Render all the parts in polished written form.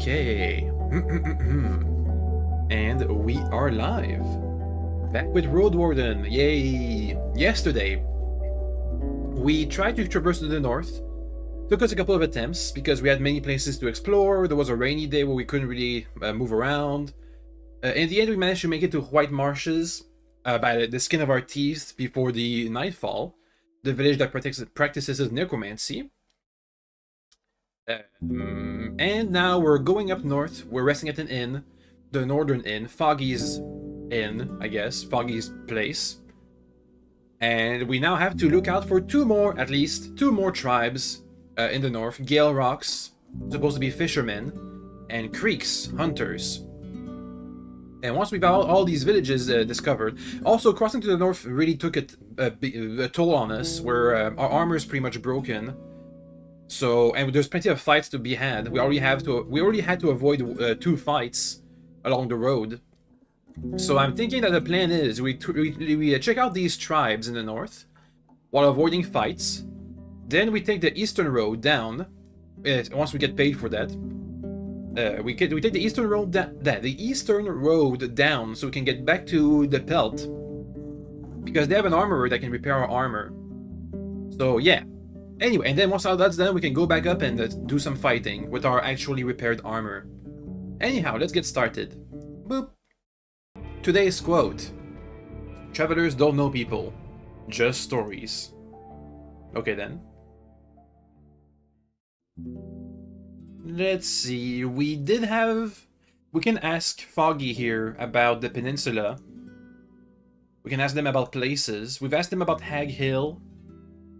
Okay. And we are live. Back with Roadwarden. Yay! Yesterday, we tried to traverse to the north. Took us a couple of attempts because we had many places to explore. There was a rainy day where we couldn't really move around. In the end, we managed to make it to White Marshes by the skin of our teeth before the nightfall. The village that practices necromancy. And now we're going up north. We're resting at an inn, the Northern Inn, Foggy's Inn, I guess, Foggy's place. And we now have to look out for at least two more tribes in the north. Gale Rocks, supposed to be fishermen, and Creeks, hunters. And once we've all these villages discovered, also crossing to the north really took a toll on us, where our armor is pretty much broken. So, and there's plenty of fights to be had. We already had to avoid 2 fights along the road. So I'm thinking that the plan is we check out these tribes in the north while avoiding fights. Then we take the eastern road down. Once we get paid for that, we take the eastern road down so we can get back to the Pelt, because they have an armorer that can repair our armor. So yeah. Anyway, and then once all that's done, we can go back up and do some fighting with our actually repaired armor. Anyhow, let's get started. Boop. Today's quote: "Travelers don't know people, just stories." Okay then. Let's see, we can ask Foggy here about the peninsula. We can ask them about places. We've asked them about Hag Hill.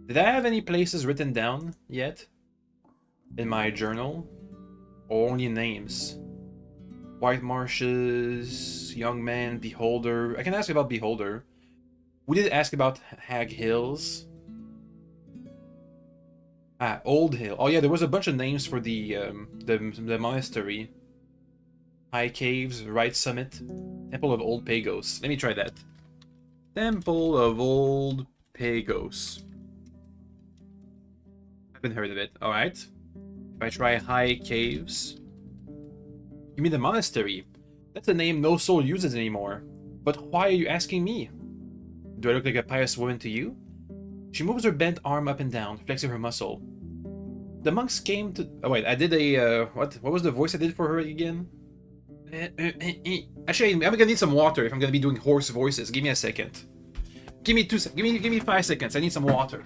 Did I have any places written down yet in my journal? Or only names? White Marshes, Young Man, Beholder. I can ask about Beholder. We did ask about Hag Hills. Old Hill. Oh yeah, there was a bunch of names for the monastery. High Caves, Right Summit, Temple of Old Pagos. Let me try that. Temple of Old Pagos. Haven't heard of it. Alright. If I try High Caves. You mean the monastery? That's a name no soul uses anymore. But why are you asking me? Do I look like a pious woman to you? She moves her bent arm up and down, flexing her muscle. The monks came to... Oh wait, I did a... What was the voice I did for her again? Actually, I'm gonna need some water if I'm gonna be doing hoarse voices. Give me a second. Give me 5 seconds. I need some water.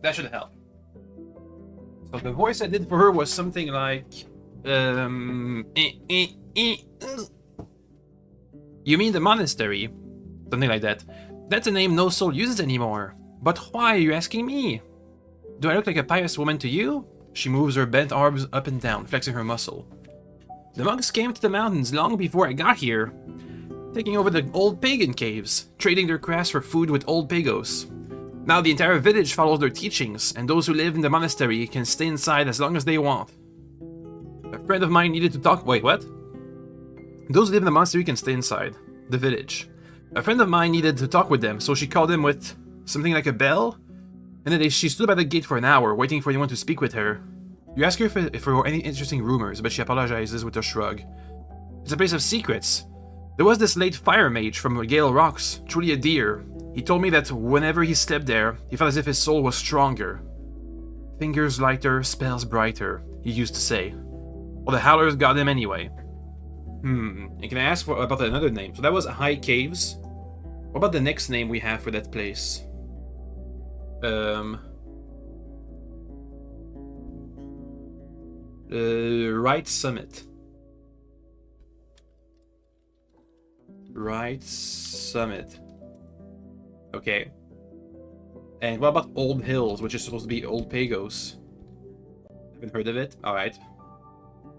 That should help. So the voice I did for her was something like... You mean the monastery? Something like that. That's a name no soul uses anymore. But why are you asking me? Do I look like a pious woman to you? She moves her bent arms up and down, flexing her muscle. The monks came to the mountains long before I got here, taking over the old pagan caves, trading their crafts for food with old pagos. Now the entire village follows their teachings, and those who live in the monastery can stay inside as long as they want. A friend of mine needed to talk- wait, what? Those who live in the monastery can stay inside the village. A friend of mine needed to talk with them, so she called him with something like a bell, and then she stood by the gate for an hour, waiting for anyone to speak with her. You ask her if there were any interesting rumors, but she apologizes with a shrug. It's a place of secrets. There was this late fire mage from Gale Rocks, truly a dear. He told me that whenever he slept there, he felt as if his soul was stronger. Fingers lighter, spells brighter, he used to say. Well, the Howlers got him anyway. And can I ask about another name? So that was High Caves. What about the next name we have for that place? Right Summit. Right Summit. Okay. And what about Old Hills, which is supposed to be Old Pagos? Haven't heard of it? Alright.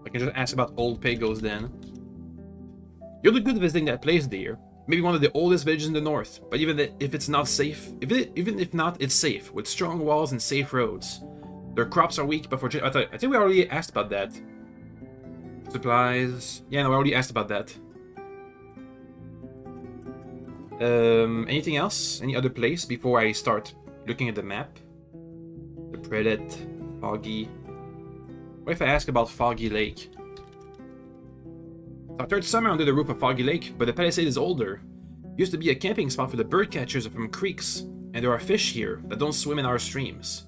I can just ask about Old Pagos then. You'll do good visiting that place, dear. Maybe one of the oldest villages in the north, but if it's not safe, even if not, it's safe, with strong walls and safe roads. Their crops are weak, but for I think we already asked about that. Supplies. Yeah, no, I already asked about that. Anything else? Any other place before I start looking at the map? The Predet, Foggy. What if I ask about Foggy Lake? It's our third summer under the roof of Foggy Lake, but the palisade is older. It used to be a camping spot for the bird catchers from creeks, and there are fish here that don't swim in our streams.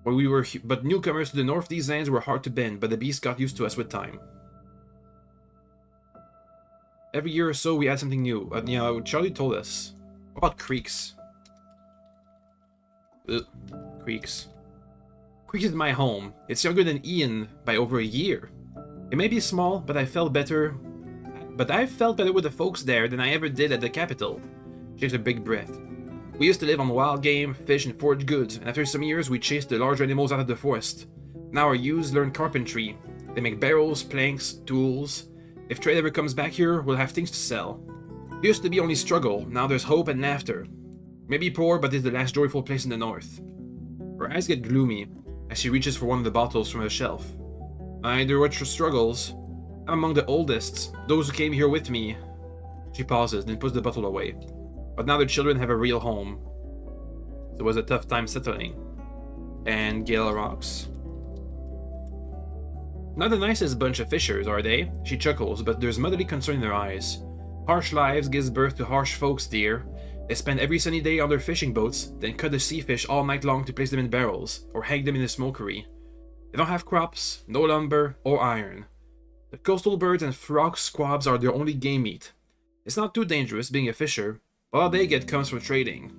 But newcomers to the north, these lands were hard to bend, but the beasts got used to us with time. Every year or so, we add something new. You know, Charlie told us. What about creeks? Ugh, creeks. Creeks is my home. It's younger than Ian by over a year. It may be small, but I felt better with the folks there than I ever did at the capital. She takes a big breath. We used to live on wild game, fish, and forage goods, and after some years we chased the larger animals out of the forest. Now our youths learn carpentry. They make barrels, planks, tools. If trade ever comes back here, we'll have things to sell. It used to be only struggle, now there's hope and laughter. Maybe poor, but it's the last joyful place in the north. Her eyes get gloomy as she reaches for one of the bottles from a shelf. There were struggles. I'm among the oldest, those who came here with me. She pauses, then puts the bottle away. But now their children have a real home. So it was a tough time settling. And Gale rocks. Not the nicest bunch of fishers, are they? She chuckles, but there's motherly concern in their eyes. Harsh lives gives birth to harsh folks, dear. They spend every sunny day on their fishing boats, then cut the sea fish all night long to place them in barrels, or hang them in a smokery. They don't have crops, no lumber, or iron. The coastal birds and frog squabs are their only game meat. It's not too dangerous being a fisher, but all they get comes from trading.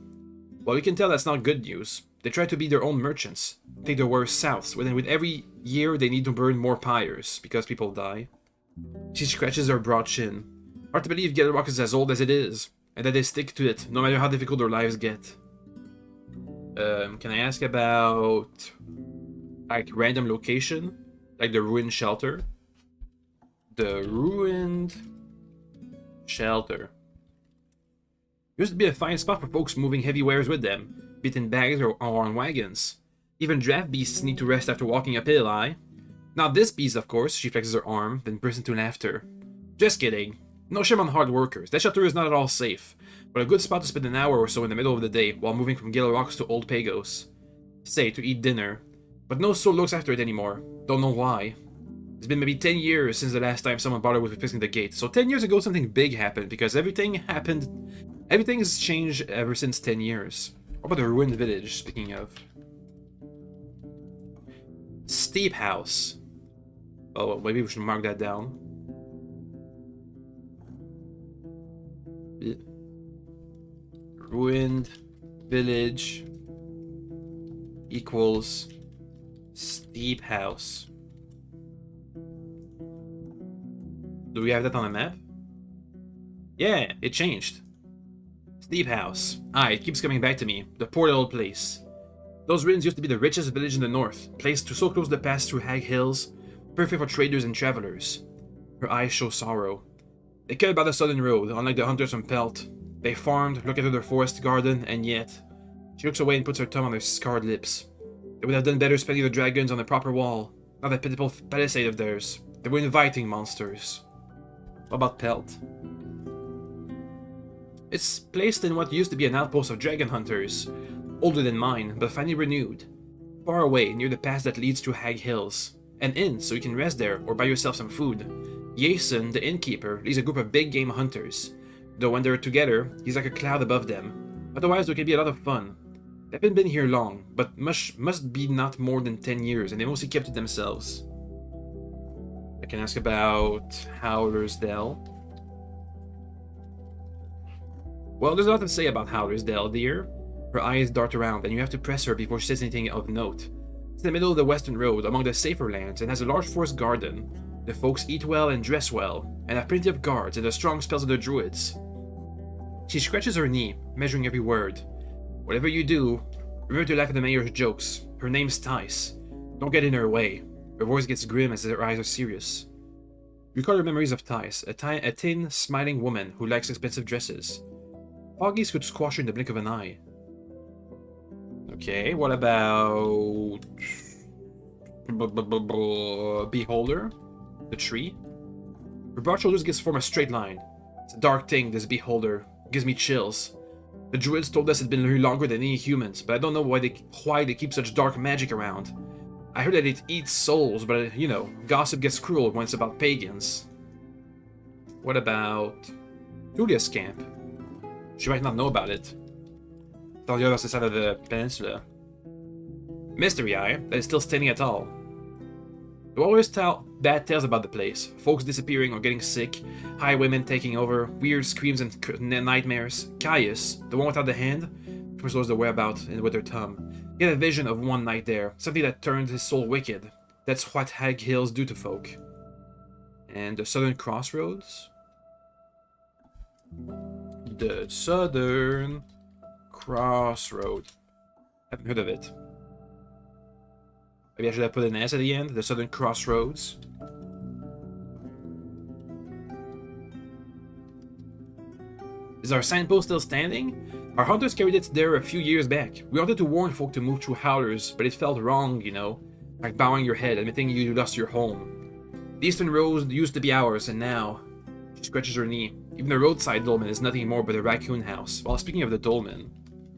Well, you can tell that's not good news. They try to be their own merchants, take their wares south, and with every year they need to burn more pyres, because people die. She scratches her broad chin. Hard to believe Gelrock is as old as it is, and that they stick to it, no matter how difficult their lives get. Can I ask about, like, random location? Like the ruined shelter? The ruined shelter. Used to be a fine spot for folks moving heavy wares with them, be it in bags or on wagons. Even draft beasts need to rest after walking uphill, aye? Not this beast, of course. She flexes her arm, then bursts into laughter. Just kidding. No shame on hard workers. That shelter is not at all safe, but a good spot to spend an hour or so in the middle of the day while moving from Gale Rocks to Old Pagos. Say, to eat dinner. But no soul looks after it anymore. Don't know why. It's been maybe 10 years since the last time someone bothered with fixing the gate. So 10 years ago something big happened, because everything has changed ever since 10 years. What about the ruined village, speaking of? Steep house. Oh, well, maybe we should mark that down. Ruined village equals steep house. Do we have that on a map? Yeah, it changed. Steep house. It keeps coming back to me. The poor old place. Those ruins used to be the richest village in the north, placed so close to the pass through Hag Hills, perfect for traders and travelers. Her eyes show sorrow. They cared about the southern road, unlike the hunters from Pelt. They farmed, looked after their forest garden, and yet... She looks away and puts her tongue on their scarred lips. They would have done better spending the dragons on the proper wall, not that pitiful palisade of theirs. They were inviting monsters. What about Pelt? It's placed in what used to be an outpost of dragon hunters, older than mine, but finally renewed. Far away, near the pass that leads to Hag Hills. An inn, so you can rest there or buy yourself some food. Jason, the innkeeper, leads a group of big game hunters. Though when they're together, he's like a cloud above them. Otherwise, there can be a lot of fun. They haven't been here long, but must be not more than 10 years, and they mostly kept to themselves. I can ask about Howler's Dell. Well, there's a lot to say about Howler's Dell, dear. Her eyes dart around, and you have to press her before she says anything of note. It's in the middle of the western road, among the safer lands, and has a large forest garden. The folks eat well and dress well, and have plenty of guards and the strong spells of the druids. She scratches her knee, measuring every word. Whatever you do, remember to laugh at the mayor's jokes. Her name's Tice. Don't get in her way. Her voice gets grim as her eyes are serious. Recall your memories of Thais, a thin, smiling woman who likes expensive dresses. Foggies could squash her in the blink of an eye. Okay, what about... Beholder? The tree? Her broad shoulders gives form a straight line. It's a dark thing, this Beholder. It gives me chills. The druids told us it'd been here longer than any humans, but I don't know why they keep such dark magic around. I heard that it eats souls, but, you know, gossip gets cruel when it's about pagans. What about... Julia's camp? She might not know about it. It's on the other side of the peninsula. Mystery Eye, that is still standing at all. They always tell bad tales about the place. Folks disappearing or getting sick, highwaymen taking over, weird screams and nightmares. Caius, the one without the hand, knows the whereabouts with her thumb. He had a vision of one night there, something that turned his soul wicked. That's what hag hills do to folk. And the Southern Crossroads? The Southern Crossroad. Haven't heard of it. Maybe I should have put an S at the end. The Southern Crossroads. Is our signpost still standing? Our hunters carried it there a few years back. We wanted to warn folk to move through howlers, but it felt wrong, you know? Like bowing your head, admitting you lost your home. The eastern road used to be ours, and now... She scratches her knee. Even the roadside dolmen is nothing more but a raccoon house. Well, speaking of the dolmen,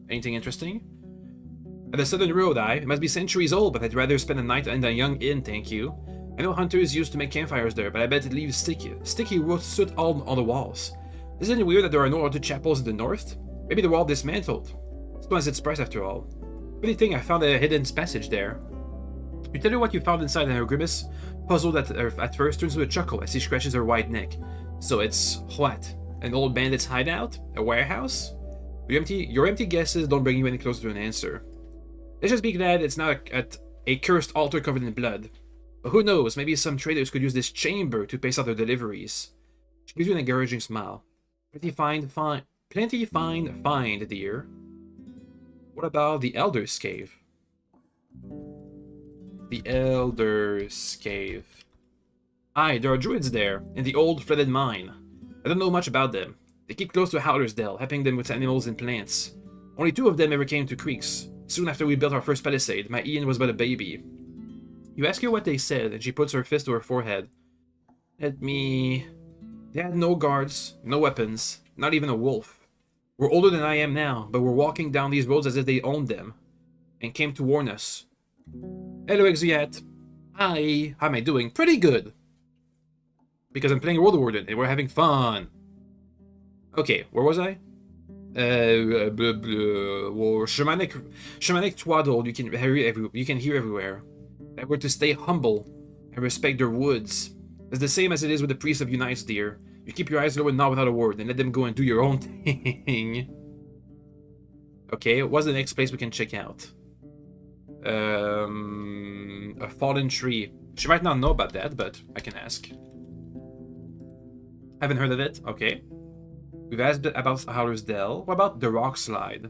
anything interesting? At the southern road, it must be centuries old, but I'd rather spend a night in a young inn, thank you. I know hunters used to make campfires there, but I bet it leaves sticky soot all on the walls. Isn't it weird that there are no other chapels in the north? Maybe the wall dismantled. Still has its price after all. Funny thing, I found a hidden passage there. You tell her what you found inside, and her grimace, puzzled at first, turns to a chuckle as she scratches her white neck. So it's what? An old bandit's hideout? A warehouse? Your empty guesses don't bring you any closer to an answer. Let's just be glad it's not a cursed altar covered in blood. But who knows, maybe some traders could use this chamber to pace out their deliveries. She gives you an encouraging smile. Plenty fine find, dear. What about the Elder's Cave? The Elder's Cave. Aye, there are druids there, in the old flooded mine. I don't know much about them. They keep close to Howler's Dell, helping them with animals and plants. Only 2 of them ever came to creeks. Soon after we built our first palisade, my Ian was but a baby. You ask her what they said, and she puts her fist to her forehead. They had no guards, no weapons, not even a wolf. We're older than I am now, but we're walking down these roads as if they owned them, and came to warn us. Hello, Exuat. Hi, how am I doing? Pretty good. Because I'm playing Roadwarden, and we're having fun. Okay, where was I? Shamanic twaddle you can hear everywhere. That we're to stay humble and respect their woods. It's the same as it is with the priests of Unites, dear. You keep your eyes low and nod without a word, and let them go and do your own thing. Okay, what's the next place we can check out? A fallen tree. She might not know about that, but I can ask. Haven't heard of it? Okay. We've asked about Howler's Dell. What about the rock slide?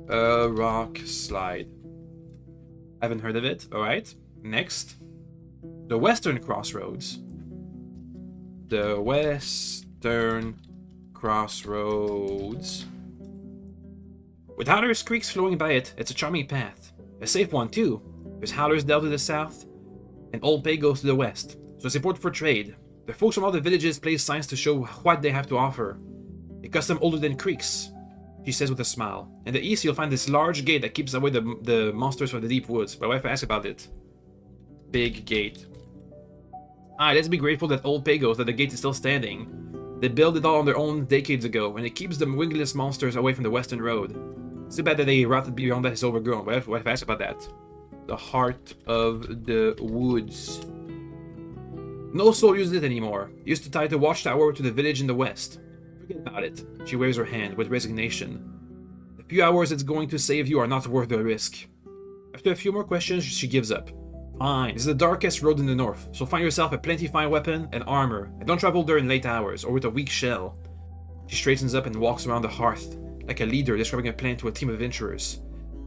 Rock slide. Haven't heard of it. Alright. Next. The Western Crossroads. The Western Crossroads. With Howler's creeks flowing by it, it's a charming path. A safe one, too. There's Howler's Dell to the south, and Old Pagos to the west. So it's important for trade. The folks from all the villages place signs to show what they have to offer. A custom older than creeks, she says with a smile. In the east, you'll find this large gate that keeps away the monsters from the deep woods. My wife asked about it. Big gate. Let's be grateful that Old Pagos, that the gate is still standing. They built it all on their own decades ago, and it keeps the wingless monsters away from the western road. It's too bad that they rotted beyond that it's overgrown. My wife asked about that. The heart of the woods. No soul uses it anymore. It used to tie the watchtower to the village in the west. Forget about it. She waves her hand with resignation. The few hours it's going to save you are not worth the risk. After a few more questions, she gives up. Fine, this is the darkest road in the north, so find yourself a plenty fine weapon and armor, and don't travel there in late hours, or with a weak shell. She straightens up and walks around the hearth, like a leader describing a plan to a team of adventurers.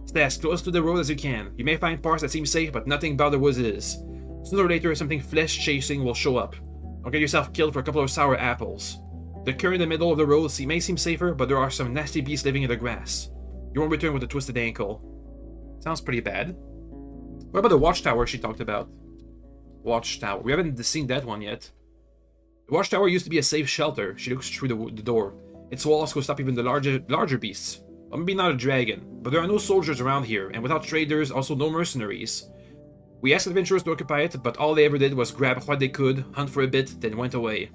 Stay as close to the road as you can. You may find parts that seem safe, but nothing about the woods is. Sooner or later, something flesh-chasing will show up. Don't get yourself killed for a couple of sour apples. The current in the middle of the road may seem safer, but there are some nasty beasts living in the grass. You won't return with a twisted ankle. Sounds pretty bad. What about the watchtower she talked about? Watchtower. We haven't seen that one yet. The watchtower used to be a safe shelter. She looks through the door. Its walls could stop even the larger beasts. Well, maybe not a dragon, but there are no soldiers around here, and without traders, also no mercenaries. We asked adventurers to occupy it, but all they ever did was grab what they could, hunt for a bit, then went away.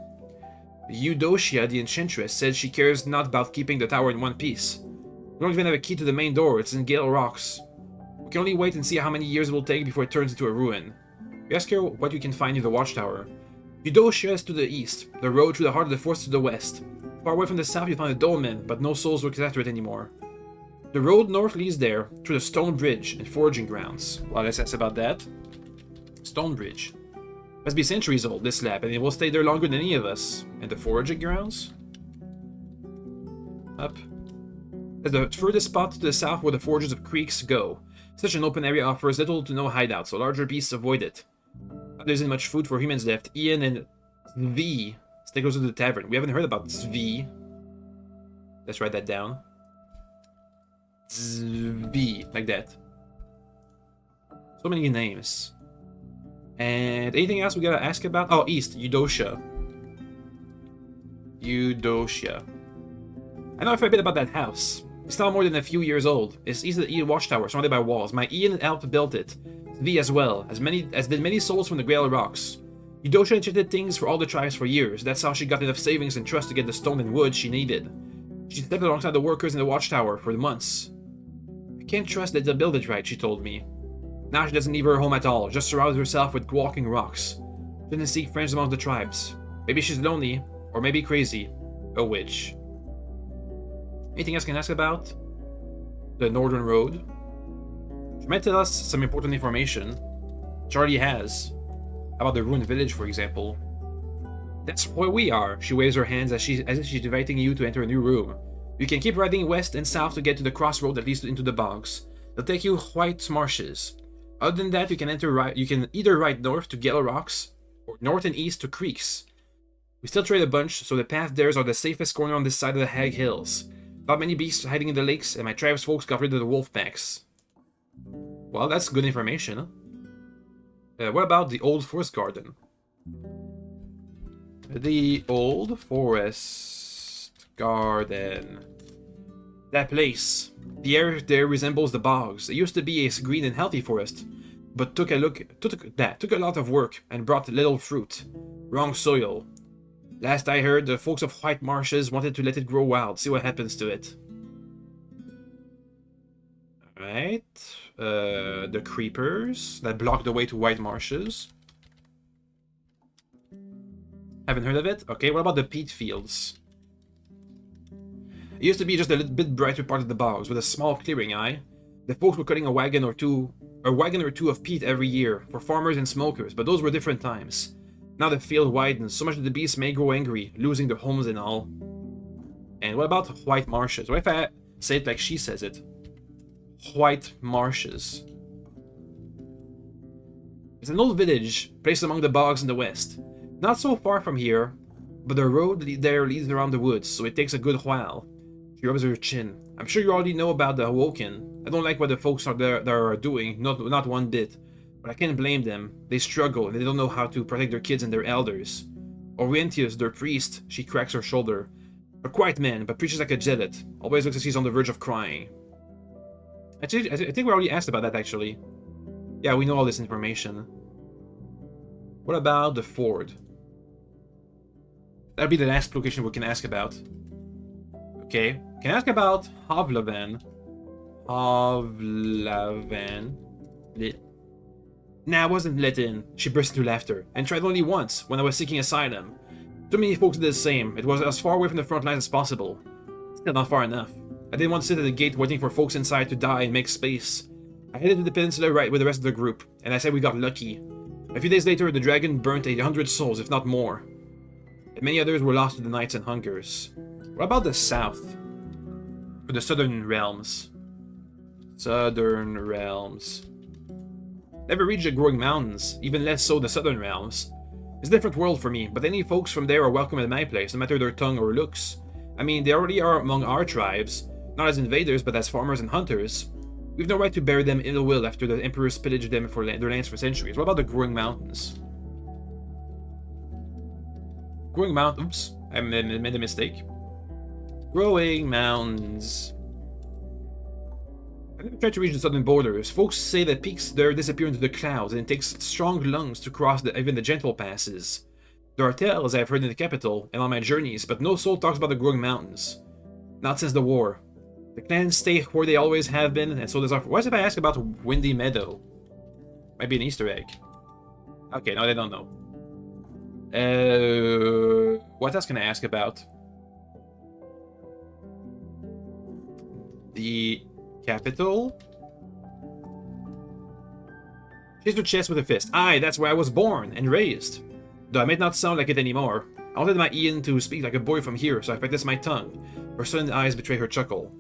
Eudocia, the enchantress, said she cares not about keeping the tower in one piece. We don't even have a key to the main door. It's in Gale Rocks. We can only wait and see how many years it will take before it turns into a ruin. We ask her what we can find near the watchtower. Eudocia is to the east, the road through the heart of the forest to the west. Far away from the south you find a dolmen, but no souls look after it anymore. The road north leads there, through the stone bridge and foraging grounds. Well, let's ask about that. Stone bridge. Must be centuries old, this lab, and it will stay there longer than any of us. And the foraging grounds? Up. That's the furthest spot to the south where the forges of creeks go. Such an open area offers little to no hideout, so larger beasts avoid it. There isn't much food for humans left. Ian and Zvi stay close to the tavern. We haven't heard about Zvi. Let's write that down. Zvi, like that. So many names. And anything else we gotta ask about? Oh, east, Eudocia. Eudocia. I know a fair bit about that house. It's not more than a few years old. It's east of the Ian Watchtower, surrounded by walls. My Ian helped build it. Zvi as well, as did many souls from the Grail Rocks. Eudocia enchanted things for all the tribes for years. That's how she got enough savings and trust to get the stone and wood she needed. She stepped alongside the workers in the Watchtower for months. I can't trust that they'll build it right, she told me. Now she doesn't leave her home at all, just surrounds herself with walking rocks. She doesn't seek friends among the tribes. Maybe she's lonely, or maybe crazy. A witch. Anything else I can ask about? The Northern Road? She might tell us some important information. Charlie has. How about the ruined village, for example? That's where we are. She waves her hands as if she's inviting you to enter a new room. You can keep riding west and south to get to the crossroad that leads into the bogs. They'll take you White Marshes. Other than that, you can either ride north to Gale Rocks, or north and east to Creeks. We still trade a bunch, so the path there's are the safest corner on this side of the Hag Hills. Not many beasts hiding in the lakes, and my tribe's folks got rid of the wolf packs. Well, that's good information. What about the Old Forest Garden? The Old Forest Garden. That place. The air there resembles the bogs. It used to be a green and healthy forest, but took a lot of work and brought little fruit. Wrong soil. Last I heard, the folks of White Marshes wanted to let it grow wild, see what happens to it. Alright. The creepers that block the way to White Marshes. Haven't heard of it? Okay, what about the peat fields? It used to be just a little bit brighter part of the bogs, with a small clearing, aye? The folks were cutting a wagon or two of peat every year, for farmers and smokers, but those were different times. Now the field widens, so much that the beasts may grow angry, losing their homes and all. And what about White Marshes? What if I say it like she says it? White Marshes. It's an old village, placed among the bogs in the west. Not so far from here, but the road there leads around the woods, so it takes a good while. She rubs her chin. I'm sure you already know about the Awoken. I don't like what the folks are doing, not one bit. But I can't blame them. They struggle, and they don't know how to protect their kids and their elders. Orientius, their priest, she cracks her shoulder. A quiet man, but preaches like a zealot. Always looks like he's on the verge of crying. I think we already asked about that, actually. Yeah, we know all this information. What about the ford? That'll be the last location we can ask about. Okay, can I ask about Havlavan? Havlavan. Nah, I wasn't let in. She burst into laughter, and tried only once, when I was seeking asylum. Too many folks did the same. It was as far away from the front lines as possible. Still not far enough. I didn't want to sit at the gate waiting for folks inside to die and make space. I headed to the peninsula right with the rest of the group, and I said we got lucky. A few days later, the dragon burnt 100 souls, if not more. And many others were lost to the nights and hungers. What about the south? Or the southern realms? Southern realms. Never reached the growing mountains, even less so the southern realms. It's a different world for me, but any folks from there are welcome at my place, no matter their tongue or looks. I mean, they already are among our tribes, not as invaders, but as farmers and hunters. We've no right to bury them ill will after the emperors pillaged them for their lands for centuries. What about the growing mountains? Growing mountains. Oops, I made a mistake. Growing mountains. I've never tried to reach the southern borders. Folks say that peaks there disappear into the clouds, and it takes strong lungs to cross even the gentle passes. There are tales I've heard in the capital and on my journeys, but no soul talks about the growing mountains. Not since the war. The clans stay where they always have been, and so does our... What if I ask about Windy Meadow? Might be an Easter egg. Okay, no, they don't know. What else can I ask about? The capital? Chase your chest with a fist. Aye, that's where I was born and raised. Though I may not sound like it anymore. I wanted my Ian to speak like a boy from here, so I practiced my tongue. Her sudden eyes betray her chuckle.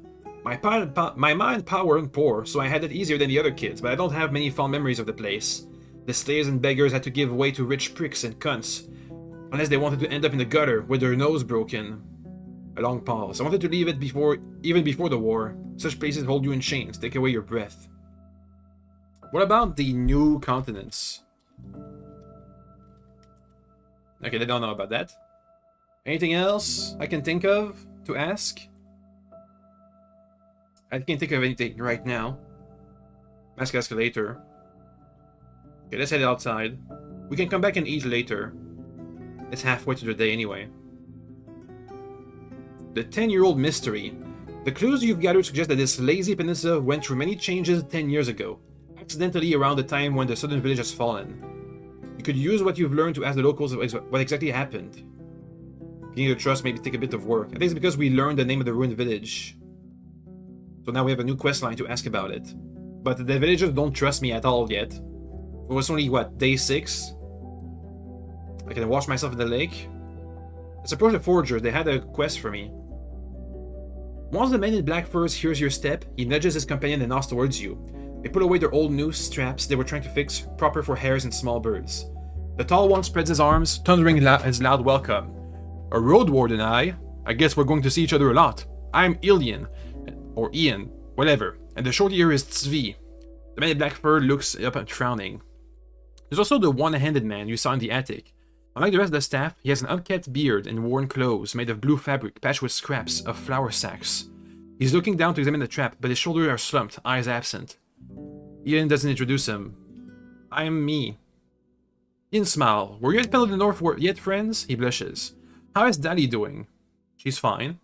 My mind power and poor, so I had it easier than the other kids, but I don't have many fond memories of the place. The slaves and beggars had to give way to rich pricks and cunts, unless they wanted to end up in the gutter with their nose broken. A long pause. I wanted to leave it even before the war. Such places hold you in chains, take away your breath. What about the new continents? Okay, they don't know about that. Anything else I can think of to ask? I can't think of anything right now. Ask escalator. Okay, let's head outside. We can come back and eat later. It's halfway through the day anyway. The 10-year-old mystery. The clues you've gathered suggest that this lazy peninsula went through many changes 10 years ago, accidentally around the time when the southern village has fallen. You could use what you've learned to ask the locals what exactly happened. Gaining their trust maybe take a bit of work. I think it's because we learned the name of the ruined village. So now we have a new quest line to ask about it. But the villagers don't trust me at all yet. It was only, what, day 6? I can wash myself in the lake. Let's approach the foragers. They had a quest for me. Once the man in black furs hears your step, he nudges his companion and nods towards you. They put away their old noose straps they were trying to fix, proper for hares and small birds. The tall one spreads his arms, thundering his loud welcome. A Roadwarden, I guess we're going to see each other a lot. I'm Ilian. Or Ian, whatever, and the short ear is Tzvi. The man in black fur looks up and frowning. There's also the one-handed man you saw in the attic. Unlike the rest of the staff, he has an unkempt beard and worn clothes made of blue fabric patched with scraps of flour sacks. He's looking down to examine the trap, but his shoulders are slumped, eyes absent. Ian doesn't introduce him. I'm me. Ian smiles. Were you at Pell of the North yet, friends? He blushes. How is Daddy doing? She's fine.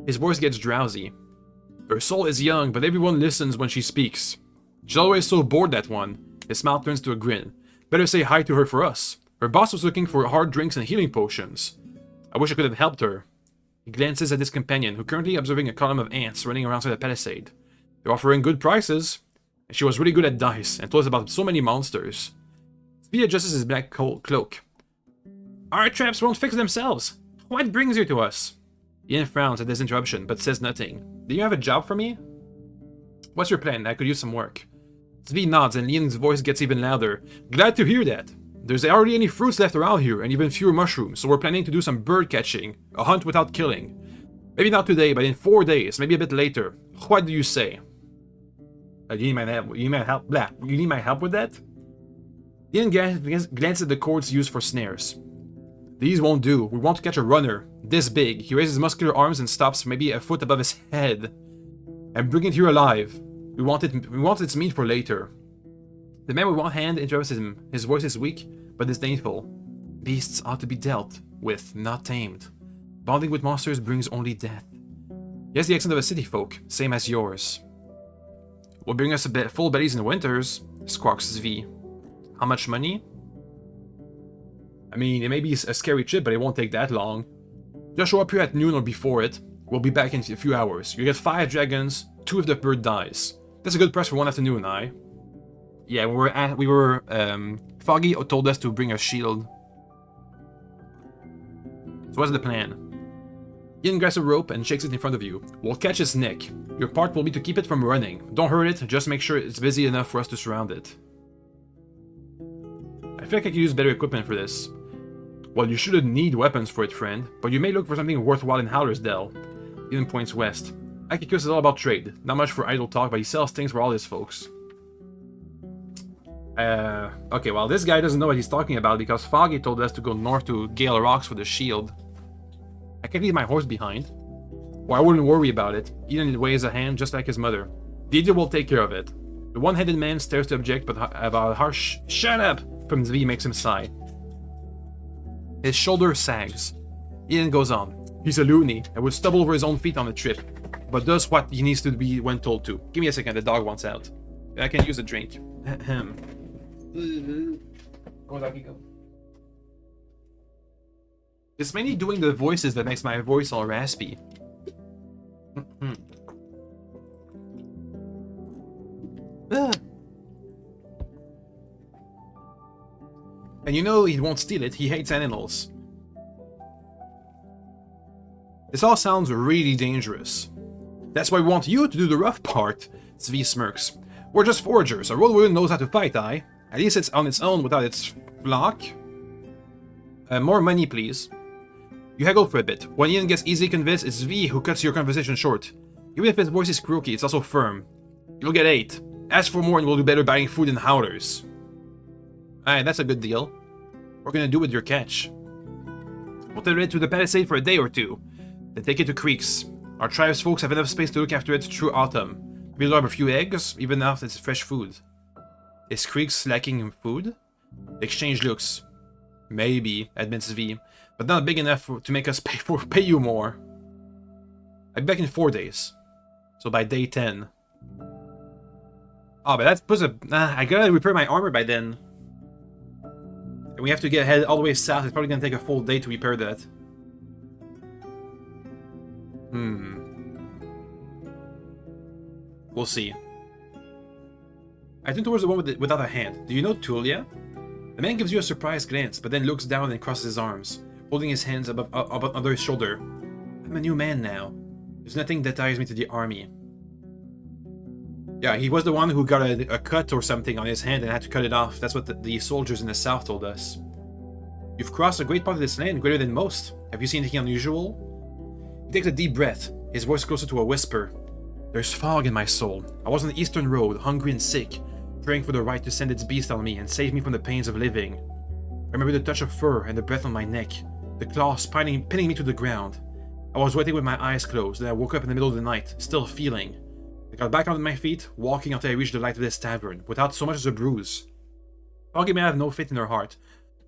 His voice gets drowsy. Her soul is young, but everyone listens when she speaks. She's always so bored, that one. His smile turns to a grin. Better say hi to her for us. Her boss was looking for hard drinks and healing potions. I wish I could have helped her. He glances at his companion, who currently observing a column of ants running around the palisade. They're offering good prices. And she was really good at dice, and told us about so many monsters. Svi adjusts his black cloak. Our traps won't fix themselves. What brings you to us? Ian frowns at this interruption, but says nothing. Do you have a job for me? What's your plan? I could use some work. Svi nods, and Ian's voice gets even louder. Glad to hear that. There's hardly any fruits left around here, and even fewer mushrooms, so we're planning to do some bird catching. A hunt without killing. Maybe not today, but in 4 days, maybe a bit later. What do you say? You need my help. You need my help with that? Ian glances at the cords used for snares. These won't do. We want to catch a runner. This big. He raises muscular arms and stops maybe a foot above his head. And bring it here alive. We want its meat for later. The man with one hand interrupts him. His voice is weak, but disdainful. Beasts ought to be dealt with, not tamed. Bonding with monsters brings only death. He has the accent of a city folk, same as yours. Will bring us full bellies in the winters, squawks Zvi. How much money? I mean, it may be a scary trip, but it won't take that long. Just show up here at noon or before it. We'll be back in a few hours. You get 5 dragons, 2 if the bird dies. That's a good price for one afternoon, Yeah, Foggy told us to bring a shield. So what's the plan? Ian grabs a rope and shakes it in front of you. We'll catch its neck. Your part will be to keep it from running. Don't hurt it, just make sure it's busy enough for us to surround it. I feel like I could use better equipment for this. Well, you shouldn't need weapons for it, friend, but you may look for something worthwhile in Hallersdale. Even points west. Akicus is all about trade. Not much for idle talk, but he sells things for all his folks. Okay, well, this guy doesn't know what he's talking about because Foggy told us to go north to Gale Rocks for the shield. I can't leave my horse behind. Well, I wouldn't worry about it. Eden weighs a hand just like his mother. Deidre will take care of it. The one-headed man stares to object, but about a harsh "shut up" from Zvi makes him sigh. His shoulder sags. Ian goes on. He's a loony and would stumble over his own feet on the trip, but does what he needs to be when told to. Give me a second, the dog wants out. I can use a drink. Ahem. It's mainly doing the voices that makes my voice all raspy. And you know he won't steal it, he hates animals. This all sounds really dangerous. That's why we want you to do the rough part, Zvi smirks. We're just foragers, a Roadwarden knows how to fight, aye? At least it's on its own without its flock. More money, please. You haggle for a bit. When Ian gets easily convinced, it's Zvi who cuts your conversation short. Even if his voice is croaky, it's also firm. You'll get 8. Ask for more and we'll do better buying food in howlers. Alright, that's a good deal. What are we gonna do with your catch? We'll take it to the palisade for a day or two. Then take it to Creeks. Our tribe's folks have enough space to look after it through autumn. We'll grab a few eggs, even after it's fresh food. Is Creeks lacking in food? The exchange looks. Maybe, admits V, but not big enough to make us pay you more. I'll be back in 4 days. So by day 10. Oh, but that puts a... I gotta repair my armor by then. And we have to head all the way south. It's probably gonna take a full day to repair that. We'll see. I turn towards the one without a hand. Do you know Tulia? The man gives you a surprised glance, but then looks down and crosses his arms, holding his hands up under his shoulder. I'm a new man now. There's nothing that ties me to the army. Yeah, he was the one who got a cut or something on his hand and had to cut it off. That's what the soldiers in the south told us. You've crossed a great part of this land, greater than most. Have you seen anything unusual? He takes a deep breath, his voice closer to a whisper. There's fog in my soul. I was on the eastern road, hungry and sick, praying for the right to send its beast on me and save me from the pains of living. I remember the touch of fur and the breath on my neck, the claws pinning me to the ground. I was waiting with my eyes closed, then I woke up in the middle of the night, still feeling. I got back on my feet, walking until I reached the light of this tavern, without so much as a bruise. Foggy may have no faith in her heart,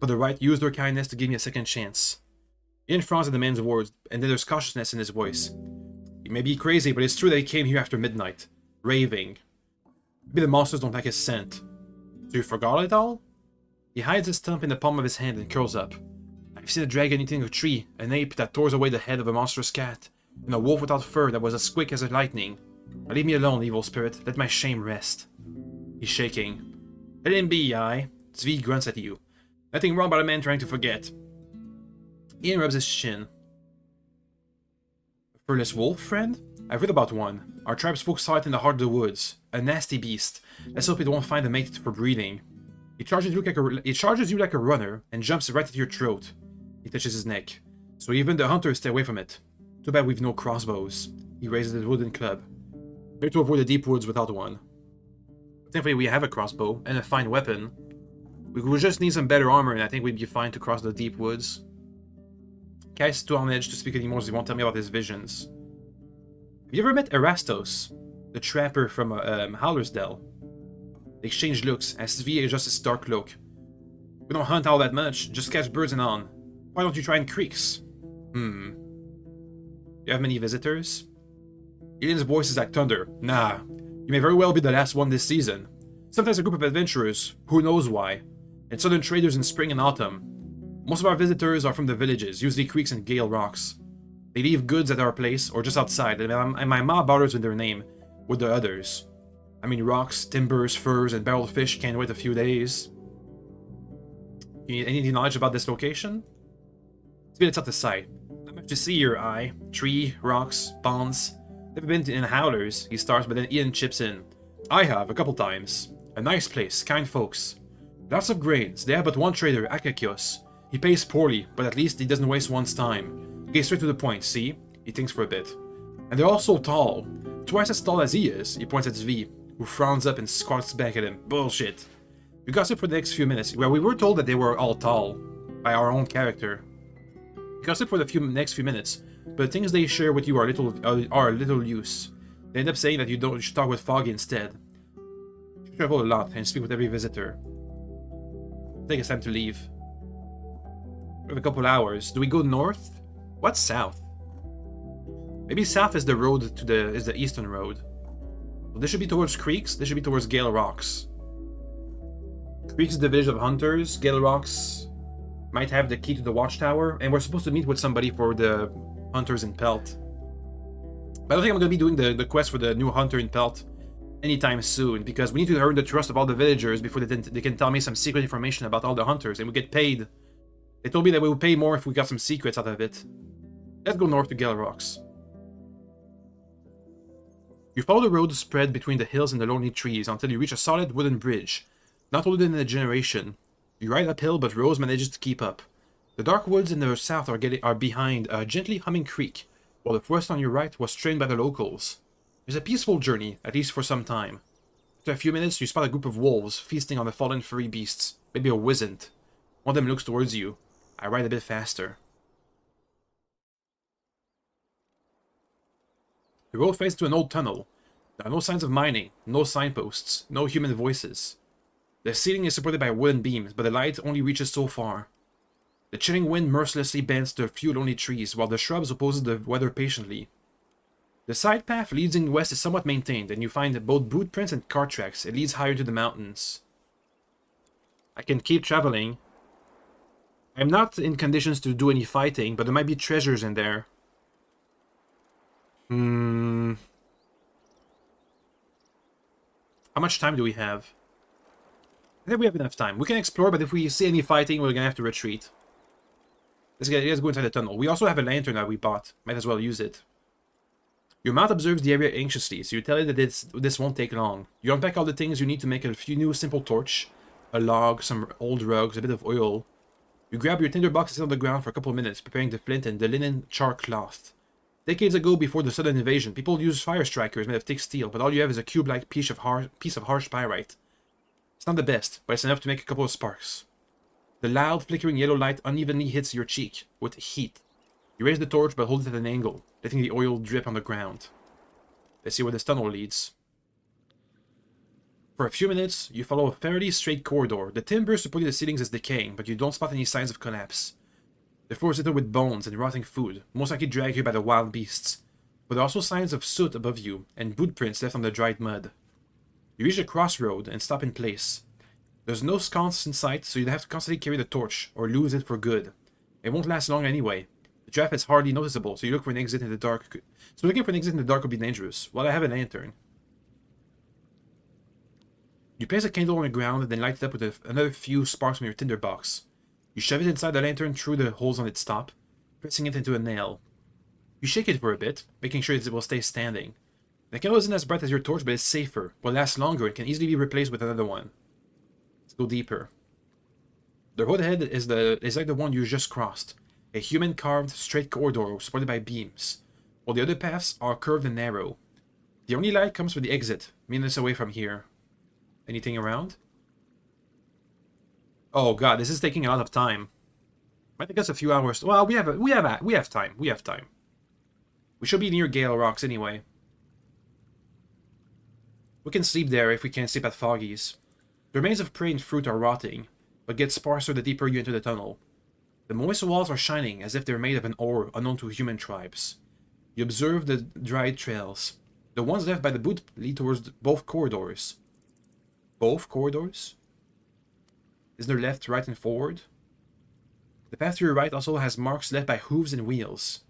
but the right used her kindness to give me a second chance. Ian frowns at the man's words, and then there's cautiousness in his voice. He may be crazy, but it's true that he came here after midnight, raving. Maybe the monsters don't like his scent. So you forgot it all? He hides his stump in the palm of his hand and curls up. I've seen a dragon eating a tree, an ape that tore away the head of a monstrous cat, and a wolf without fur that was as quick as a lightning. Now leave me alone, evil spirit. Let my shame rest. He's shaking. Let him be, aye. Zvi grunts at you. Nothing wrong about a man trying to forget. Ian rubs his chin. A furless wolf, friend? I've read about one. Our tribe's folks saw it in the heart of the woods. A nasty beast. Let's hope it won't find a mate for breeding. He charges you like a runner and jumps right at your throat. He touches his neck. So even the hunters stay away from it. Too bad we've no crossbows. He raises his wooden club. Better to avoid the deep woods without one. Thankfully we have a crossbow and a fine weapon. We would just need some better armor and I think we'd be fine to cross the deep woods. Kai's too on edge to speak anymore so he won't tell me about his visions. Have you ever met Erastos, the trapper from Hallersdale? They exchange looks as Zvi adjusts his dark look. We don't hunt all that much, just catch birds and on. Why don't you try in creeks? Do you have many visitors? Ian's voice is like thunder. Nah, you may very well be the last one this season. Sometimes a group of adventurers, who knows why, and southern traders in spring and autumn. Most of our visitors are from the villages, usually creeks and Gale Rocks. They leave goods at our place, or just outside, and my ma bothers with their name, with the others. I mean rocks, timbers, furs, and barreled fish can't wait a few days. You need any knowledge about this location? It's been a tough sight. Not much to see here, aye. Tree, rocks, ponds. Never been in howlers, he starts, but then Ian chips in. I have, a couple times. A nice place, kind folks. Lots of grains. They have but one trader, Akakios. He pays poorly, but at least he doesn't waste one's time. He gets straight to the point, see? He thinks for a bit. And they're all so tall. Twice as tall as he is, he points at Zvi, who frowns up and squats back at him. Bullshit. We gossip for the next few minutes. Well, we were told that they were all tall, by our own character. We gossip for the next few minutes, but the things they share with you are little use. They end up saying that you should talk with Foggy instead. You should travel a lot and speak with every visitor. I think it's time to leave. We have a couple hours. Do we go north? What's south? Maybe south is the road to the eastern road. Well, this should be towards Creeks. This should be towards Gale Rocks. Creeks is the village of hunters. Gale Rocks might have the key to the watchtower, and we're supposed to meet with somebody for the hunters in Pelt. But I don't think I'm going to be doing the quest for the new hunter in Pelt anytime soon, because we need to earn the trust of all the villagers before they can tell me some secret information about all the hunters, and we get paid. They told me that we would pay more if we got some secrets out of it. Let's go north to Gale Rocks. You follow the road spread between the hills and the lonely trees until you reach a solid wooden bridge, not older than a generation. You ride uphill, but Rose manages to keep up. The dark woods in the south are behind a gently humming creek, while the forest on your right was trained by the locals. It's a peaceful journey, at least for some time. After a few minutes, you spot a group of wolves feasting on the fallen furry beasts, maybe a wizened. One of them looks towards you. I ride a bit faster. The road fades to an old tunnel. There are no signs of mining, no signposts, no human voices. The ceiling is supported by wooden beams, but the light only reaches so far. The chilling wind mercilessly bends to a few lonely trees, while the shrubs opposes the weather patiently. The side path leading west is somewhat maintained, and you find both boot prints and cart tracks. It leads higher to the mountains. I can keep traveling. I'm not in conditions to do any fighting, but there might be treasures in there. How much time do we have? I think we have enough time. We can explore, but if we see any fighting, we're gonna have to retreat. Let's go inside the tunnel. We also have a lantern that we bought. Might as well use it. Your mount observes the area anxiously, so you tell it that this won't take long. You unpack all the things you need to make a few new simple torch, a log, some old rugs, a bit of oil. You grab your tinderbox and sit on the ground for a couple of minutes, preparing the flint and the linen char cloth. Decades ago, before the sudden invasion, people used fire strikers made of thick steel, but all you have is a cube-like piece of harsh pyrite. It's not the best, but it's enough to make a couple of sparks. The loud, flickering yellow light unevenly hits your cheek with heat. You raise the torch, but hold it at an angle, letting the oil drip on the ground. Let's see where this tunnel leads. For a few minutes, you follow a fairly straight corridor. The timber supporting the ceilings is decaying, but you don't spot any signs of collapse. The floor is littered with bones and rotting food, most likely dragged here by the wild beasts. But there are also signs of soot above you, and boot prints left on the dried mud. You reach a crossroad and stop in place. There's no sconce in sight, so you'd have to constantly carry the torch, or lose it for good. It won't last long anyway. The draft is hardly noticeable, so you look for an exit in the dark. So looking for an exit in the dark would be dangerous. Well, I have a lantern. You place a candle on the ground and then light it up with another few sparks from your tinderbox. You shove it inside the lantern through the holes on its top, pressing it into a nail. You shake it for a bit, making sure it will stay standing. The candle isn't as bright as your torch, but it's safer, will last longer, and can easily be replaced with another one. Let's go deeper. The road ahead is like the one you just crossed. A human-carved, straight corridor supported by beams, while the other paths are curved and narrow. The only light comes from the exit, minutes away from here. Anything around? Oh god, this is taking a lot of time. Might take us a few hours. Well, we have time. We have time. We should be near Gale Rocks anyway. We can sleep there if we can't sleep at Foggy's. The remains of prey and fruit are rotting, but get sparser the deeper you enter the tunnel. The moist walls are shining as if they're made of an ore unknown to human tribes. You observe the dried trails. The ones left by the boot lead towards both corridors. Both corridors? Is there left, right, and forward? The path to your right also has marks left by hooves and wheels.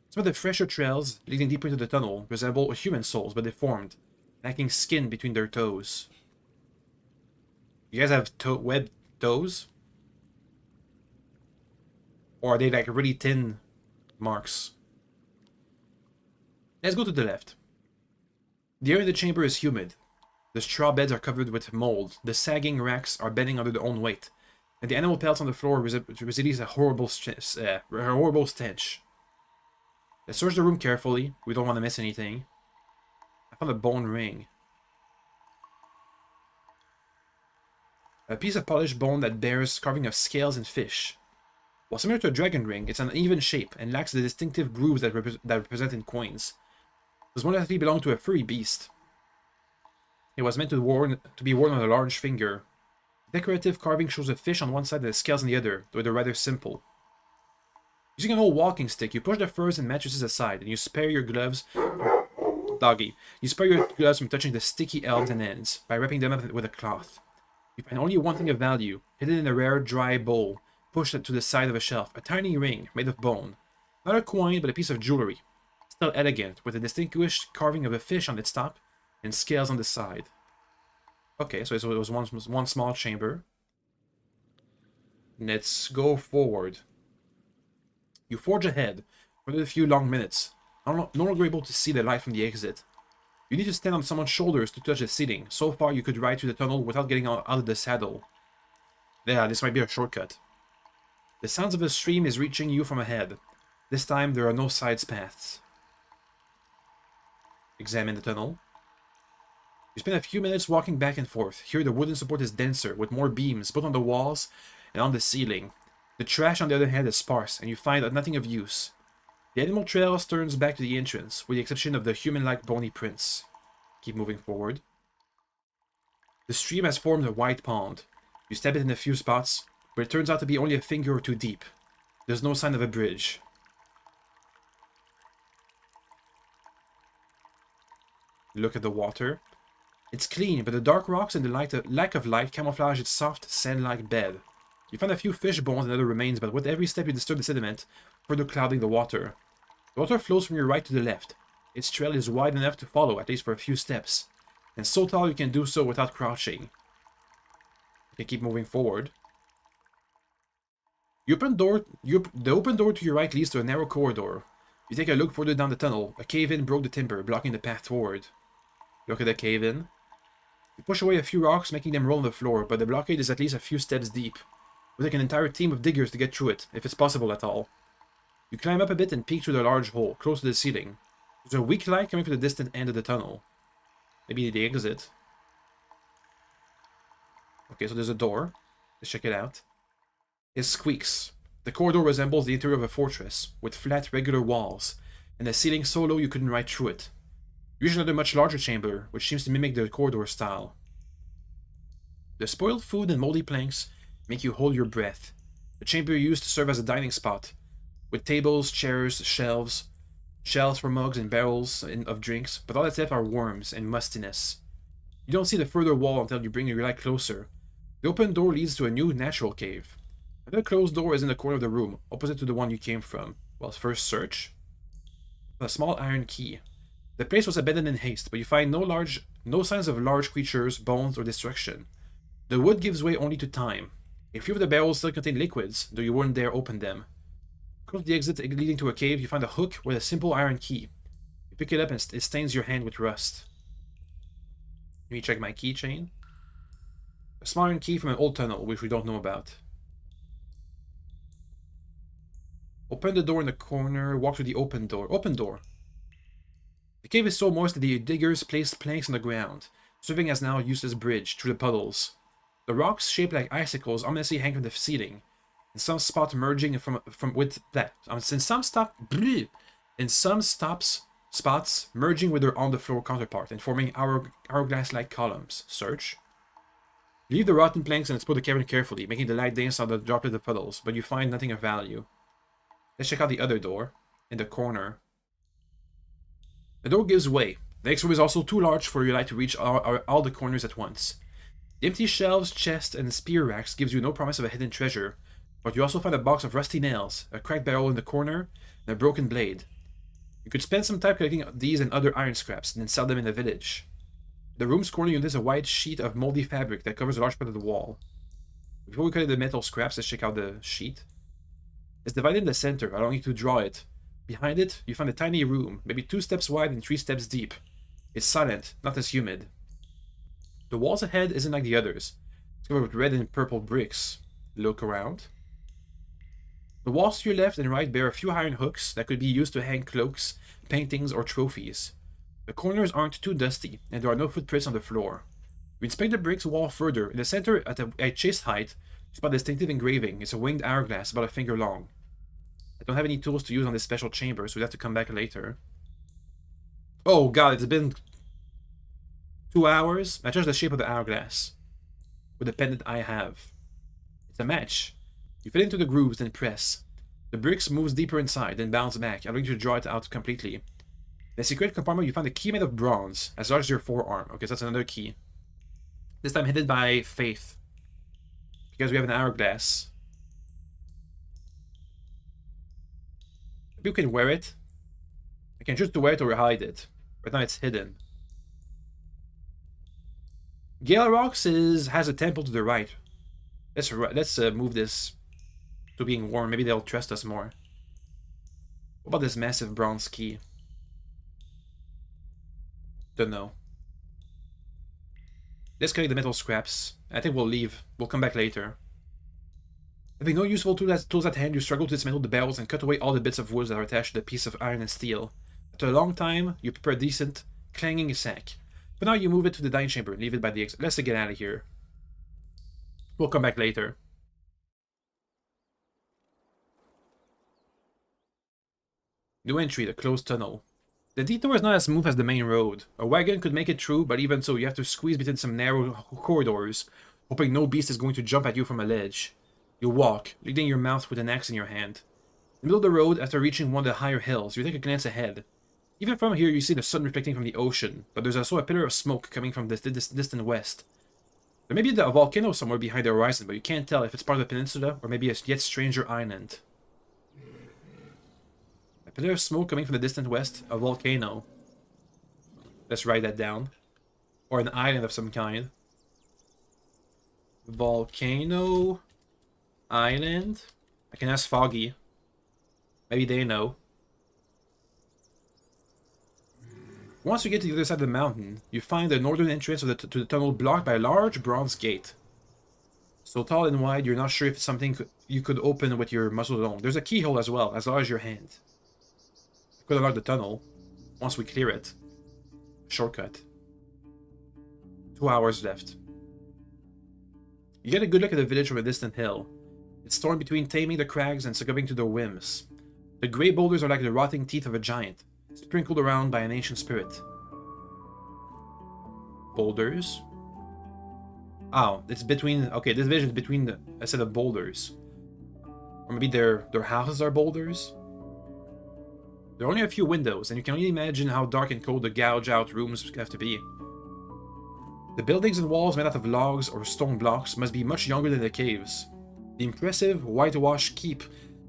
Some of the fresher trails leading deeper into the tunnel resemble human soles, but deformed, lacking skin between their toes. You guys have webbed toes? Or are they like really thin marks? Let's go to the left. The air in the chamber is humid. The straw beds are covered with mold. The sagging racks are bending under their own weight. And the animal pellets on the floor release a horrible stench. Let's search the room carefully. We don't want to miss anything. I found a bone ring. A piece of polished bone that bears carving of scales and fish. While similar to a dragon ring, it's an uneven shape and lacks the distinctive grooves that represent in coins. It was more likely belonged to a furry beast. It was meant to be worn on a large finger. Decorative carving shows a fish on one side and the scales on the other, though they're rather simple. Using an old walking stick, you push the furs and mattresses aside, and you spare your gloves... Doggy. You spare your gloves from touching the sticky elves and ends, by wrapping them up with a cloth. You find only one thing of value, hidden in a rare, dry bowl, pushed to the side of a shelf, a tiny ring made of bone. Not a coin, but a piece of jewelry. Still elegant, with a distinguished carving of a fish on its top, and scales on the side. Okay, so it was one small chamber. Let's go forward. You forge ahead for a few long minutes, no longer able to see the light from the exit. You need to stand on someone's shoulders to touch the ceiling. So far, you could ride through the tunnel without getting out of the saddle. Yeah, this might be a shortcut. The sounds of the stream is reaching you from ahead. This time, there are no side paths. Examine the tunnel. You spend a few minutes walking back and forth. Here, the wooden support is denser, with more beams, both on the walls and on the ceiling. The trash, on the other hand, is sparse, and you find nothing of use. The animal trail turns back to the entrance, with the exception of the human-like bony prints. Keep moving forward. The stream has formed a wide pond. You step it in a few spots, but it turns out to be only a finger or two deep. There's no sign of a bridge. Look at the water. It's clean, but the dark rocks and the lack of light camouflage its soft, sand-like bed. You find a few fish bones and other remains, but with every step you disturb the sediment, further clouding the water. The water flows from your right to the left. Its trail is wide enough to follow, at least for a few steps, and so tall you can do so without crouching. You can keep moving forward. The open door to your right leads to a narrow corridor. You take a look further down the tunnel. A cave-in broke the timber, blocking the path forward. Look at the cave-in. You push away a few rocks, making them roll on the floor, but the blockade is at least a few steps deep. It will take an entire team of diggers to get through it, if it's possible at all. You climb up a bit and peek through the large hole, close to the ceiling. There's a weak light coming from the distant end of the tunnel. Maybe the exit. Okay, so there's a door. Let's check it out. It squeaks. The corridor resembles the interior of a fortress, with flat, regular walls, and the ceiling so low you couldn't ride through it. Usually another much larger chamber, which seems to mimic the corridor style. The spoiled food and moldy planks make you hold your breath. The chamber used to serve as a dining spot, with tables, chairs, shelves for mugs and barrels of drinks, but all that's left are worms and mustiness. You don't see the further wall until you bring your light closer. The open door leads to a new natural cave. Another closed door is in the corner of the room, opposite to the one you came from. Well, first search. A small iron key. The place was abandoned in haste, but you find no signs of large creatures, bones, or destruction. The wood gives way only to time. A few of the barrels still contain liquids, though you wouldn't dare open them. Close to the exit leading to a cave, you find a hook with a simple iron key. You pick it up and it stains your hand with rust. Let me check my keychain. A small iron key from an old tunnel, which we don't know about. Open the door in the corner, walk through the open door. Open door! The cave is so moist that the diggers placed planks on the ground, serving as now a useless bridge through the puddles. The rocks, shaped like icicles, ominously hang from the ceiling, in some spots merging spots merging with their on-the-floor counterpart and forming hourglass-like columns. Search. Leave the rotten planks and explore the cavern carefully, making the light dance on the droplet of puddles, but you find nothing of value. Let's check out the other door, in the corner. The door gives way. The next room is also too large for your light to reach all the corners at once. The empty shelves, chests, and spear racks gives you no promise of a hidden treasure, but you also find a box of rusty nails, a cracked barrel in the corner, and a broken blade. You could spend some time collecting these and other iron scraps, and then sell them in the village. The room's corner unit is a wide sheet of moldy fabric that covers a large part of the wall. Before we collect the metal scraps, let's check out the sheet. It's divided in the center, allowing you to draw it. Behind it, you find a tiny room, maybe 2 steps wide and 3 steps deep. It's silent, not as humid. The walls ahead isn't like the others. It's covered with red and purple bricks. Look around. The walls to your left and right bear a few iron hooks that could be used to hang cloaks, paintings, or trophies. The corners aren't too dusty, and there are no footprints on the floor. We inspect the bricks wall further. In the center, at chest height, you spot a distinctive engraving. It's a winged hourglass about a finger long. I don't have any tools to use on this special chamber, so we have to come back later. Oh god, it's been 2 hours. I judge the shape of the hourglass with the pendant I have. It's a match. You fit into the grooves, then press. The bricks moves deeper inside, then bounce back, allowing you to draw it out completely. In the secret compartment, you find a key made of bronze, as large as your forearm. Okay, so that's another key. This time hidden by faith. Because we have an hourglass. Maybe you can wear it. I can choose to wear it or hide it. Right now it's hidden. Gale Rocks has a temple to the right. Let's move this to being worn. Maybe they'll trust us more. What about this massive bronze key? Don't know. Let's collect the metal scraps. I think we'll leave. We'll come back later. Having no useful tools at hand, you struggle to dismantle the barrels and cut away all the bits of wood that are attached to the piece of iron and steel. After a long time, you prepare a decent, clanging sack. But now you move it to the dining chamber and leave it by the exit. Let's get out of here. We'll come back later. New entry, the closed tunnel. The detour is not as smooth as the main road. A wagon could make it through, but even so, you have to squeeze between some narrow corridors, hoping no beast is going to jump at you from a ledge. You walk, leading your mouth with an axe in your hand. In the middle of the road, after reaching one of the higher hills, you take a glance ahead. Even from here, you see the sun reflecting from the ocean, but there's also a pillar of smoke coming from the distant west. There may be a volcano somewhere behind the horizon, but you can't tell if it's part of the peninsula or maybe a yet stranger island. A pillar of smoke coming from the distant west, a volcano. Let's write that down. Or an island of some kind. Volcano island. I can ask Foggy. Maybe they know. Once you get to the other side of the mountain, you find the northern entrance of to the tunnel blocked by a large bronze gate. So tall and wide, you're not sure if it's something you could open with your muscle alone. There's a keyhole as well, as large as your hand. You could unlock the tunnel once we clear it. Shortcut. 2 hours left. You get a good look at the village from a distant hill. It's torn between taming the crags and succumbing to their whims. The grey boulders are like the rotting teeth of a giant, sprinkled around by an ancient spirit. Boulders? Oh, it's between... Okay, this vision is between a set of boulders. Or maybe their houses are boulders? There are only a few windows, and you can only imagine how dark and cold the gouge-out rooms have to be. The buildings and walls made out of logs or stone blocks must be much younger than the caves. The impressive, whitewashed keep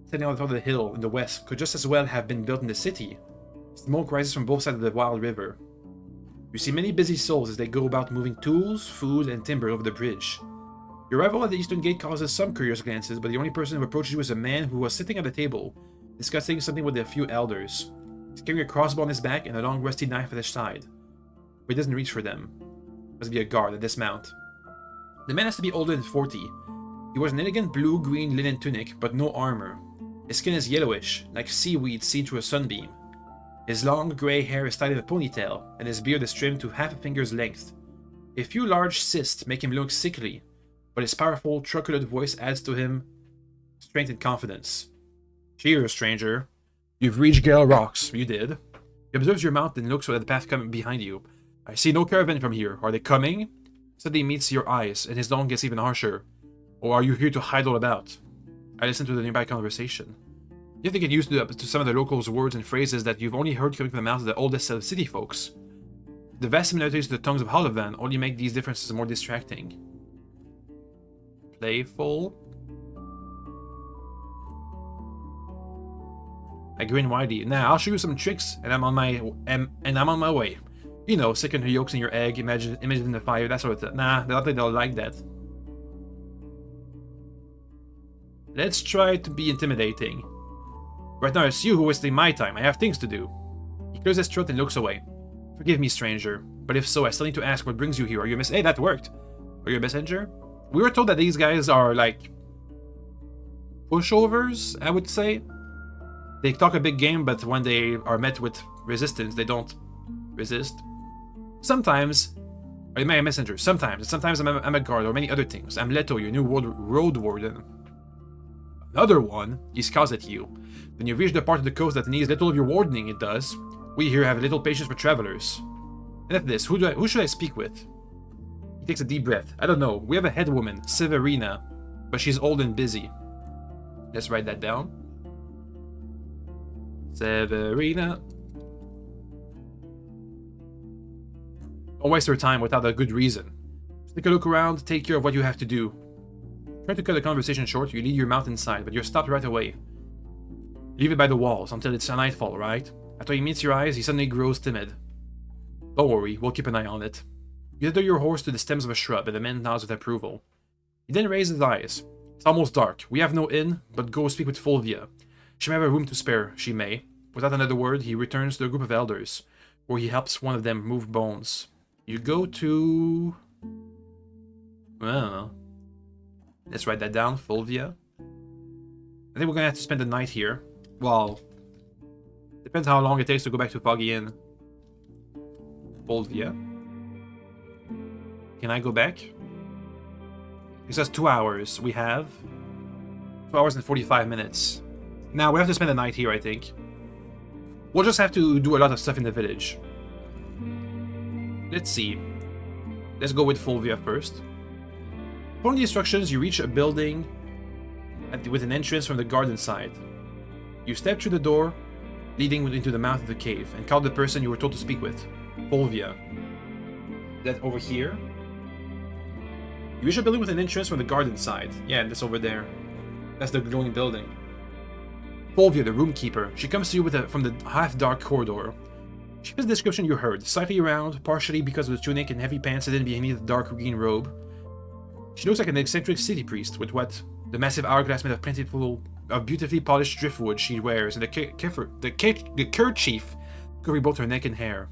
standing on the top of the hill in the west could just as well have been built in the city. Smoke rises from both sides of the wild river. You see many busy souls as they go about moving tools, food, and timber over the bridge. Your arrival at the eastern gate causes some curious glances, but the only person who approaches you is a man who was sitting at a table, discussing something with a few elders. He's carrying a crossbow on his back and a long rusty knife at his side. But he doesn't reach for them. Must be a guard at dismount. The man has to be older than 40. He wears an elegant blue-green linen tunic, but no armor. His skin is yellowish, like seaweed seen through a sunbeam. His long grey hair is tied in a ponytail, and his beard is trimmed to half a finger's length. A few large cysts make him look sickly, but his powerful, truculent voice adds to him strength and confidence. Cheers, stranger. You've reached Gale Rocks. You did. He observes your mount and looks at the path coming behind you. I see no caravan from here. Are they coming? Suddenly meets your eyes, and his tone gets even harsher. Or are you here to hide all about? I listen to the nearby conversation. You have to get used to some of the locals' words and phrases that you've only heard coming from the mouths of the oldest of city folks. The vast similarities to the tongues of Holovan only make these differences more distracting. Playful? I grin widely. Nah, I'll show you some tricks, and I'm on my way. You know, sticking the yolks in your egg, imagine in the fire, that sort of thing. Nah, I don't think they'll like that. Let's try to be intimidating. Right now it's you who is wasting my time. I have things to do. He clears his throat and looks away. Forgive me, stranger. But if so, I still need to ask what brings you here. Are you a Hey, that worked. Are you a messenger? We were told that these guys are, like, pushovers, I would say. They talk a big game, but when they are met with resistance, they don't resist. Sometimes, am I a messenger? Sometimes. Sometimes I'm a guard or many other things. I'm Leto, your new Roadwarden. Another one, he scowls at you. When you reach the part of the coast that needs little of your wardening, it does. We here have little patience for travelers. And at this, who should I speak with? He takes a deep breath. I don't know. We have a head woman, Severina, but she's old and busy. Let's write that down. Severina. Don't waste your time without a good reason. Just take a look around, take care of what you have to do. Try to cut the conversation short, you lead your mount inside, but you're stopped right away. Leave it by the walls until it's nightfall, right? After he meets your eyes, he suddenly grows timid. Don't worry, we'll keep an eye on it. You tether your horse to the stems of a shrub, and the man nods with approval. He then raises his eyes. It's almost dark. We have no inn, but go speak with Fulvia. She may have a room to spare, she may. Without another word, he returns to a group of elders, where he helps one of them move bones. You go to... Well... Let's write that down, Fulvia. I think we're gonna have to spend the night here. Well, depends how long it takes to go back to Foggy Inn. Fulvia. Can I go back? It says 2 hours. We have 2 hours and 45 minutes. Now, we have to spend the night here, I think. We'll just have to do a lot of stuff in the village. Let's see. Let's go with Fulvia first. Following the instructions, you reach a building with an entrance from the garden side. You step through the door, leading into the mouth of the cave, and call the person you were told to speak with, Fulvia. That over here? You reach a building with an entrance from the garden side. Yeah, that's over there. That's the glowing building. Fulvia, the roomkeeper. She comes to you from the half-dark corridor. She fits the description you heard, slightly round, partially because of the tunic and heavy pants hidden beneath the dark green robe. She looks like an eccentric city priest, with the massive hourglass made of beautifully polished driftwood she wears, and the kerchief covering both her neck and hair.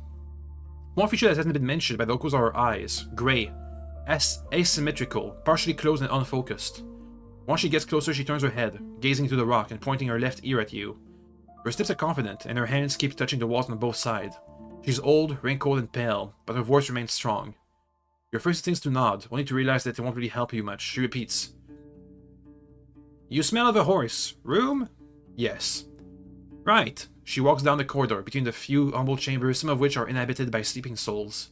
One feature that hasn't been mentioned by the locals are her eyes, grey, asymmetrical, partially closed and unfocused. Once she gets closer, she turns her head, gazing into the rock and pointing her left ear at you. Her steps are confident, and her hands keep touching the walls on both sides. She's old, wrinkled, and pale, but her voice remains strong. Your first instinct is to nod, only to realize that it won't really help you much. She repeats. You smell of a horse. Room? Yes. Right. She walks down the corridor, between the few humble chambers, some of which are inhabited by sleeping souls.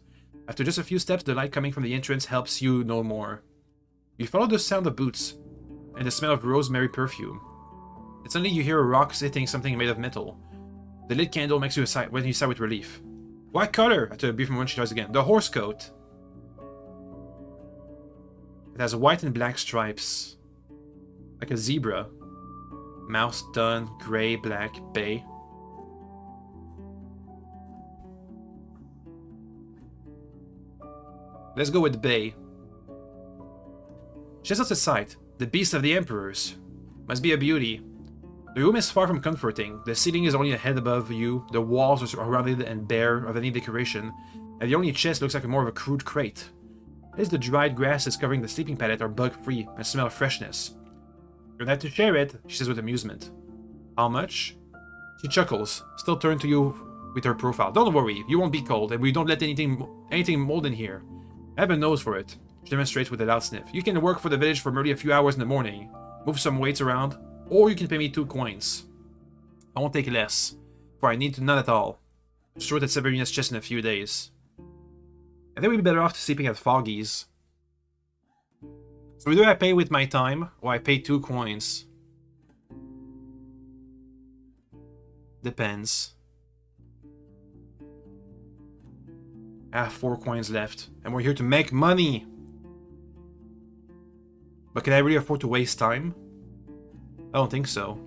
After just a few steps, the light coming from the entrance helps you no more. You follow the sound of boots, and the smell of rosemary perfume. And suddenly you hear a rock hitting something made of metal. The lit candle makes you sigh with relief. What color? After a brief moment, she tries again. The horse coat. It has white and black stripes. Like a zebra. Mouse, dun, grey, black, bay. Let's go with bay. She has such a sight. The beast of the emperors. Must be a beauty. The room is far from comforting. The ceiling is only a head above you. The walls are rounded and bare of any decoration. And the only chest looks like more of a crude crate. At least the dried grasses covering the sleeping pallet are bug-free and smell of freshness. You don't have to share it, she says with amusement. How much? She chuckles, still turned to you with her profile. Don't worry, you won't be cold, and we don't let anything mold in here. I have a nose for it. She demonstrates with a loud sniff. You can work for the village for merely a few hours in the morning, move some weights around, or you can pay me 2 coins. I won't take less, for I need none at all. Just throw it at Severina's chest in a few days. I think we'd be better off sleeping at Foggy's. So either I pay with my time, or I pay 2 coins. Depends. I have 4 coins left, and we're here to make money! But can I really afford to waste time? I don't think so.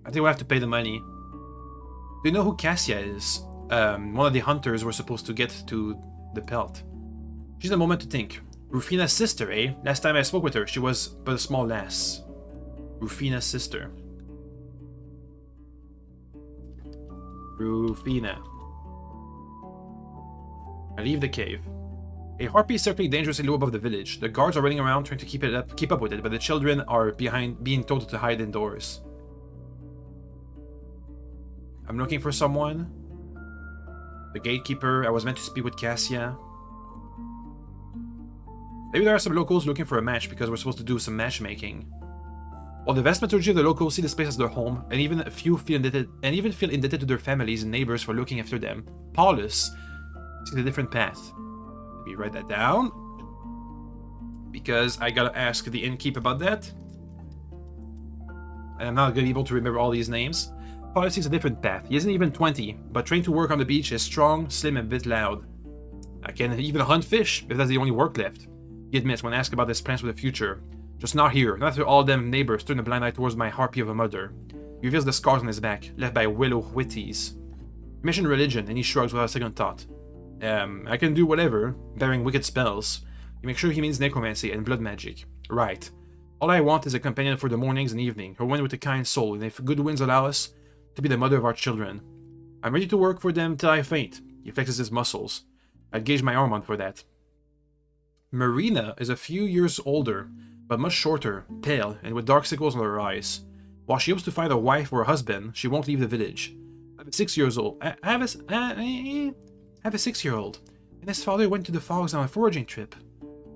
I think we'll have to pay the money. Do you know who Cassia is? One of the hunters we're supposed to get to the pelt. She's a moment to think. Rufina's sister, eh? Last time I spoke with her, she was but a small lass. Rufina's sister. Rufina. I leave the cave. A harpy is circling dangerously low above the village. The guards are running around trying to keep up with it, but the children are being told to hide indoors. I'm looking for someone. The gatekeeper. I was meant to speak with Cassia. Maybe there are some locals looking for a match because we're supposed to do some matchmaking. While the vast majority of the locals see this place as their home, and even a few feel indebted to their families and neighbors for looking after them, Paulus sees a different path. Let me write that down, because I gotta ask the innkeep about that. And I'm not gonna be able to remember all these names. Paulus sees a different path. He isn't even 20, but trained to work on the beach, is strong, slim, and a bit loud. I can even hunt fish, if that's the only work left. He admits when asked about his plans for the future. Just not here, not after all them neighbors turn a blind eye towards my harpy of a mother. He reveals the scars on his back, left by willow whitties. He mentioned religion, and he shrugs without a second thought. I can do whatever, bearing wicked spells. You make sure he means necromancy and blood magic. Right. All I want is a companion for the mornings and evening, a woman with a kind soul, and if good winds allow us, to be the mother of our children. I'm ready to work for them till I faint. He flexes his muscles. I'd gauge my arm on for that. Marina is a few years older, but much shorter, pale, and with dark sickles on her eyes. While she hopes to find a wife or a husband, she won't leave the village. I have a 6-year-old. I have a 6-year-old, and his father went to the fogs on a foraging trip.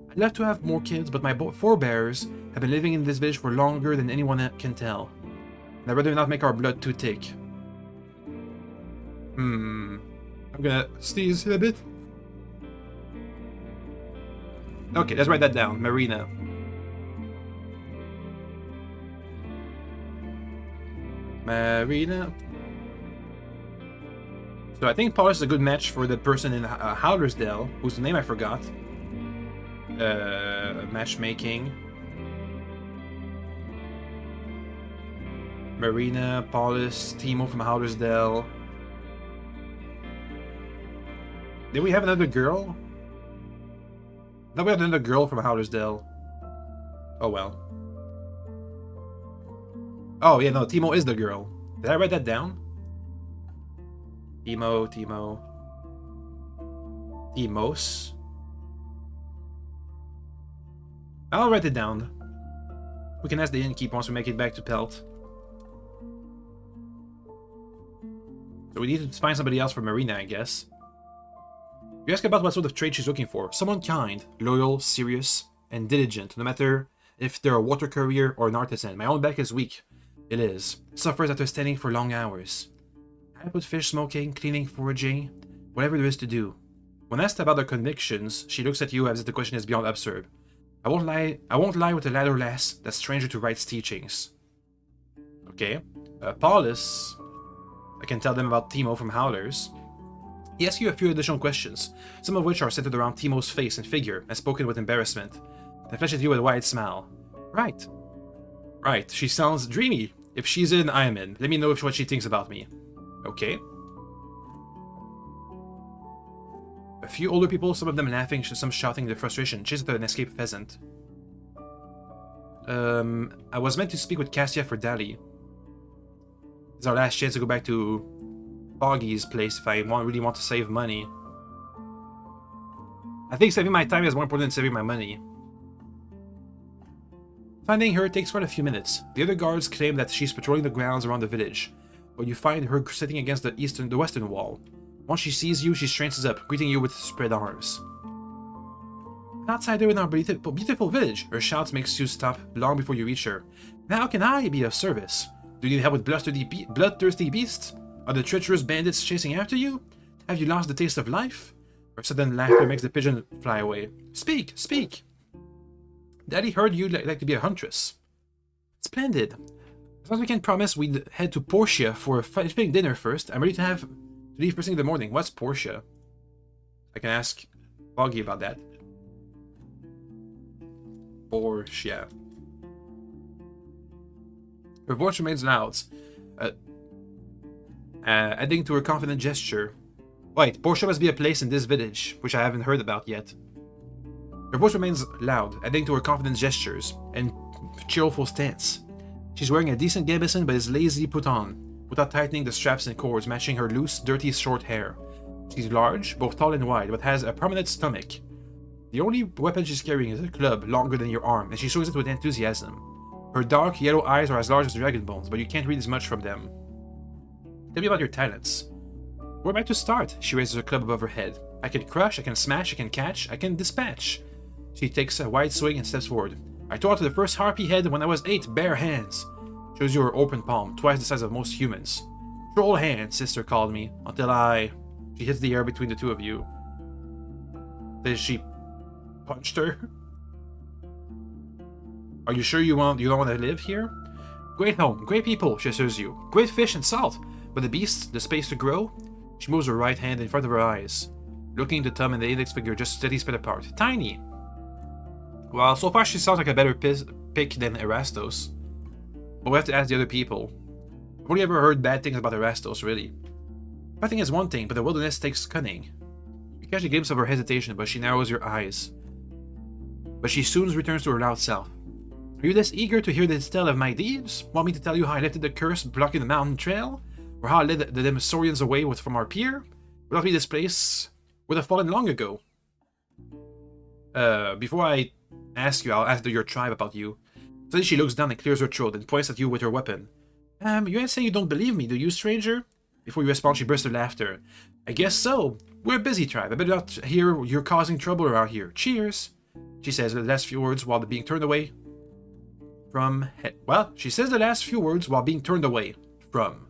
I'd love to have more kids, but my forebears have been living in this village for longer than anyone can tell. And I'd rather not make our blood too thick. I'm gonna sneeze a bit. Okay, let's write that down. Marina. Marina. So I think Paulus is a good match for the person in Howlersdale, whose name I forgot. Matchmaking. Marina, Paulus, Timo from Howlersdale. Did we have another girl? No, we had another girl from Howlersdale. Oh well. Oh yeah, no, Timo is the girl. Did I write that down? Timos. I'll write it down. We can ask the innkeep once we make it back to Pelt. So we need to find somebody else for Marina, I guess. You ask about what sort of trait she's looking for. Someone kind, loyal, serious, and diligent, no matter if they're a water courier or an artisan. My own back is weak. It is. It suffers after standing for long hours. I put fish smoking, cleaning, foraging, whatever there is to do. When asked about her convictions, she looks at you as if the question is beyond absurd. I won't lie with a ladder lass that's stranger to Right's teachings. Okay. Paulus. I can tell them about Timo from Howlers. He asks you a few additional questions, some of which are centered around Timo's face and figure, and spoken with embarrassment. Then flashes you with a wide smile. Right. Right, she sounds dreamy. If she's in, I am in. Let me know what she thinks about me. Okay. A few older people, some of them laughing, some shouting their frustration, chased an escaped peasant. I was meant to speak with Cassia for Dali. It's our last chance to go back to Foggy's place if I really want to save money. I think saving my time is more important than saving my money. Finding her takes quite a few minutes. The other guards claim that she's patrolling the grounds around the village, but you find her sitting against the western wall. Once she sees you, she strances up, greeting you with spread arms. An outsider in our beautiful village. Her shouts makes you stop long before you reach her. Now how can I be of service? Do you need help with bloodthirsty beasts? Are the treacherous bandits chasing after you? Have you lost the taste of life? Her sudden laughter makes the pigeon fly away. Speak, speak! Daddy heard you'd like to be a huntress. Splendid. As long as we can promise we'd head to Portia for a fitting dinner first, I'm ready to leave first thing in the morning. What's Portia? I can ask Foggy about that. Portia. Her voice remains loud, adding to her confident gesture. Wait, Portia must be a place in this village, which I haven't heard about yet. Her voice remains loud, adding to her confident gestures and cheerful stance. She's wearing a decent gambeson, but is lazily put on, without tightening the straps and cords matching her loose, dirty, short hair. She's large, both tall and wide, but has a prominent stomach. The only weapon she's carrying is a club longer than your arm, and she shows it with enthusiasm. Her dark, yellow eyes are as large as dragon bones, but you can't read as much from them. Tell me about your talents. Where am I to start? She raises her club above her head. I can crush, I can smash, I can catch, I can dispatch. She takes a wide swing and steps forward. I tore out to the first harpy head when I was 8, bare hands. Shows you her open palm, twice the size of most humans. Troll hand, sister called me, until I... She hits the air between the two of you. Then she punched her. Are you sure you don't want to live here? Great home, great people, she assures you. Great fish and salt. But the beasts, the space to grow? She moves her right hand in front of her eyes, looking at the thumb and the index finger just steady spread apart. Tiny. Well, so far she sounds like a better pick than Erastos. But we have to ask the other people. I've only ever heard bad things about Erastos, really. Fighting is one thing, but the wilderness takes cunning. You catch a glimpse of her hesitation, but she narrows your eyes. But she soon returns to her loud self. Are you less eager to hear the tale of my deeds? Want me to tell you how I lifted the curse blocking the mountain trail? Or how I led the Demosorians away from our pier? Without me, this place would have fallen long ago. Before I ask you, I'll ask your tribe about you. Suddenly she looks down and clears her throat and points at you with her weapon. You ain't saying you don't believe me, do you, stranger? Before you respond, she bursts with laughter. I guess so. We're a busy tribe. I better not hear you're causing trouble around here. Cheers. She says the last few words while being turned away from... she says the last few words while being turned away from...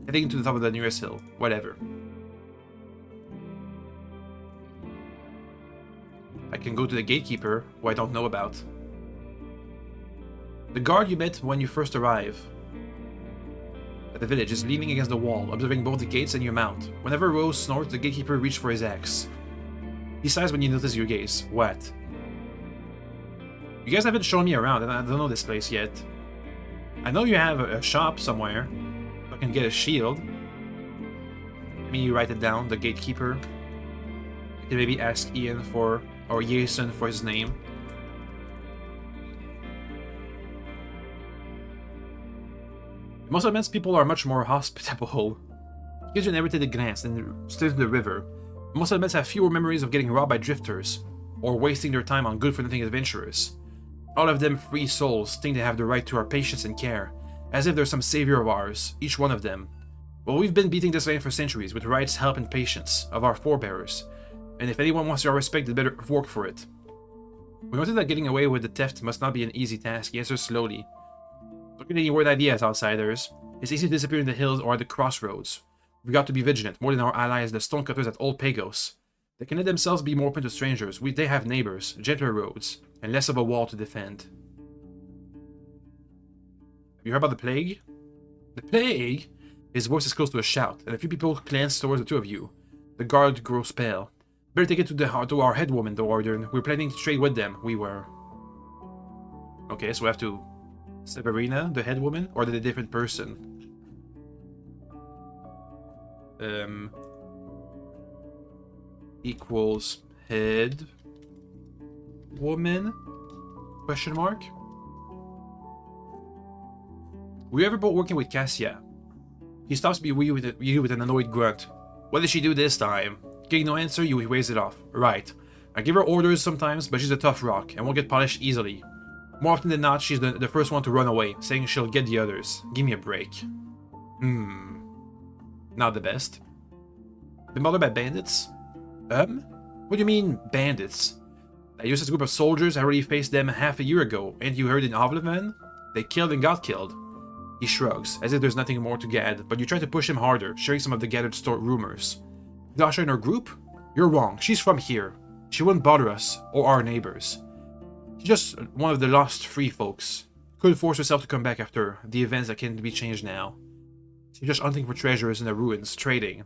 heading to the top of the nearest hill. Whatever. I can go to the gatekeeper, who I don't know about. The guard you met when you first arrive at the village is leaning against the wall, observing both the gates and your mount. Whenever Rose snorts, the gatekeeper reaches for his axe. He sighs when he notices your gaze. What? You guys haven't shown me around, and I don't know this place yet. I know you have a shop somewhere. I can get a shield. Let me write it down, the gatekeeper. I can maybe ask Ian for... or Jason for his name. Most of Men's people are much more hospitable. He gives you an irritated glance and stares at the river. Most of Men's have fewer memories of getting robbed by drifters, or wasting their time on good-for-nothing adventurers. All of them free souls think they have the right to our patience and care, as if they're some savior of ours, each one of them. Well, we've been beating this land for centuries with rights, help, and patience of our forebearers, and if anyone wants our respect, they better work for it. We noted that getting away with the theft must not be an easy task. He answers slowly. Don't get any weird ideas, outsiders. It's easy to disappear in the hills or at the crossroads. We've got to be vigilant, more than our allies, the stonecutters at Old Pagos. They can let themselves be more open to strangers. They have neighbors, gentler roads, and less of a wall to defend. Have you heard about the plague? The plague? His voice is close to a shout, and a few people glance towards the two of you. The guard grows pale. Better take it to our head woman, the warden. We're planning to trade with them. We were. Okay, so we have to... Severina, the head woman, or the different person? Equals head woman? Question mark? Were you ever both working with Cassia? He stops you with an annoyed grunt. What did she do this time? Getting no answer, you waves it off. Right. I give her orders sometimes, but she's a tough rock and won't get polished easily. More often than not, she's the first one to run away, saying she'll get the others. Give me a break. Not the best. Been bothered by bandits? What do you mean, bandits? I used as a group of soldiers. I already faced them half a year ago. And you heard in Avleman? They killed and got killed. He shrugs, as if there's nothing more to get, but you try to push him harder, sharing some of the gathered store rumors. Dasha in her group? You're wrong. She's from here. She wouldn't bother us, or our neighbors. She's just one of the lost free folks. Couldn't force herself to come back after the events that can't be changed now. She's just hunting for treasures in the ruins, trading.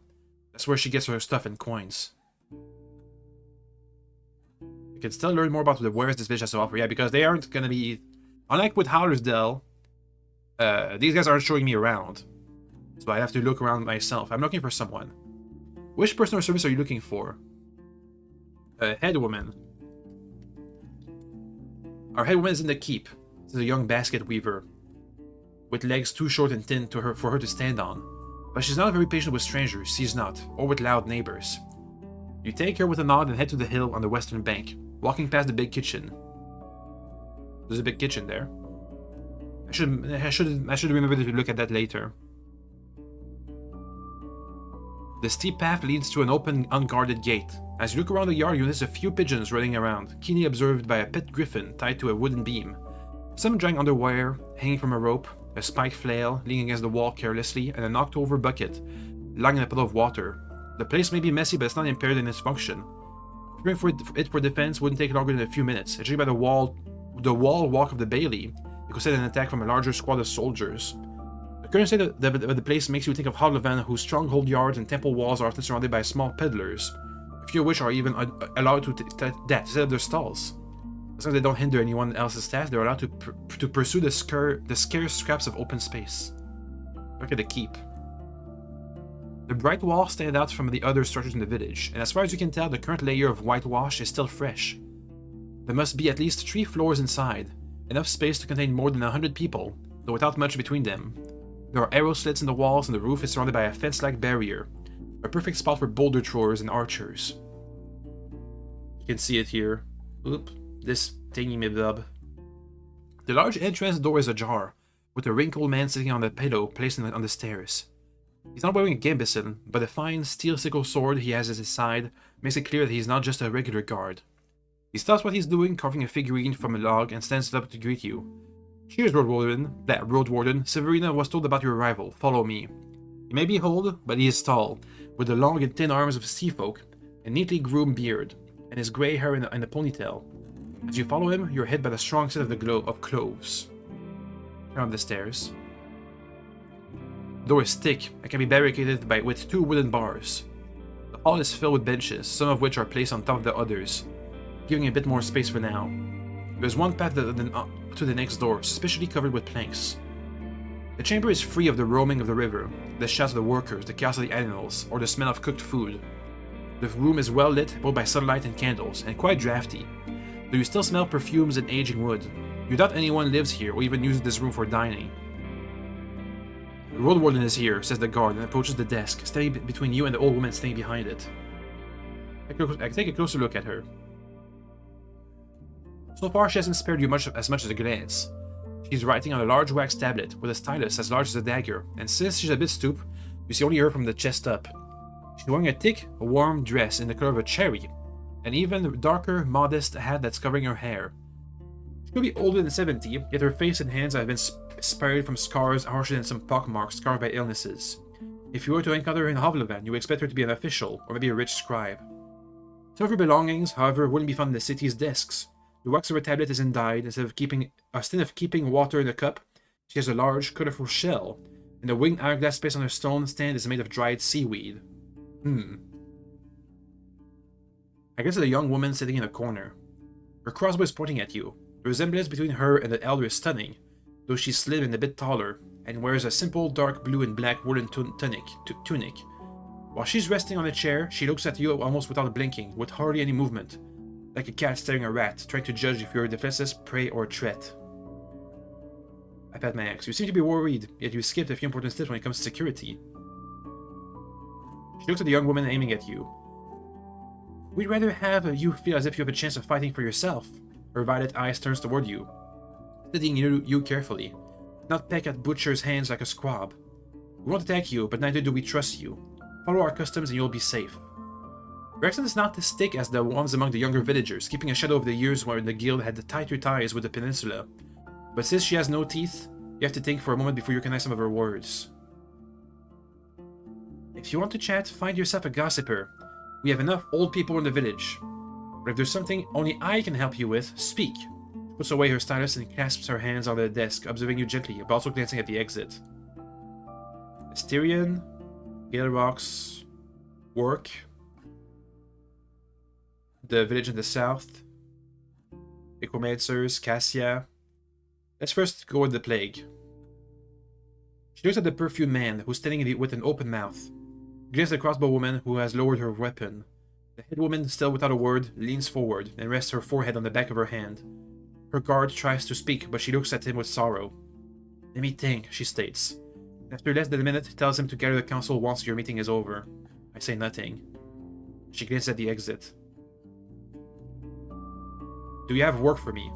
That's where she gets her stuff and coins. You can still learn more about the wares this village has to offer, yeah, because they aren't gonna be... Unlike with Howlersdale, these guys aren't showing me around. So I have to look around myself. I'm looking for someone. Which person or service are you looking for? Head woman. Our head woman is in the keep. This is a young basket weaver. with legs too short and thin for her to stand on. But she's not very patient with strangers, she's not, or with loud neighbors. You take her with a nod and head to the hill on the western bank, walking past the big kitchen. There's a big kitchen there. I should remember to look at that later. The steep path leads to an open, unguarded gate. As you look around the yard, you notice a few pigeons running around, keenly observed by a pet griffin tied to a wooden beam. Some drying under wire, hanging from a rope, a spiked flail leaning against the wall carelessly, and a knocked-over bucket lying in a puddle of water. The place may be messy, but it's not impaired in its function. Preparing for defense wouldn't take longer than a few minutes. Judging by the wall walk of the bailey, it could set an attack from a larger squad of soldiers. The current state of the place makes you think of Hadlovan, whose stronghold yards and temple walls are often surrounded by small peddlers, a few of which are even allowed to set up their stalls. As long as they don't hinder anyone else's task, they're allowed to pursue the scarce scraps of open space. Look at the keep. The bright walls stand out from the other structures in the village, and as far as you can tell, the current layer of whitewash is still fresh. There must be at least 3 floors inside, enough space to contain more than 100 people, though without much between them. There are arrow slits in the walls, and the roof is surrounded by a fence-like barrier, a perfect spot for boulder throwers and archers. You can see it here. Oop, this thingy mibub. The large entrance door is ajar, with a wrinkled man sitting on a pillow placed on the stairs. He's not wearing a gambeson, but a fine steel sickle sword he has at his side makes it clear that he's not just a regular guard. He stops what he's doing, carving a figurine from a log, and stands up to greet you. Cheers, Roadwarden. Severina was told about your arrival. Follow me. He may be old, but he is tall, with the long and thin arms of a sea folk, a neatly groomed beard, and his grey hair in a ponytail. As you follow him, you're hit by the strong scent of the glow of cloves. Down the stairs. The door is thick and can be barricaded with 2 wooden bars. The hall is filled with benches, some of which are placed on top of the others, giving a bit more space for now. There's one path to the next door, suspiciously covered with planks. The chamber is free of the roaming of the river, the shouts of the workers, the chaos of the animals, or the smell of cooked food. The room is well lit both by sunlight and candles, and quite drafty, though you still smell perfumes and aging wood. You doubt anyone lives here or even uses this room for dining. The Roadwarden is here, says the guard, and approaches the desk, standing between you and the old woman standing behind it. I take a closer look at her. So far, she hasn't spared you as much as a glance. She's writing on a large wax tablet with a stylus as large as a dagger, and since she's a bit stooped, you see only her from the chest up. She's wearing a thick, warm dress in the color of a cherry, an even darker, modest hat that's covering her hair. She could be older than 70, yet her face and hands have been spared from scars harsher than some pockmarks scarred by illnesses. If you were to encounter her in Hadlovan, you would expect her to be an official, or maybe a rich scribe. Some of her belongings, however, wouldn't be found in the city's desks. The wax of her tablet isn't dyed. Instead of keeping water in a cup, she has a large, colorful shell, and the winged hourglass placed on her stone stand is made of dried seaweed. I guess it's a young woman sitting in a corner. Her crossbow is pointing at you. The resemblance between her and the elder is stunning, though she's slim and a bit taller, and wears a simple dark blue and black woolen tunic. While she's resting on a chair, she looks at you almost without blinking, with hardly any movement, like a cat staring at a rat, trying to judge if you're a defenseless prey or a threat. I pat my axe. You seem to be worried, yet you skipped a few important steps when it comes to security. She looks at the young woman aiming at you. We'd rather have you feel as if you have a chance of fighting for yourself. Her violet eyes turns toward you, studying you carefully. Not peck at butcher's hands like a squab. We won't attack you, but neither do we trust you. Follow our customs and you'll be safe. Your accent is not as thick as the ones among the younger villagers, keeping a shadow of the years when the guild had the tighter ties with the peninsula. But since she has no teeth, you have to think for a moment before you recognize some of her words. If you want to chat, find yourself a gossiper. We have enough old people in the village. But if there's something only I can help you with, speak. She puts away her stylus and clasps her hands on the desk, observing you gently, but also glancing at the exit. Asterion, Gale Rocks, Work, the village in the south, Ecomancers, Cassia. Let's first go with the plague. She looks at the perfumed man, who's standing with an open mouth. Glances at the crossbow woman, who has lowered her weapon. The head woman, still without a word, leans forward and rests her forehead on the back of her hand. Her guard tries to speak, but she looks at him with sorrow. Let me think, she states. After less than a minute, tells him to gather the council once your meeting is over. I say nothing. She glances at the exit. Do you have work for me?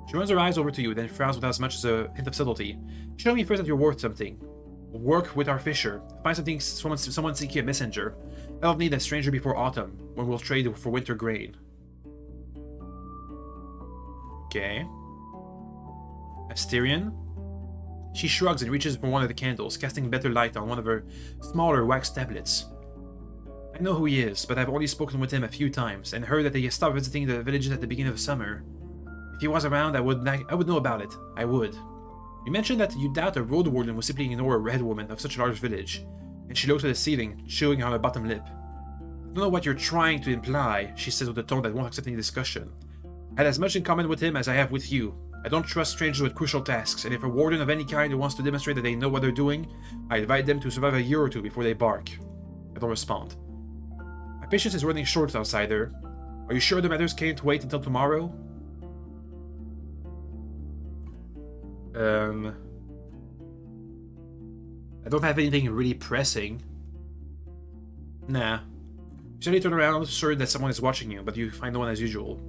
She runs her eyes over to you, then frowns without as much as a hint of subtlety. Show me first that you're worth something. Work with our fisher. Find something, someone seeking a messenger. I don't need a stranger before autumn, when we'll trade for winter grain. Okay. Asterion? She shrugs and reaches for one of the candles, casting better light on one of her smaller wax tablets. I know who he is, but I've only spoken with him a few times, and heard that he stopped visiting the villages at the beginning of summer. If he was around, I would know about it. I would. You mentioned that you doubt a Roadwarden would simply ignore a red woman of such a large village, and she looks at the ceiling, chewing on her bottom lip. I don't know what you're trying to imply, she says with a tone that won't accept any discussion. I had as much in common with him as I have with you. I don't trust strangers with crucial tasks, and if a warden of any kind wants to demonstrate that they know what they're doing, I invite them to survive a year or two before they bark. I don't respond. My patience is running short, outsider. Are you sure the matters can't wait until tomorrow? I don't have anything really pressing. Nah. You suddenly turn around, sure that someone is watching you, but you find no one as usual.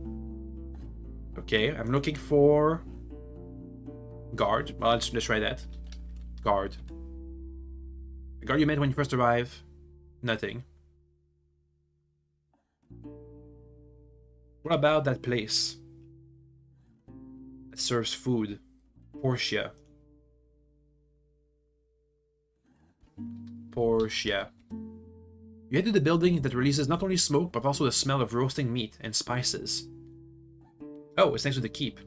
Okay, I'm looking for... guard. Well, let's try that. Guard. The guard you met when you first arrived. Nothing. What about that place that serves food? Portia. Portia. You head to the building that releases not only smoke, but also the smell of roasting meat and spices. Oh, it's next to the keep.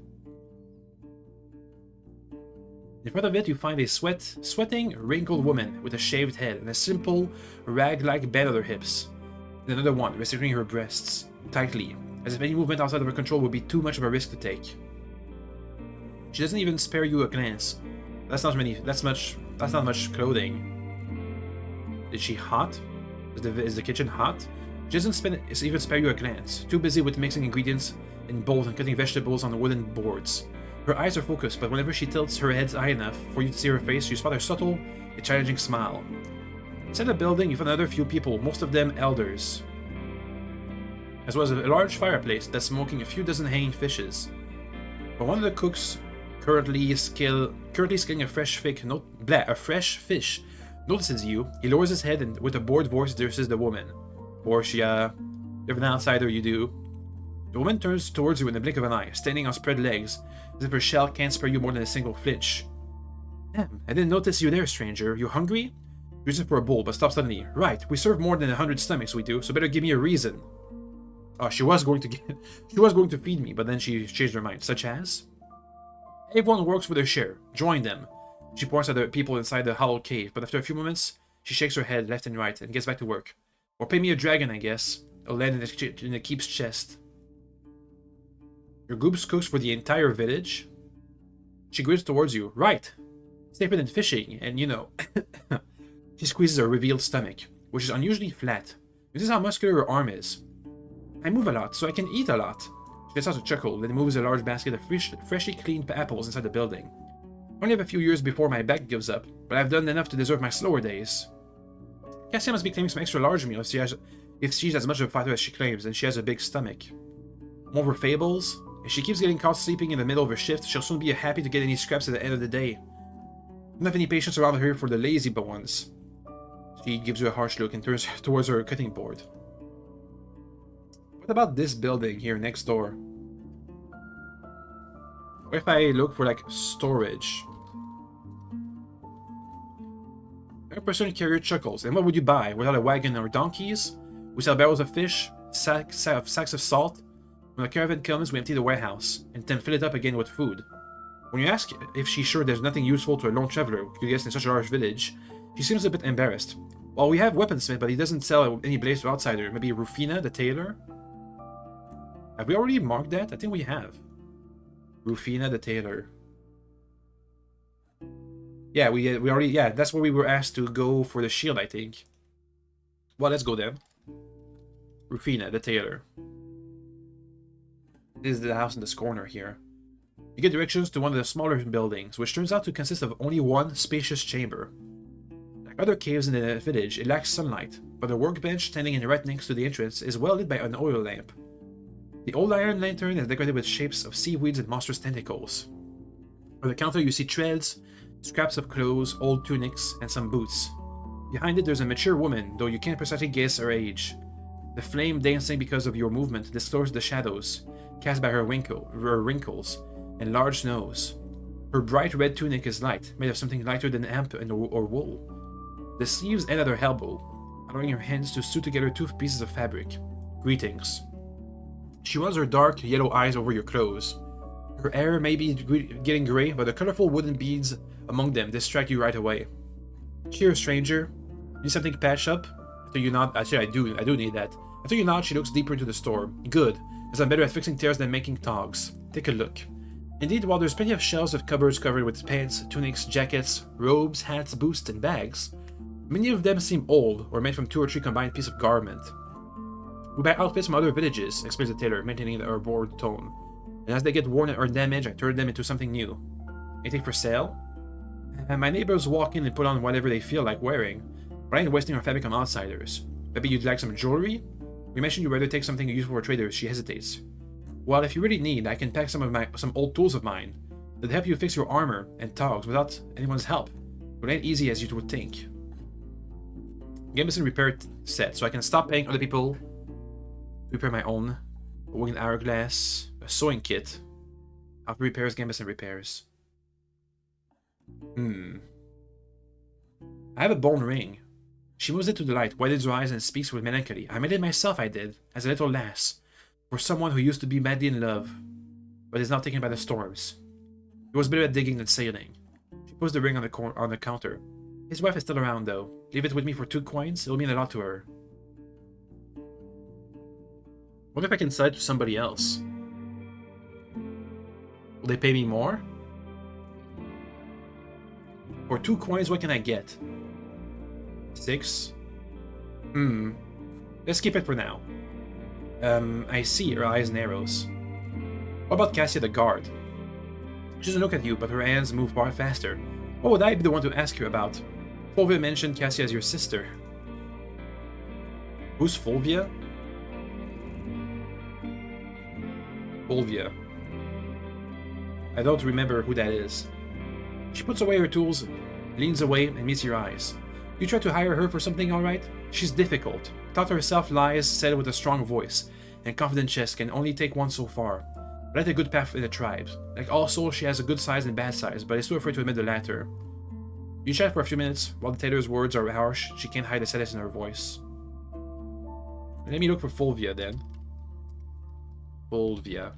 In front of it, you find a sweating, wrinkled woman with a shaved head and a simple, rag-like band on her hips. And another one, restricting her breasts, tightly, as if any movement outside of her control would be too much of a risk to take. She doesn't even spare you a glance. That's not much clothing. Is she hot? Is the kitchen hot? She doesn't even spare you a glance, too busy with mixing ingredients in bowls and cutting vegetables on the wooden boards. Her eyes are focused, but whenever she tilts her head high enough for you to see her face, you spot her subtle, a challenging smile. Inside the building, you find another few people, most of them elders, as well as a large fireplace that's smoking a few dozen hanging fishes. But one of the cooks currently skilling a fresh fish notices you. He lowers his head and with a bored voice addresses the woman. Portia, you're an outsider, you do. The woman turns towards you in the blink of an eye, standing on spread legs, as if her shell can't spare you more than a single flinch. Damn, I didn't notice you there, stranger. You hungry? Reaches for a bowl, but stops suddenly. Right, we serve more than 100 stomachs, we do, so better give me a reason. Oh, she was going to feed me, but then she changed her mind. Such as? Everyone works for their share. Join them. She points at the people inside the hollow cave, but after a few moments, she shakes her head left and right and gets back to work. Or pay me a dragon, I guess. I'll land in the keep's chest. Your goose cooks for the entire village? She grins towards you. Right. Safer than fishing, and you know. She squeezes her revealed stomach, which is unusually flat. This is how muscular her arm is. I move a lot, so I can eat a lot. She lets out a chuckle, then moves a large basket of freshly cleaned apples inside the building. I only have a few years before my back gives up, but I've done enough to deserve my slower days. Cassia must be claiming some extra large meal if she's as much of a fighter as she claims, and she has a big stomach. More for fables? If she keeps getting caught sleeping in the middle of her shift, she'll soon be happy to get any scraps at the end of the day. I don't have any patience around here for the lazy ones. She gives you a harsh look and turns towards her cutting board. What about this building here next door? What if I look for like storage? A person carrier chuckles. And what would you buy? Without a wagon or donkeys? We sell barrels of fish, sacks of salt. When the caravan comes, we empty the warehouse, and then fill it up again with food. When you ask if she's sure there's nothing useful to a lone traveler who gets in such a large village, she seems a bit embarrassed. Well, we have weaponsmith, but he doesn't sell any blades to outsider. Maybe Rufina, the tailor? Have we already marked that? I think we have. Rufina, the tailor. Yeah, we already... Yeah, that's where we were asked to go for the shield, I think. Well, let's go then. Rufina, the tailor. This is the house in this corner here. You get directions to one of the smaller buildings, which turns out to consist of only one spacious chamber. Like other caves in the village, it lacks sunlight, but the workbench standing right next to the entrance is well lit by an oil lamp. The old iron lantern is decorated with shapes of seaweeds and monstrous tentacles. On the counter you see threads, scraps of clothes, old tunics, and some boots. Behind it there's a mature woman, though you can't precisely guess her age. The flame dancing because of your movement distorts the shadows, cast by her wrinkles, and large nose. Her bright red tunic is light, made of something lighter than hemp or wool. The sleeves end at her elbow, allowing her hands to sew together two pieces of fabric. Greetings. She runs her dark yellow eyes over your clothes. Her hair may be getting gray, but the colorful wooden beads among them distract you right away. Cheers, stranger. Need something patched up? After you nod, actually I do need that. After you nod, she looks deeper into the store. Good, as I'm better at fixing tears than making togs. Take a look. Indeed, while there's plenty of shelves of cupboards covered with pants, tunics, jackets, robes, hats, boots, and bags, many of them seem old or made from 2 or 3 combined pieces of garment. We buy outfits from other villages, explains the tailor, maintaining her bored tone. And as they get worn or damaged, I turn them into something new. Anything for sale? My neighbors walk in and put on whatever they feel like wearing, but I ain't wasting our fabric on outsiders. Maybe you'd like some jewelry? We mentioned you'd rather take something useful for traders. She hesitates. Well, if you really need, I can pack some old tools of mine that help you fix your armor and togs without anyone's help. But it ain't easy as you would think. Gambeson repair set, so I can stop paying other people to repair my own. A wooden hourglass, a sewing kit. After repairs, Gambeson repairs. I have a bone ring. She moves it to the light, widens her eyes, and speaks with melancholy. I made it myself, I did, as a little lass, for someone who used to be madly in love, but is now taken by the storms. He was better at digging than sailing. She puts the ring on the counter. His wife is still around, though. Leave it with me for 2 coins. It'll mean a lot to her. What if I can sell it to somebody else? Will they pay me more? For 2 coins, what can I get? 6? Let's keep it for now. I see, her eyes narrows. What about Cassia the guard? She doesn't look at you, but her hands move far faster. What would I be the one to ask you about? Fulvia mentioned Cassia as your sister. Who's Fulvia? Fulvia. I don't remember who that is. She puts away her tools, leans away, and meets your eyes. You try to hire her for something, alright? She's difficult. Taught herself lies said with a strong voice, and confident chest can only take one so far. But at a good path in the tribes. Like all souls, she has a good size and bad size, but is too afraid to admit the latter. You chat for a few minutes. While the tailor's words are harsh, she can't hide the sadness in her voice. Let me look for Fulvia then. Fulvia.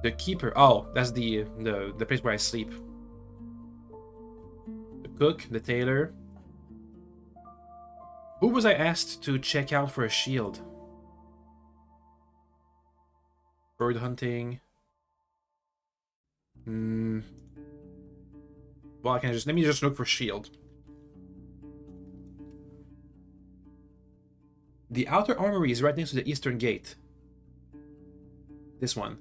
The keeper. Oh, that's the place where I sleep. The cook, the tailor. Who was I asked to check out for a shield? Bird hunting. Well, I can let me just look for shield. The outer armory is right next to the eastern gate. This one.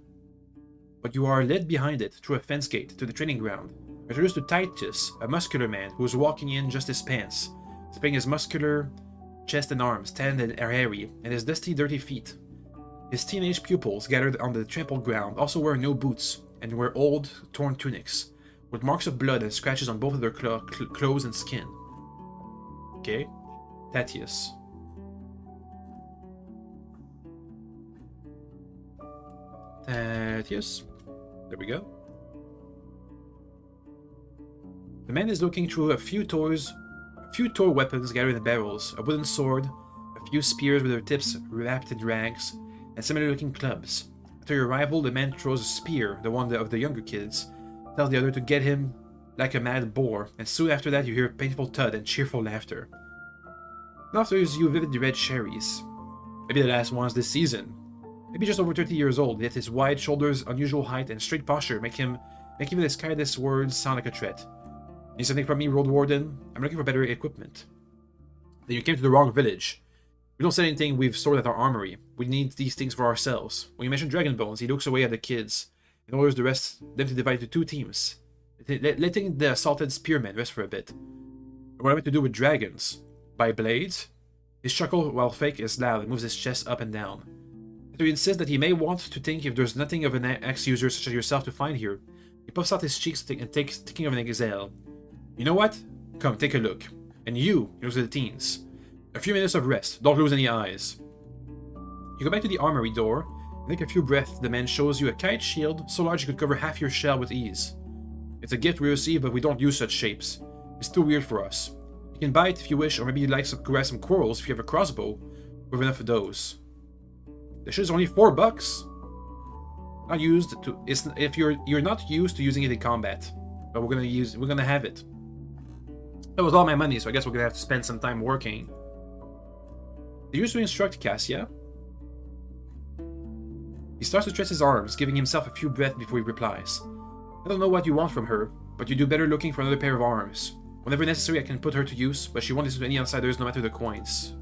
But you are led behind it through a fence gate to the training ground. Introduced to Titus, a muscular man who is walking in just his pants, displaying his muscular chest and arms, tanned and hairy, and his dusty, dirty feet. His teenage pupils gathered on the trampled ground also wear no boots and wear old, torn tunics, with marks of blood and scratches on both of their clothes and skin. Okay. Tatius. Tatius. There we go. The man is looking through a few toy weapons gathered in barrels, a wooden sword, a few spears with their tips wrapped in rags, and similar-looking clubs. After your arrival, the man throws a spear, the one of the younger kids, tells the other to get him like a mad boar, and soon after that you hear a painful thud and cheerful laughter. And after you vivid red cherries. Maybe the last ones this season. Maybe just over 30 years old, yet his wide shoulders, unusual height, and straight posture make even his kindest words sound like a threat. Need something from me, Roadwarden? I'm looking for better equipment. Then you came to the wrong village. We don't sell anything we've stored at our armory. We need these things for ourselves. When you mention dragon bones, he looks away at the kids. and orders them to divide into 2 teams, letting the assaulted spearmen rest for a bit. What am I to do with dragons? Buy blades? His chuckle, while fake, is loud and moves his chest up and down. So he insists that he may want to think if there's nothing of an axe user such as yourself to find here. He puffs out his cheeks and takes thinking of an exhale. You know what? Come, take a look. And you, he looks at the teens. A few minutes of rest. Don't lose any eyes. You go back to the armory door, and take a few breaths. The man shows you a kite shield so large you could cover half your shell with ease. It's a gift we receive, but we don't use such shapes. It's too weird for us. You can buy it if you wish, or maybe you'd like to grab some quarrels if you have a crossbow. We have enough of those. The shit is only $4. Not used to. If you're not used to using it in combat, but we're gonna have it. That was all my money, so I guess we're gonna have to spend some time working. He used to instruct Cassia. He starts to stretch his arms, giving himself a few breaths before he replies. I don't know what you want from her, but you do better looking for another pair of arms. Whenever necessary, I can put her to use, but she won't listen to any outsiders no matter the coins.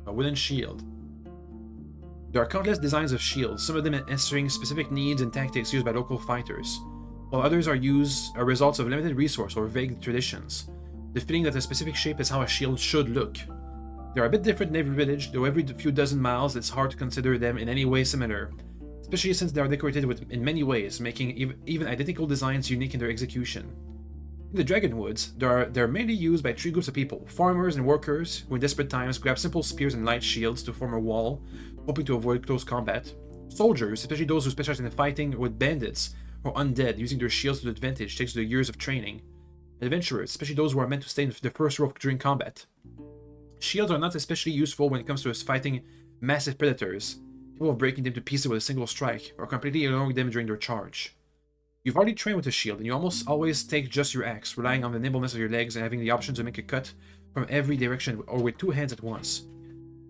A wooden shield. There are countless designs of shields, some of them answering specific needs and tactics used by local fighters, while others are results of limited resource or vague traditions. The feeling that a specific shape is how a shield should look. They are a bit different in every village, though every few dozen miles it's hard to consider them in any way similar, especially since they are decorated in many ways, making even identical designs unique in their execution. In the Dragonwoods, they're mainly used by 3 groups of people: farmers and workers, who in desperate times grab simple spears and light shields to form a wall, hoping to avoid close combat; soldiers, especially those who specialize in fighting with bandits or undead, using their shields to their advantage thanks to their years of training; and adventurers, especially those who are meant to stay in the first row during combat. Shields are not especially useful when it comes to fighting massive predators, capable of breaking them to pieces with a single strike, or completely ignoring them during their charge. You've already trained with a shield, and you almost always take just your axe, relying on the nimbleness of your legs and having the option to make a cut from every direction or with 2 hands at once.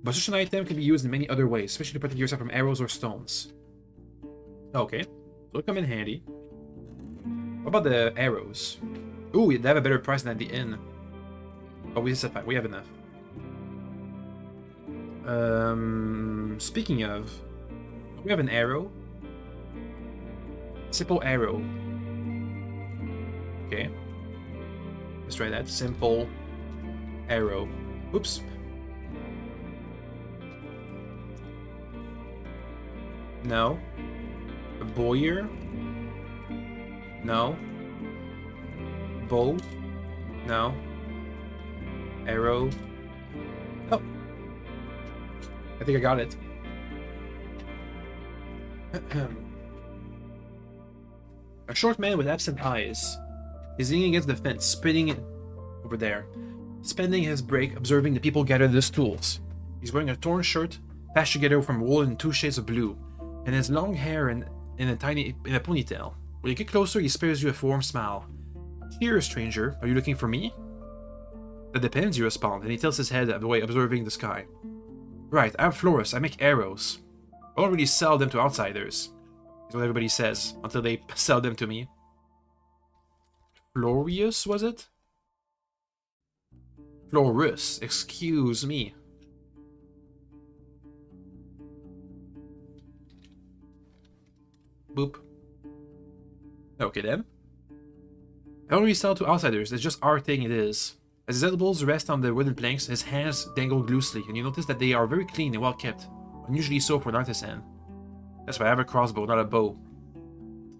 But such an item can be used in many other ways, especially to protect yourself from arrows or stones. Okay, they'll come in handy. What about the arrows? Ooh, they have a better price than at the inn. Oh, we have enough. Speaking of, we have an arrow. Simple arrow. Okay. Let's try that. Simple arrow. Oops. No. A boyer. No. Bow. No. Arrow. Oh. I think I got it. A short man with absent eyes is leaning against the fence, spinning over there, spending his break observing the people gather the stools. He's wearing a torn shirt, patched together from wool in 2 shades of blue, and has long hair in a ponytail. When you get closer, he spares you a warm smile. Here, stranger, are you looking for me? That depends, you respond, and he tilts his head away, observing the sky. Right, I'm Florus. I make arrows. I don't really sell them to outsiders. Is what everybody says, until they sell them to me. Florius, was it? Florus, excuse me. Boop. Okay then. I don't really sell to outsiders, it's just our thing it is. As his elbows rest on the wooden planks, his hands dangle loosely, and you notice that they are very clean and well kept, unusually so for an artisan. That's why I have a crossbow, not a bow.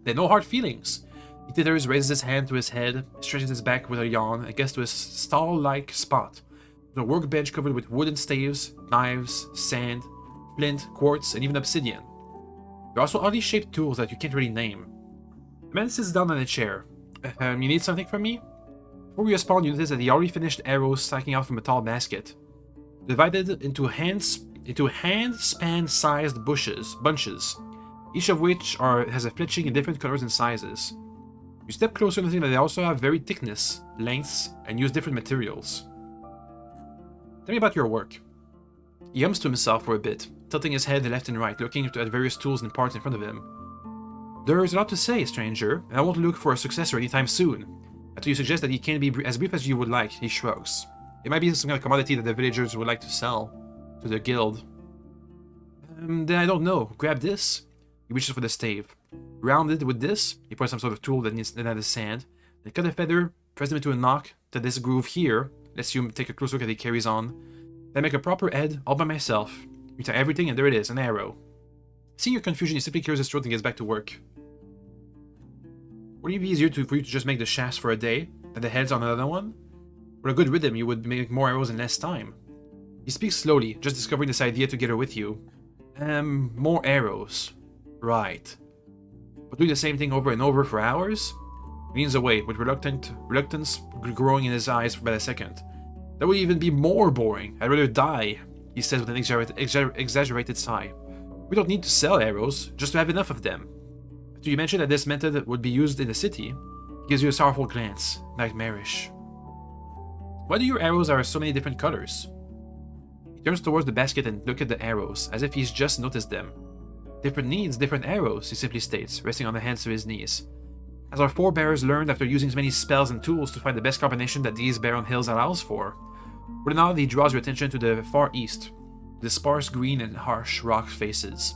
They have no hard feelings. He tithers, raises his hand to his head, stretches his back with a yawn, and gets to a stall-like spot, with a workbench covered with wooden staves, knives, sand, flint, quartz, and even obsidian. There are also oddly shaped tools that you can't really name. The man sits down on a chair. You need something from me? Before you respond, you notice that he already finished arrows stacking out from a tall basket, divided into hand-span-sized bunches, each of which has a fletching in different colors and sizes. You step closer, noticing that they also have varied thickness, lengths, and use different materials. Tell me about your work. He hums to himself for a bit, tilting his head left and right, looking at various tools and parts in front of him. There's a lot to say, stranger, and I won't look for a successor anytime soon. Until you suggest that he can be as brief as you would like, he shrugs. It might be some kind of commodity that the villagers would like to sell to the guild. Then I don't know. Grab this. He reaches for the stave. Round it with this. He puts some sort of tool that has sand. Then cut a feather, press them into a knock to this groove here. Let's you take a close look as he carries on. Then make a proper head all by myself. You tie everything and there it is, an arrow. Seeing your confusion, he simply clears his throat and gets back to work. Would it be easier for you to just make the shafts for a day, than the heads on another one? With a good rhythm, you would make more arrows in less time. He speaks slowly, just discovering this idea to get her with you. More arrows. Right. But doing the same thing over and over for hours? He leans away, with reluctance growing in his eyes by the second. That would even be more boring. I'd rather die, he says with an exaggerated sigh. We don't need to sell arrows, just to have enough of them. After you mention that this method would be used in the city, he gives you a sorrowful glance, nightmarish. Why do your arrows have so many different colors? He turns towards the basket and looks at the arrows, as if he's just noticed them. Different needs, different arrows, he simply states, resting on the hands to his knees. As our forebears learned after using as many spells and tools to find the best combination that these barren hills allows for. With a nod, he draws your attention to the far east, the sparse green and harsh rock faces.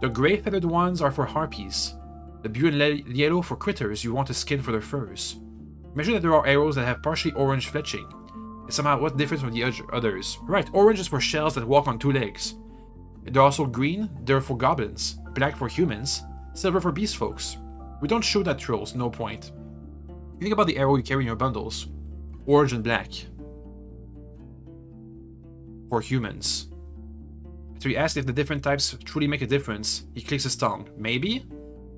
The grey feathered ones are for harpies, the blue and yellow for critters you want to skin for their furs. Imagine that there are arrows that have partially orange fletching. It's somehow what's different from the others. Right, orange is for shells that walk on two legs. They're also green, they're for goblins, black for humans, silver for beast folks. We don't shoot at trolls, no point. You think about the arrow you carry in your bundles. Orange and black. For humans. After he asks if the different types truly make a difference, he clicks his tongue. Maybe?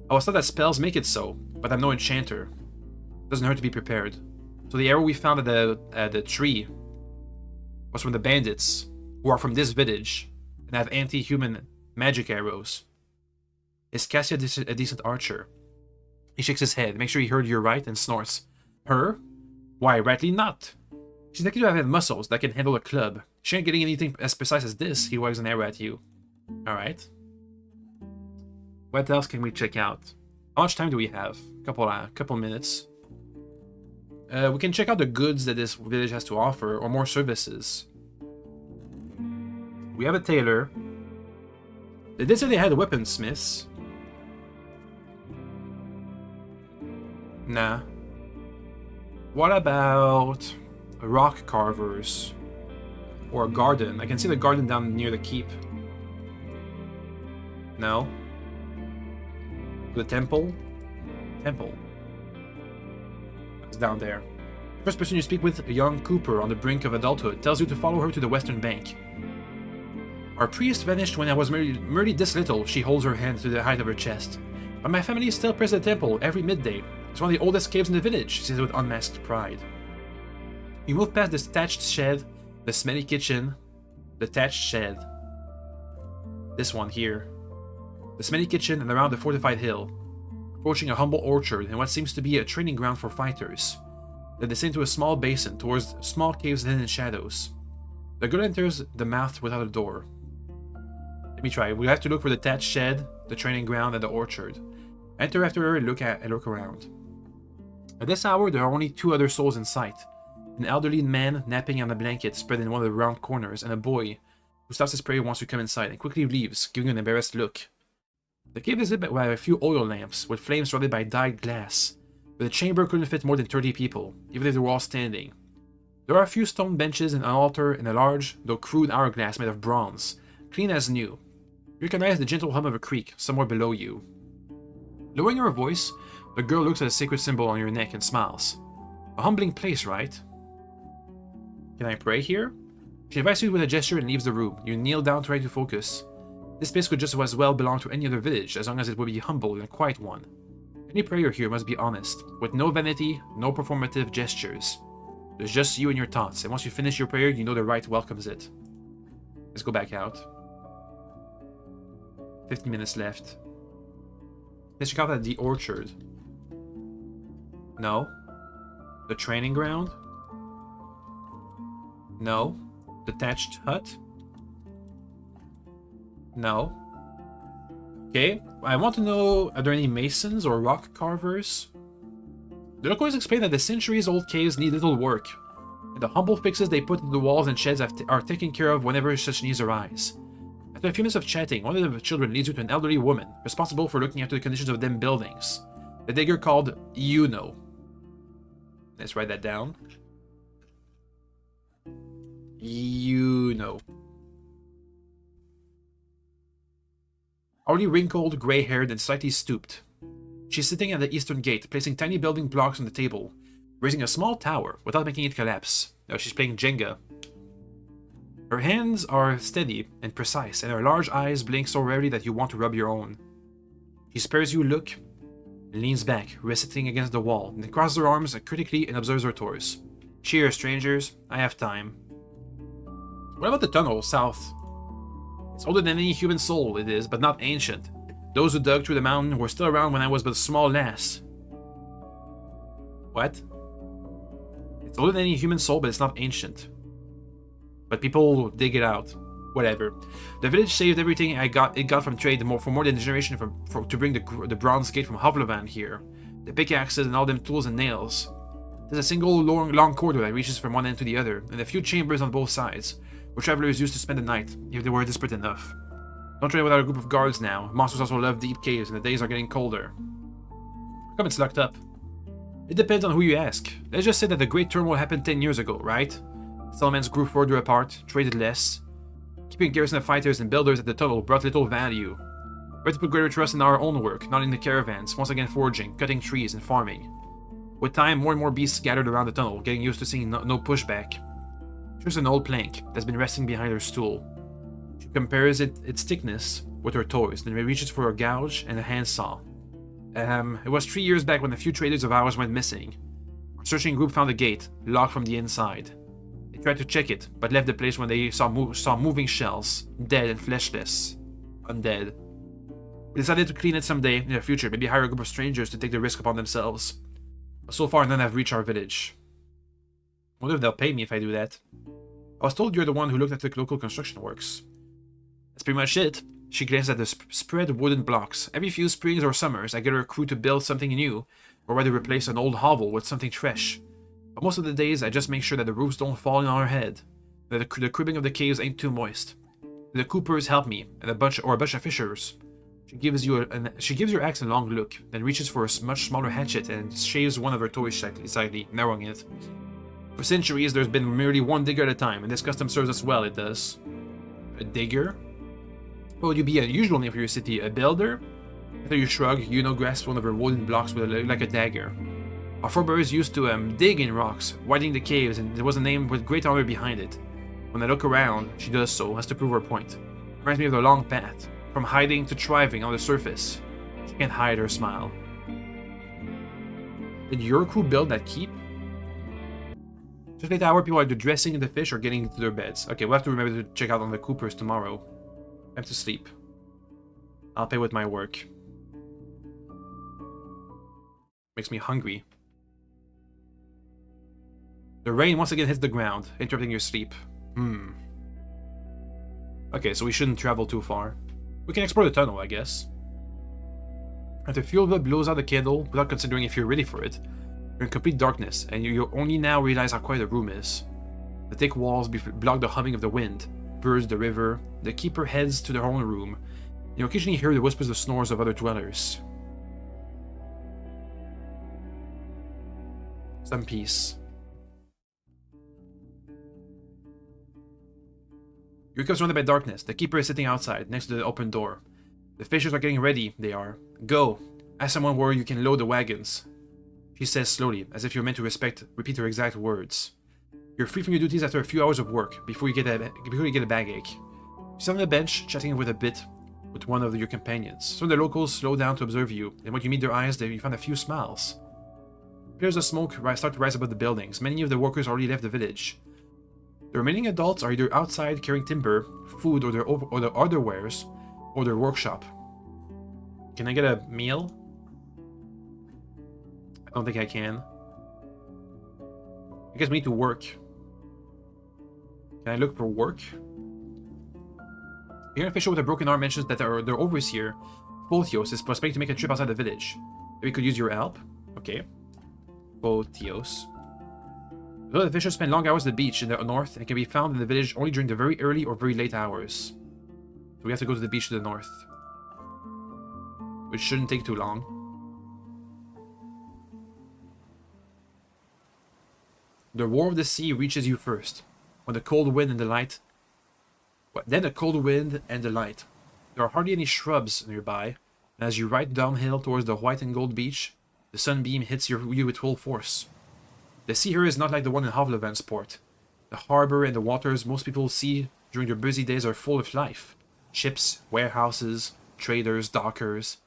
I was taught that spells make it so, but I'm no enchanter. Doesn't hurt to be prepared. So the arrow we found at the tree was from the bandits, who are from this village, and have anti-human magic arrows. Is Cassia a decent archer? He shakes his head, makes sure he heard you right, and snorts. Her? Why, rightly not. She's likely to have muscles that can handle a club. She ain't getting anything as precise as this. He wags an arrow at you. Alright. What else can we check out? How much time do we have? Couple minutes. We can check out the goods that this village has to offer, or more services. We have a tailor. They did say they had weaponsmiths. Nah. What about rock carvers? Or a garden? I can see the garden down near the keep. No. The temple? Temple. It's down there. The first person you speak with, a young Cooper on the brink of adulthood, tells you to follow her to the western bank. Our priest vanished when I was merely this little, she holds her hand to the height of her chest. But my family still prays at the temple every midday. It's one of the oldest caves in the village, she says with unmasked pride. You move past the thatched shed, the smelly kitchen, the thatched shed. This one here. The smelly kitchen and around the fortified hill. Approaching a humble orchard and what seems to be a training ground for fighters. Then descend to a small basin towards small caves hidden in shadows. The girl enters the mouth without a door. Let me try. We have to look for the thatched shed, the training ground, and the orchard. Enter after her and look around. At this hour, there are only two other souls in sight. An elderly man napping on a blanket spread in one of the round corners, and a boy who stops his prayer once you come inside and quickly leaves, giving you an embarrassed look. The cave is lit by a few oil lamps, with flames surrounded by dyed glass, but the chamber couldn't fit more than 30 people, even if they were all standing. There are a few stone benches and an altar and a large, though crude hourglass made of bronze, clean as new. You recognize the gentle hum of a creek somewhere below you. Lowering her voice, the girl looks at a sacred symbol on your neck and smiles. A humbling place, right? Can I pray here? She invites you with a gesture and leaves the room. You kneel down trying to focus. This place could just as well belong to any other village, as long as it would be humble and a quiet one. Any prayer here must be honest, with no vanity, no performative gestures. There's just you and your thoughts, and once you finish your prayer, you know the rite welcomes it. Let's go back out. 15 minutes left. Let's check out at the orchard. No. The training ground? No. The thatched hut? No. Okay, I want to know, are there any masons or rock carvers? The locals explain that the centuries-old caves need little work, and the humble fixes they put into the walls and sheds are taken care of whenever such needs arise. After a few minutes of chatting, one of the children leads you to an elderly woman, responsible for looking after the conditions of them buildings. The digger called Yuno. Let's write that down. Yuno. Already wrinkled, grey-haired, and slightly stooped. She's sitting at the eastern gate, placing tiny building blocks on the table, raising a small tower without making it collapse. Now she's playing Jenga. Her hands are steady and precise, and her large eyes blink so rarely that you want to rub your own. She spares you a look and leans back, resting against the wall, and then crosses her arms critically and observes her tours. Cheers, strangers. I have time. What about the tunnel south? It's older than any human soul, it is, but not ancient. Those who dug through the mountain were still around when I was but a small lass. What? It's older than any human soul, but it's not ancient. But people dig it out. Whatever. The village saved everything it got from trade for more than a generation to bring the bronze gate from Hovlevan here. The pickaxes and all them tools and nails. There's a single long corridor that reaches from one end to the other, and a few chambers on both sides, where travelers used to spend the night, if they were desperate enough. Don't trade without a group of guards now. Monsters also love deep caves, and the days are getting colder. How come it's locked up? It depends on who you ask. Let's just say that the Great Turmoil happened 10 years ago, right? Settlements grew further apart, traded less. Keeping a garrison of fighters and builders at the tunnel brought little value. We had to put greater trust in our own work, not in the caravans, once again foraging, cutting trees, and farming. With time, more and more beasts gathered around the tunnel, getting used to seeing no pushback. Here's an old plank that's been resting behind her stool. She compares its thickness with her toys, then reaches for a gouge and a handsaw. It was 3 years back when a few traders of ours went missing. Our searching group found a gate, locked from the inside. They tried to check it, but left the place when they saw moving shells, dead and fleshless. Undead. We decided to clean it someday in the future, maybe hire a group of strangers to take the risk upon themselves. But so far, none have reached our village. I wonder if they'll pay me if I do that. I was told you're the one who looked at the local construction works. That's pretty much it. She glanced at the spread wooden blocks. Every few springs or summers, I get her crew to build something new, or rather replace an old hovel with something fresh. But most of the days, I just make sure that the roofs don't fall in on our head, that the cribbing of the caves ain't too moist. The coopers help me, and a bunch of fishers. She gives your axe a long look, then reaches for a much smaller hatchet and shaves one of her toys slightly, narrowing it. For centuries, there's been merely one digger at a time, and this custom serves us well, it does. A digger? What would you be a usual name for your city? A builder? After you shrug, Yuno grasps one of her wooden blocks like a dagger. Our forebears used to dig in rocks, widening the caves, and there was a name with great honor behind it. When I look around, she does so, as to prove her point. Reminds me of the long path, from hiding to thriving on the surface. She can't hide her smile. Did your crew build that keep? Just late hour, people are either dressing in the fish or getting into their beds. Okay, we'll have to remember to check out on the coopers tomorrow. Time to sleep. I'll pay with my work. Makes me hungry. The rain once again hits the ground, interrupting your sleep. Okay, so we shouldn't travel too far. We can explore the tunnel, I guess. After Fjolva blows out the candle, without considering if you're ready for it, you're in complete darkness, and you only now realize how quiet the room is. The thick walls block the humming of the wind, birds, the river. The keeper heads to their own room. You occasionally hear the whispers of snores of other dwellers. Some peace. You wake up surrounded by darkness. The keeper is sitting outside, next to the open door. The fishers are getting ready, they are. Go! Ask someone where you can load the wagons. She says slowly, as if you're meant to repeat her exact words. You're free from your duties after a few hours of work, before you get a backache. You sit on the bench, chatting with one of your companions. Some of the locals slow down to observe you, and when you meet their eyes, you find a few smiles. Pillars of smoke start to rise above the buildings. Many of the workers already left the village. The remaining adults are either outside carrying timber, food, or their other wares, or their workshop. Can I get a meal? I don't think I can. I guess we need to work. Can I look for work? Here, an official with a broken arm mentions that their overseer, Photios, is prospecting to make a trip outside the village. We could use your help. Okay. Photios. The fishers spend long hours at the beach in the north and can be found in the village only during the very early or very late hours. So we have to go to the beach to the north. Which shouldn't take too long. The roar of the sea reaches you first. When the cold wind and the light... Then the cold wind and the light. There are hardly any shrubs nearby, and as you ride downhill towards the white and gold beach, the sunbeam hits you with full force. The sea here is not like the one in Havlevan's port. The harbor and the waters most people see during their busy days are full of life. Ships, warehouses, traders, dockers.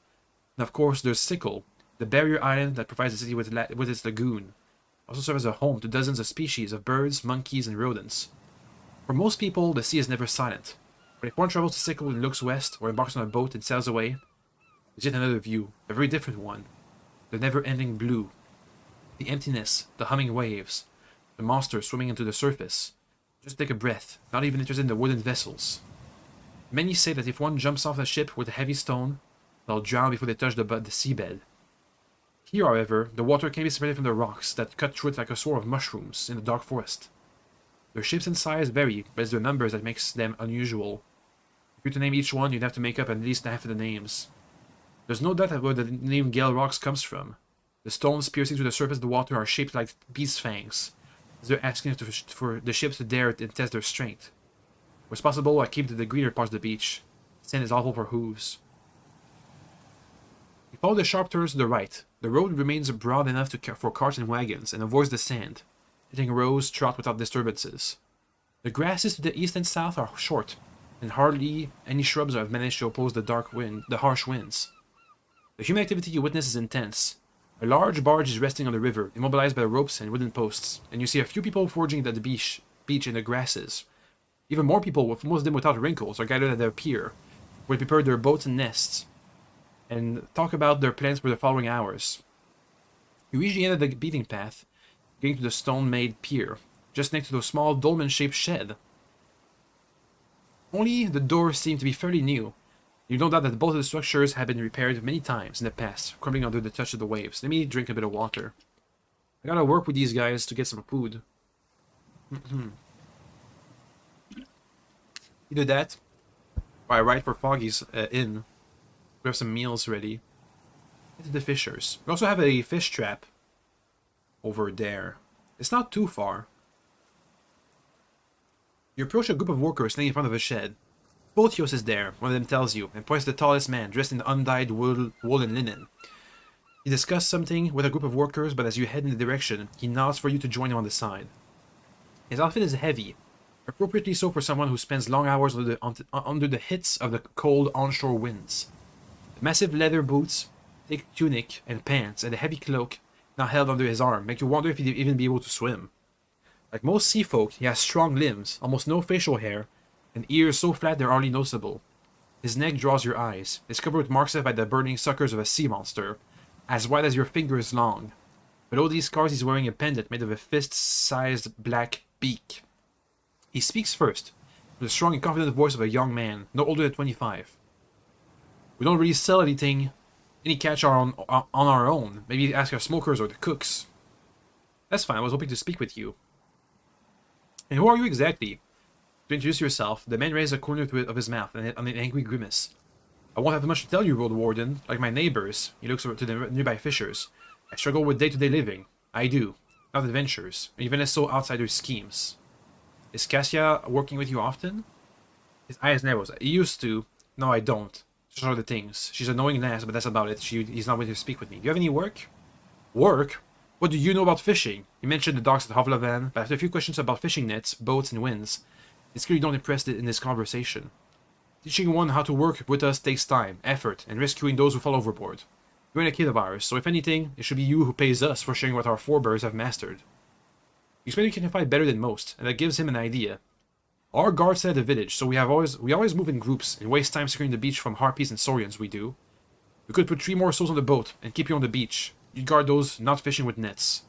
And of course there's Sickle, the barrier island that provides the city with its lagoon. Also serves as a home to dozens of species of birds, monkeys, and rodents. For most people, the sea is never silent. But if one travels to Sickle and looks west, or embarks on a boat and sails away, there's yet another view, a very different one. The never-ending blue. The emptiness, the humming waves, the monsters swimming into the surface. Just take a breath, not even interested in the wooden vessels. Many say that if one jumps off a ship with a heavy stone, they'll drown before they touch the seabed. Here, however, the water can be separated from the rocks that cut through it like a swarm of mushrooms in the dark forest. Their shapes and size vary, but it's their numbers that makes them unusual. If you were to name each one, you'd have to make up at least half of the names. There's no doubt where the name Gale Rocks comes from. The stones piercing through the surface of the water are shaped like beast fangs, as they're asking for the ships to dare and test their strength. Where it's possible, I keep to the greener parts of the beach. Sand is awful for hooves. You follow the sharp turns to the right. The road remains broad enough for carts and wagons, and avoids the sand, letting rows trot without disturbances. The grasses to the east and south are short, and hardly any shrubs have managed to oppose the harsh winds. The human activity you witness is intense. A large barge is resting on the river, immobilized by ropes and wooden posts, and you see a few people foraging at the beach in the grasses. Even more people, most of them without wrinkles, are gathered at their pier, where they prepare their boats and nests, and talk about their plans for the following hours. You reach the end of the beating path, getting to the stone-made pier, just next to the small dolmen-shaped shed. Only the doors seem to be fairly new. You know that both of the structures have been repaired many times in the past, crumbling under the touch of the waves. Let me drink a bit of water. I gotta work with these guys to get some food. Either that, or I ride for Foggy's inn. We have some meals ready. Get to the fishers. We also have a fish trap over there. It's not too far. You approach a group of workers standing in front of a shed. Photios is there, one of them tells you, and points to the tallest man, dressed in undyed wool and linen. You discuss something with a group of workers, but as you head in the direction, he nods for you to join him on the side. His outfit is heavy, appropriately so for someone who spends long hours under the hits of the cold onshore winds. The massive leather boots, thick tunic and pants, and a heavy cloak, now held under his arm, make you wonder if he'd even be able to swim. Like most sea folk, he has strong limbs, almost no facial hair, and ears so flat they're hardly noticeable. His neck draws your eyes. It's covered with marks left by the burning suckers of a sea monster, as wide as your fingers long. Below these scars he's wearing a pendant made of a fist-sized black beak. He speaks first, with the strong and confident voice of a young man, no older than 25. We don't really sell any catch on our own. Maybe ask our smokers or the cooks. That's fine, I was hoping to speak with you. And who are you exactly? To introduce yourself, the man raised a corner of his mouth on an angry grimace. I won't have much to tell you, Roadwarden. Like my neighbors, he looks over to the nearby fishers. I struggle with day-to-day living. I do. Not adventures, even less so outsider schemes. Is Cassia working with you often? His eyes narrows. He used to. No, I don't. Such are the things. She's an annoying lass, but that's about it. He's not willing to speak with me. Do you have any work? Work? What do you know about fishing? You mentioned the docks at Havlavan, but after a few questions about fishing nets, boats, and winds, it's clear you don't impress in this conversation. Teaching one how to work with us takes time, effort, and rescuing those who fall overboard. You're a kid of ours, so if anything, it should be you who pays us for sharing what our forebears have mastered. You explain you can fight better than most, and that gives him an idea. Our guards stay at the village, so we always move in groups and waste time securing the beach from harpies and saurians we do. We could put 3 more souls on the boat and keep you on the beach. You guard those not fishing with nets.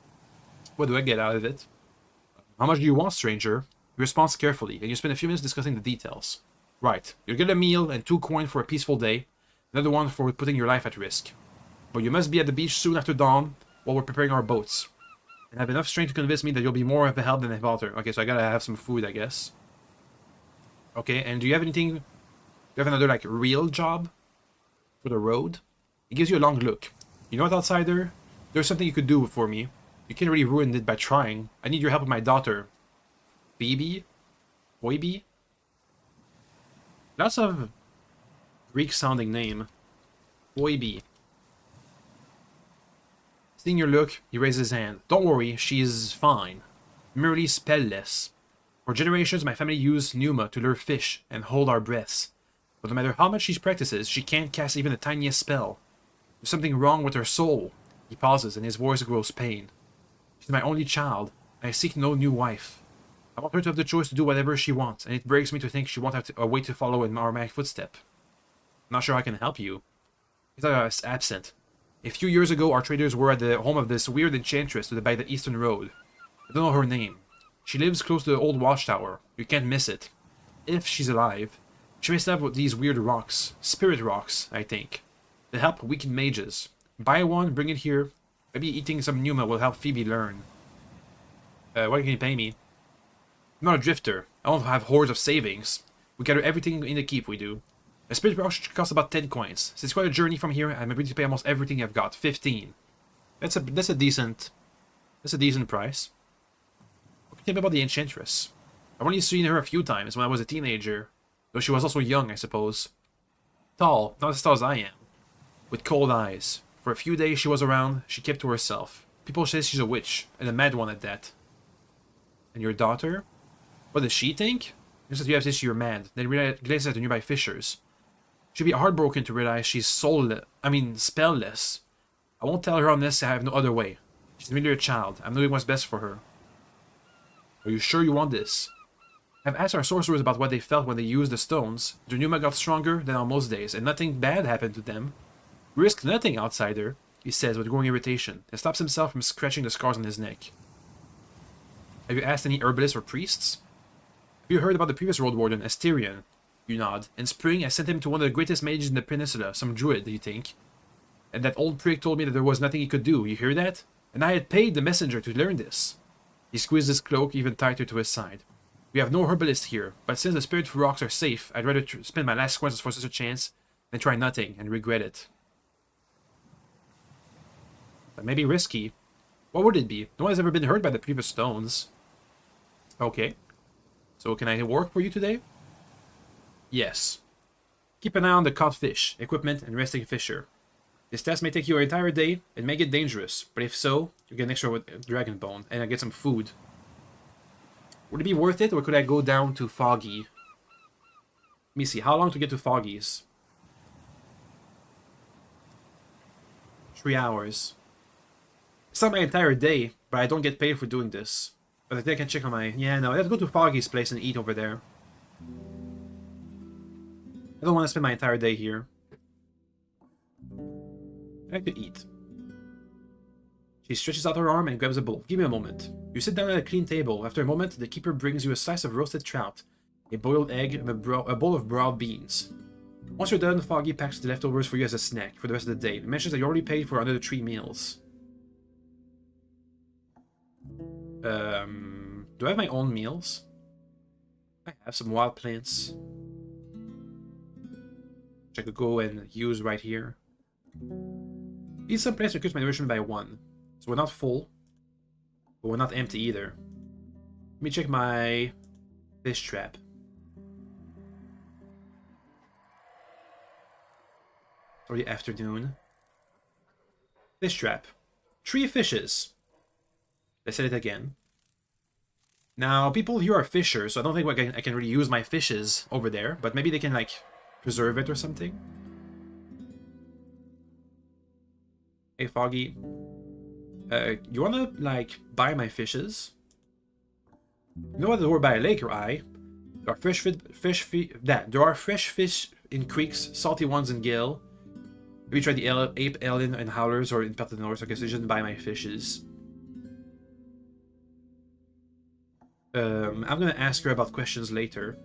What do I get out of it? How much do you want, stranger? You respond carefully, and you spend a few minutes discussing the details. Right, you'll get a meal and 2 coin for a peaceful day, another one for putting your life at risk. But you must be at the beach soon after dawn, while we're preparing our boats. And have enough strength to convince me that you'll be more of a help than a bother. Okay, so I gotta have some food, I guess. Okay, and do you have anything you have another, like, real job for the road? It gives you a long look. You know what, outsider? There's something you could do for me. You can't really ruin it by trying. I need your help with my daughter. Phoebe? Phoebe? Lots of Greek-sounding name. Phoebe. Seeing your look, he raises his hand. Don't worry, she's fine. Merely spell-less. For generations, my family used Numa to lure fish and hold our breaths. But no matter how much she practices, she can't cast even the tiniest spell. There's something wrong with her soul. He pauses, and his voice grows pain. She's my only child. I seek no new wife. I want her to have the choice to do whatever she wants, and it breaks me to think she won't have a way to follow in my footstep. I'm not sure I can help you. He's absent. A few years ago, our traders were at the home of this weird enchantress by the eastern road. I don't know her name. She lives close to the old watchtower. You can't miss it. If she's alive, she must have these weird rocks. Spirit rocks, I think. They help weaken mages. Buy one, bring it here. Maybe eating some Numa will help Phoebe learn. What can you pay me? I'm not a drifter. I don't have hordes of savings. We gather everything in the keep, we do. A spirit rock should cost about 10 coins. Since it's quite a journey from here, I'm ready to pay almost everything I've got. 15. That's a decent price. What can you tell me about the Enchantress? I've only seen her a few times when I was a teenager, though she was also young, I suppose. Tall, not as tall as I am, with cold eyes. For a few days she was around, she kept to herself. People say she's a witch, and a mad one at that. And your daughter? What does she think? Just that you have this you're mad, then glances at the nearby fishers. She'd be heartbroken to realize she's spell-less. I won't tell her unless I have no other way. She's merely a child. I'm doing what's best for her. Are you sure you want this? I've asked our sorcerers about what they felt when they used the stones. Their Numa got stronger than on most days, and nothing bad happened to them. Risk nothing, outsider, he says with growing irritation, and stops himself from scratching the scars on his neck. Have you asked any herbalists or priests? Have you heard about the previous Roadwarden, Asterion? You nod. In spring, I sent him to one of the greatest mages in the peninsula, some druid, you think? And that old prick told me that there was nothing he could do, you hear that? And I had paid the messenger to learn this. He squeezed his cloak even tighter to his side. We have no herbalist here, but since the spirit rocks are safe, I'd rather spend my last coins for such a chance than try nothing and regret it. That may be risky. What would it be? No one has ever been hurt by the previous stones. Okay. So can I work for you today? Yes. Keep an eye on the caught fish, equipment, and resting fisher. This task may take you an entire day and may get dangerous, but if so, you get an extra dragon bone, and I get some food. Would it be worth it, or could I go down to Foggy? Let me see, how long to get to Foggy's? 3 hours. It's not my entire day, but I don't get paid for doing this. But I think I can check on my... Yeah, no, let's go to Foggy's place and eat over there. I don't want to spend my entire day here. I could eat. She stretches out her arm and grabs a bowl. Give me a moment. You sit down at a clean table. After a moment, the keeper brings you a slice of roasted trout, a boiled egg, and a bowl of broiled beans. Once you're done, Foggy packs the leftovers for you as a snack for the rest of the day. It mentions that you already paid for another 3 meals. Do I have my own meals? I have some wild plants, which I could go and use right here. Eat some plants increase my nourishment by 1. So we're not full, but we're not empty either. Let me check my fish trap. It's already afternoon. Fish trap. 3 fishes. I said it again. Now, people here are fishers, so I don't think I can really use my fishes over there, but maybe they can, like, preserve it or something. Hey, Foggy. You wanna, like, buy my fishes? You know what? We're by a lake, right? There are fresh fish in creeks, salty ones in Gale. Maybe try the ape, alien, and howlers, or in Pelt of the North. I guess I shouldn't buy my fishes. I'm gonna ask her about questions later.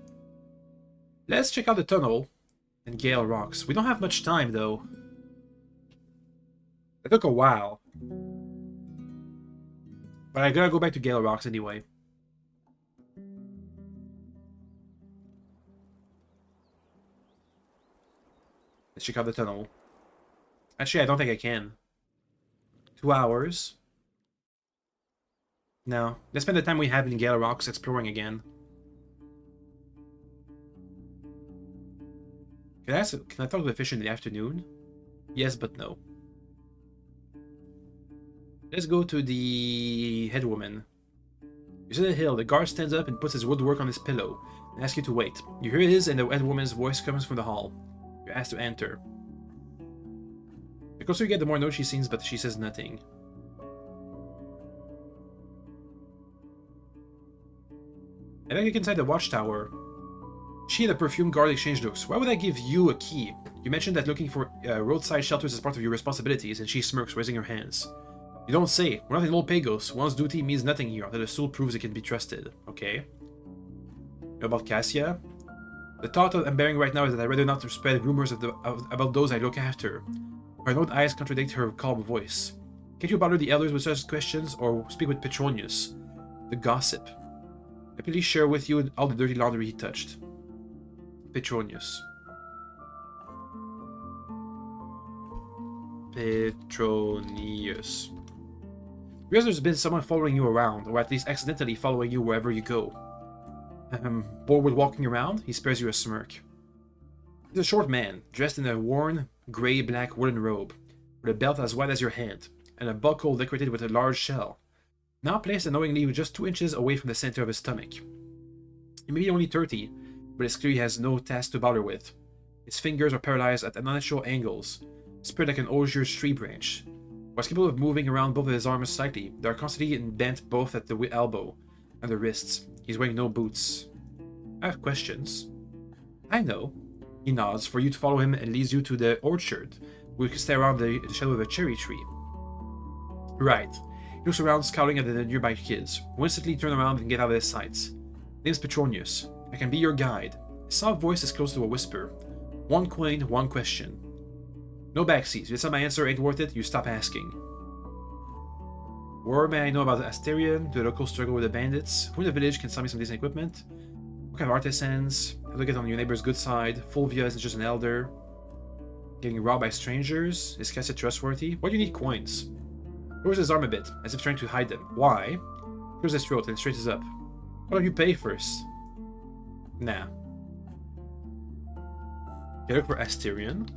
Let's check out the tunnel and Gale Rocks. We don't have much time, though. It took a while. But I gotta go back to Gale Rocks anyway. Let's check out the tunnel. Actually, I don't think I can. 2 hours. No. Let's spend the time we have in Gale Rocks exploring again. Can I talk to the fish in the afternoon? Yes, but no. Let's go to the head woman. You see the hill. The guard stands up and puts his woodwork on his pillow and asks you to wait. You hear his and the head woman's voice comes from the hall. You're asked to enter. The closer you get, the more notes she seems, but she says nothing. I think inside the watchtower. She and the perfume guard exchange looks. Why would I give you a key? You mentioned that looking for roadside shelters is part of your responsibilities, and she smirks, raising her hands. You don't say. We're not in Old Pagos. One's duty means nothing here until the soul proves it can be trusted. Okay. You know about Cassia? The thought I'm bearing right now is that I'd rather not spread rumors about those I look after. Her note eyes contradict her calm voice. Can't you bother the elders with such questions, or speak with Petronius, the gossip? I please share with you all the dirty laundry he touched. Petronius. Petronius. Because there's been someone following you around, or at least accidentally following you wherever you go. Bored with walking around? He spares you a smirk. He's a short man, dressed in a worn, grey-black woolen robe, with a belt as wide as your hand, and a buckle decorated with a large shell, now placed annoyingly just 2 inches away from the center of his stomach. He may be only 30, but it's clear he has no task to bother with. His fingers are paralyzed at unnatural angles, spread like an osier tree branch. While capable of moving around both of his arms slightly, they are constantly bent both at the elbow and the wrists. He's wearing no boots. I have questions. I know. He nods for you to follow him and leads you to the orchard, where you can stay around the shadow of a cherry tree. Right. He looks around, scowling at the nearby kids, who instantly turn around and get out of his sights. Name's Petronius. I can be your guide. His soft voice is close to a whisper. 1 coin, 1 question. No backseats. If you decide my answer ain't worth it, you stop asking. Where may I know about Asterion? Do the locals struggle with the bandits? Who in the village can sell me some decent equipment? What kind of artisans? Have a look at on your neighbor's good side. Fulvia is just an elder. Getting robbed by strangers? Is Cassia trustworthy? Why do you need coins? Lowers his arm a bit, as if trying to hide them. Why? Clears his throat and straightens up. Why don't you pay first? Nah. You look for Asterion.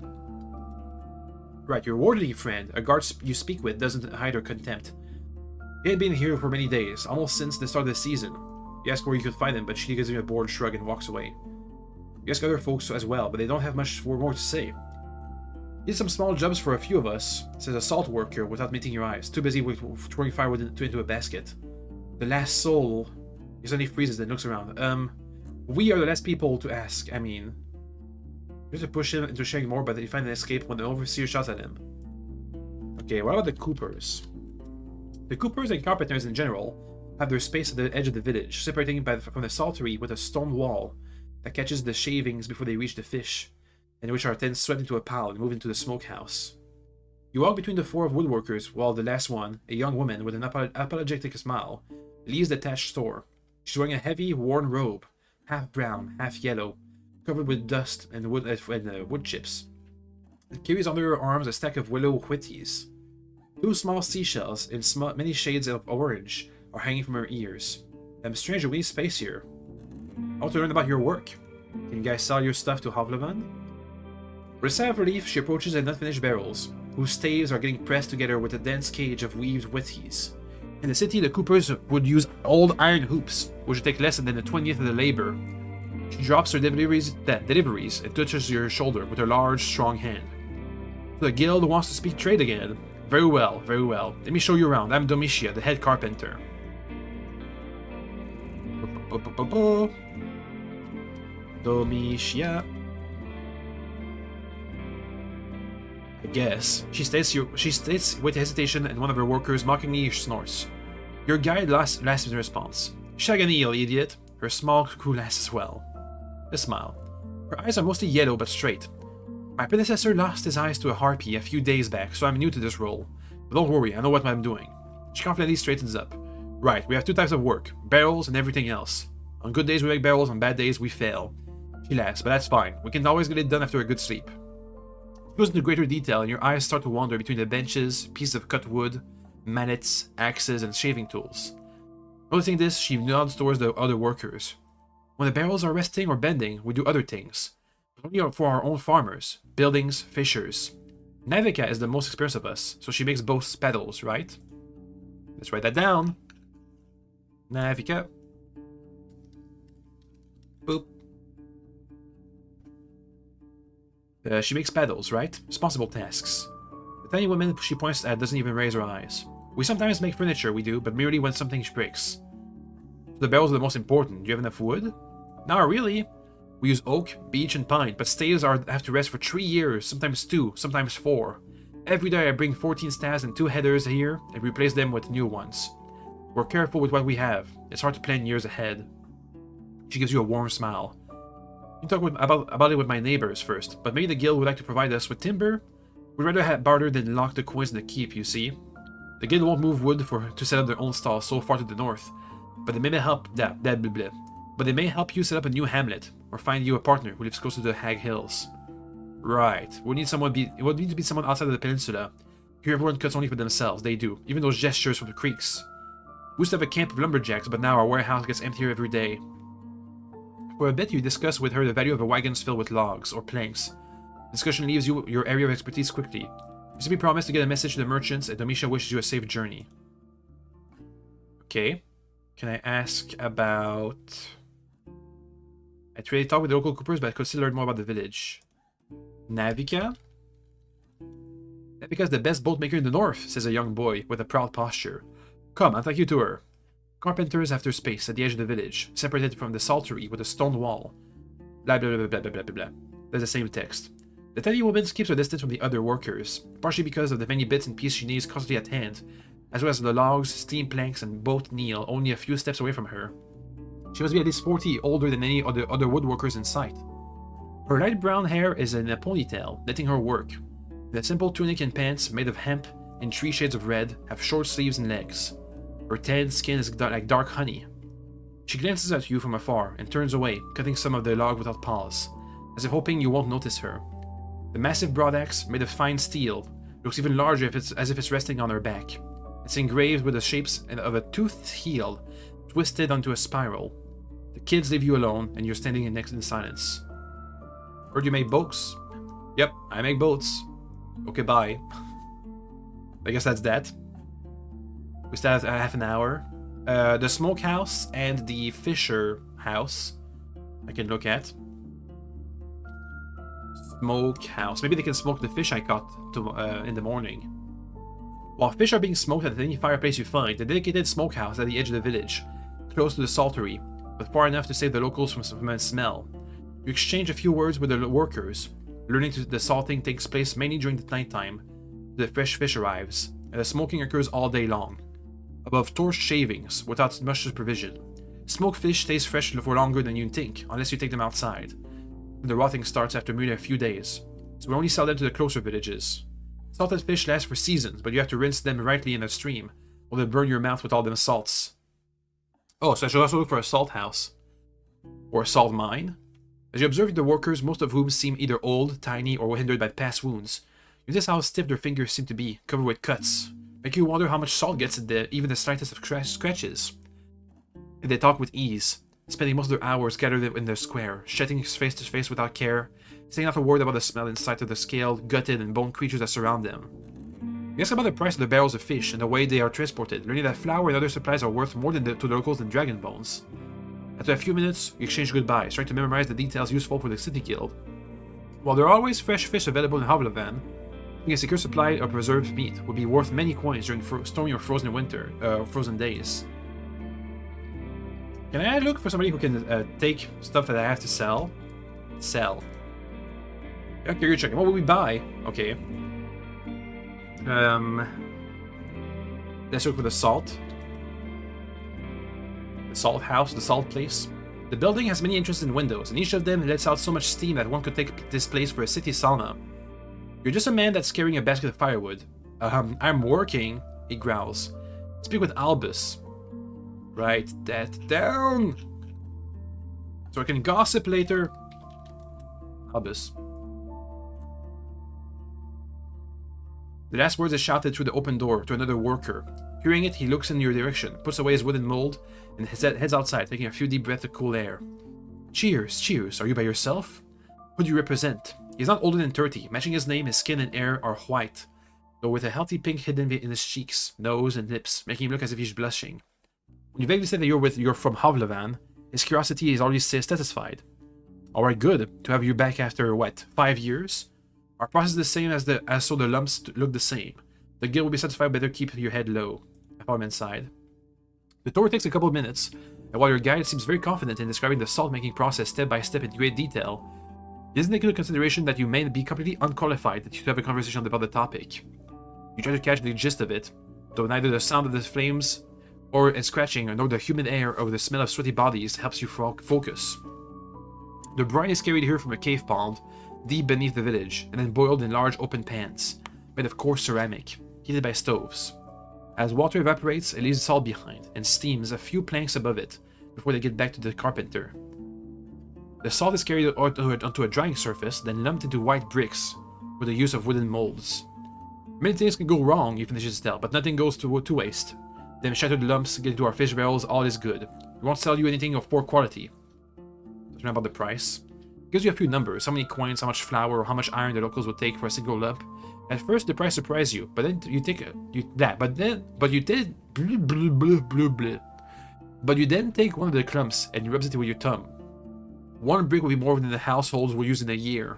Right, your worthy friend, a guard you speak with, doesn't hide her contempt. He had been here for many days, almost since the start of the season. You ask where you could find him, but she gives him a bored shrug and walks away. You ask other folks as well, but they don't have much more to say. He did some small jobs for a few of us, says a salt worker without meeting your eyes, too busy with throwing firewood into a basket. The last soul... He suddenly freezes and looks around. We are the last people to ask, I mean... You have to push him into sharing more, but he finds an escape when the overseer shouts at him. Okay, what about the Coopers? The Coopers and carpenters in general have their space at the edge of the village, separating from the saltery with a stone wall that catches the shavings before they reach the fish, and which are then swept into a pile and moved into the smokehouse. You walk between the 4 woodworkers while the last one, a young woman with an apologetic smile, leaves the thatched store. She's wearing a heavy, worn robe, half brown, half yellow, covered with dust and wood chips. It carries under her arms a stack of willow whitties. 2 small seashells in many shades of orange are hanging from her ears. Stranger, we need space here. I want to learn about your work. Can you guys sell your stuff to Havlevan? With a sigh of relief, she approaches the unfinished barrels, whose staves are getting pressed together with a dense cage of weaved whitties. In the city, the Coopers would use old iron hoops, which would take less than the 20th of the labor. She drops her deliveries and touches your shoulder with her large, strong hand. The guild wants to speak trade again. Very well, very well. Let me show you around. I'm Domitia, the head carpenter. Domitia. I guess. She states with hesitation, and one of her workers mockingly snorts. Your guide laughs in response. Shaganil, idiot. Her small crew laughs as well. A smile. Her eyes are mostly yellow but straight. My predecessor lost his eyes to a harpy a few days back, so I'm new to this role. But don't worry, I know what I'm doing. She confidently straightens up. Right, we have 2 types of work, barrels and everything else. On good days we make barrels, on bad days we fail. She laughs, but that's fine. We can always get it done after a good sleep. It goes into greater detail, and your eyes start to wander between the benches, pieces of cut wood, mallets, axes, and shaving tools. Noticing this, she nods towards the other workers. When the barrels are resting or bending, we do other things. But only for our own farmers, buildings, fishers. Navika is the most experienced of us, so she makes both paddles, right? Let's write that down. Navika. Boop. She makes paddles, right? Responsible tasks. The tiny woman she points at doesn't even raise her eyes. We sometimes make furniture, we do, but merely when something breaks. So the barrels are the most important. Do you have enough wood? Not really. We use oak, beech, and pine, but staves have to rest for 3 years, sometimes 2, sometimes 4. Every day I bring 14 staves and 2 headers here and replace them with new ones. We're careful with what we have. It's hard to plan years ahead. She gives you a warm smile. You talk about it with my neighbors first, but maybe the guild would like to provide us with timber? We'd rather have barter than lock the coins in the keep, you see. The guild won't move wood to set up their own stall so far to the north, but they may help But they may help you set up a new hamlet, or find you a partner who lives close to the Hag Hills. Right. It would need to be someone outside of the peninsula. Here everyone cuts only for themselves, they do, even those gestures from the creeks. We used to have a camp of lumberjacks, but now our warehouse gets emptier every day. For a bit, you discuss with her the value of the wagons filled with logs, or planks. The discussion leaves you your area of expertise quickly. You simply promise to get a message to the merchants, and Domitia wishes you a safe journey. Okay. Can I ask about... I traded talk with the local coopers, but I could still learn more about the village. Navika? Navika's the best boat maker in the north, says a young boy with a proud posture. Come, I'll take you to her. Carpenters have their space at the edge of the village, separated from the saltery with a stone wall. Blah blah blah blah blah blah blah blah. That's the same text. The tiny woman keeps her distance from the other workers, partially because of the many bits and pieces she needs constantly at hand, as well as the logs, steam planks, and boat kneel only a few steps away from her. She must be at least 40, older than any other woodworkers in sight. Her light brown hair is in a ponytail, letting her work. The simple tunic and pants, made of hemp in 3 shades of red, have short sleeves and legs. Her tanned skin is like dark honey. She glances at you from afar and turns away, cutting some of the log without pause, as if hoping you won't notice her. The massive broadaxe, made of fine steel, looks even larger as if it's resting on her back. It's engraved with the shapes of a toothed heel, twisted onto a spiral. The kids leave you alone, and you're standing next in silence. Heard you make boats? Yep, I make boats. Okay, bye. I guess that's that. We still have half an hour. The smokehouse and the fisher house I can look at. Smokehouse. Maybe they can smoke the fish I caught in the morning. While fish are being smoked at any fireplace you find, the dedicated smokehouse at the edge of the village, close to the saltery, but far enough to save the locals from a smell. You exchange a few words with the workers, learning the salting takes place mainly during the nighttime. The fresh fish arrives, and the smoking occurs all day long. Above torched shavings, without much supervision. Smoked fish stays fresh for longer than you think, unless you take them outside. The rotting starts after merely a few days, so we only sell them to the closer villages. Salted fish last for seasons, but you have to rinse them rightly in a stream, or they'll burn your mouth with all them salts. Oh, so I should also look for a salt house. Or a salt mine. As you observe the workers, most of whom seem either old, tiny, or hindered by past wounds, you notice how stiff their fingers seem to be, covered with cuts. Make you wonder how much salt gets in even the slightest of scratches. And they talk with ease, spending most of their hours gathered in their square, shedding face to face without care, saying not a word about the smell and sight of the scaled, gutted, and boned creatures that surround them. You ask about the price of the barrels of fish and the way they are transported, learning that flour and other supplies are worth more to the locals than dragon bones. After a few minutes, you exchange goodbyes, trying to memorize the details useful for the city guild. While there are always fresh fish available in Havlavan, having a secure supply of preserved meat would be worth many coins during stormy or frozen days. Can I look for somebody who can take stuff that I have to sell? Sell. Okay, you're checking. What will we buy? Okay. Let's look for the salt. The salt house, the salt place. The building has many entrances and windows, and each of them lets out so much steam that one could take this place for a city sauna. You're just a man that's carrying a basket of firewood. I'm working, he growls. Speak with Albus. Write that down! So I can gossip later. Albus. The last words are shouted through the open door to another worker. Hearing it, he looks in your direction, puts away his wooden mold, and heads outside, taking a few deep breaths of cool air. Cheers, cheers. Are you by yourself? Who do you represent? He's not older than 30. Matching his name, his skin and hair are white, though with a healthy pink hidden in his cheeks, nose, and lips, making him look as if he's blushing. When you vaguely say that you're from Havlevan, his curiosity is already satisfied. Alright, good. To have you back after, what, 5 years? Our process is the same as so the lumps look the same. The guild will be satisfied, better keep your head low. I follow him inside. The tour takes a couple of minutes, and while your guide seems very confident in describing the salt-making process step by step in great detail, he doesn't take into consideration that you may be completely unqualified to have a conversation about the topic. You try to catch the gist of it, though neither the sound of the flames or scratching nor the humid air or the smell of sweaty bodies helps you focus. The brine is carried here from a cave pond deep beneath the village, and then boiled in large open pans, made of coarse ceramic, heated by stoves. As water evaporates, it leaves salt behind, and steams a few planks above it, before they get back to the carpenter. The salt is carried onto a drying surface, then lumped into white bricks, with the use of wooden molds. Many things can go wrong, he finishes to tell, but nothing goes to waste. Them shattered lumps get into our fish barrels, all is good. We won't sell you anything of poor quality. Doesn't know about the price. Gives you a few numbers, how many coins, how much flour, or how much iron the locals would take for a single lump. At first, the price surprised you, but then you think but you then take one of the clumps and you rub it with your thumb. One brick will be more than the households will use in a year.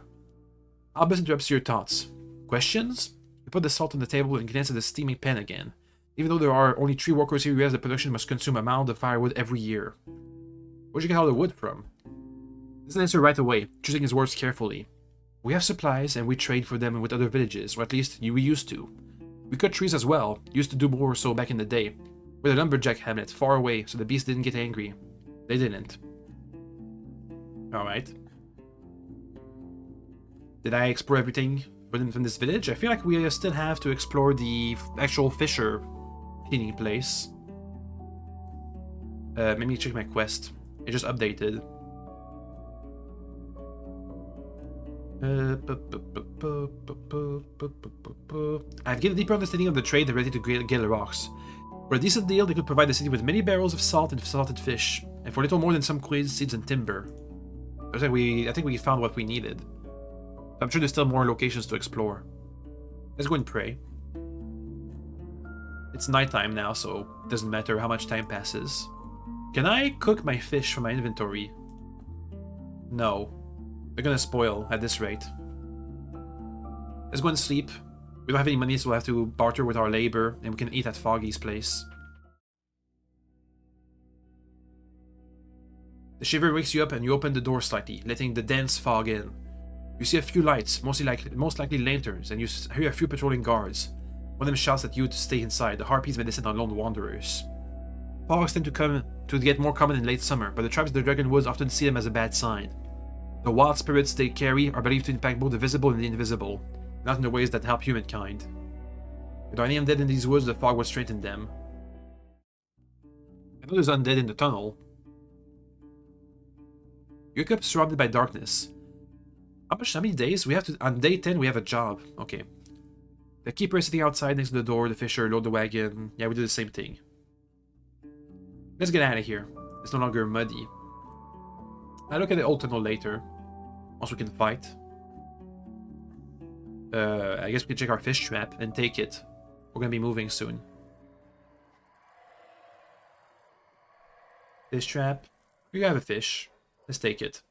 Albus interrupts your thoughts. Questions? You put the salt on the table and glance at the steaming pan again. Even though there are only 3 workers here, you realize the production must consume a mound of firewood every year. Where'd you get all the wood from? Doesn't answer right away, choosing his words carefully. We have supplies, and we trade for them with other villages, or at least we used to. We cut trees as well, used to do more so back in the day. With a lumberjack hamlet, far away, so the beasts didn't get angry. They didn't. Alright. Did I explore everything from this village? I feel like we still have to explore the actual fisher cleaning place. Maybe check my quest. It just updated. I've gained a deeper understanding of the trade and ready to get the rocks. For a decent deal, they could provide the city with many barrels of salt and salted fish, and for little more than some quails, seeds, and timber. I think we found what we needed. I'm sure there's still more locations to explore. Let's go and pray. It's nighttime now, so it doesn't matter how much time passes. Can I cook my fish from my inventory? No. They're gonna spoil at this rate. Let's go and sleep. We don't have any money, so we'll have to barter with our labor, and we can eat at Foggy's place. The shiver wakes you up and you open the door slightly, letting the dense fog in. You see a few lights, most likely lanterns, and you hear a few patrolling guards. One of them shouts at you to stay inside. The harpies may descend on lone wanderers. Fogs tend to get more common in late summer, but the tribes of the Dragonwoods often see them as a bad sign. The wild spirits they carry are believed to impact both the visible and the invisible, not in the ways that help humankind. If there are any undead in these woods, the fog will strengthen them. I know there's undead in the tunnel. You wake up surrounded by darkness. How many days? We have to. On day 10, we have a job. Okay. The keeper is sitting outside next to the door, the fisher, load the wagon. Yeah, we do the same thing. Let's get out of here. It's no longer muddy. I'll look at the old tunnel later. Once we can fight. I guess we can check our fish trap and take it. We're gonna be moving soon. Fish trap. We have a fish. Let's take it.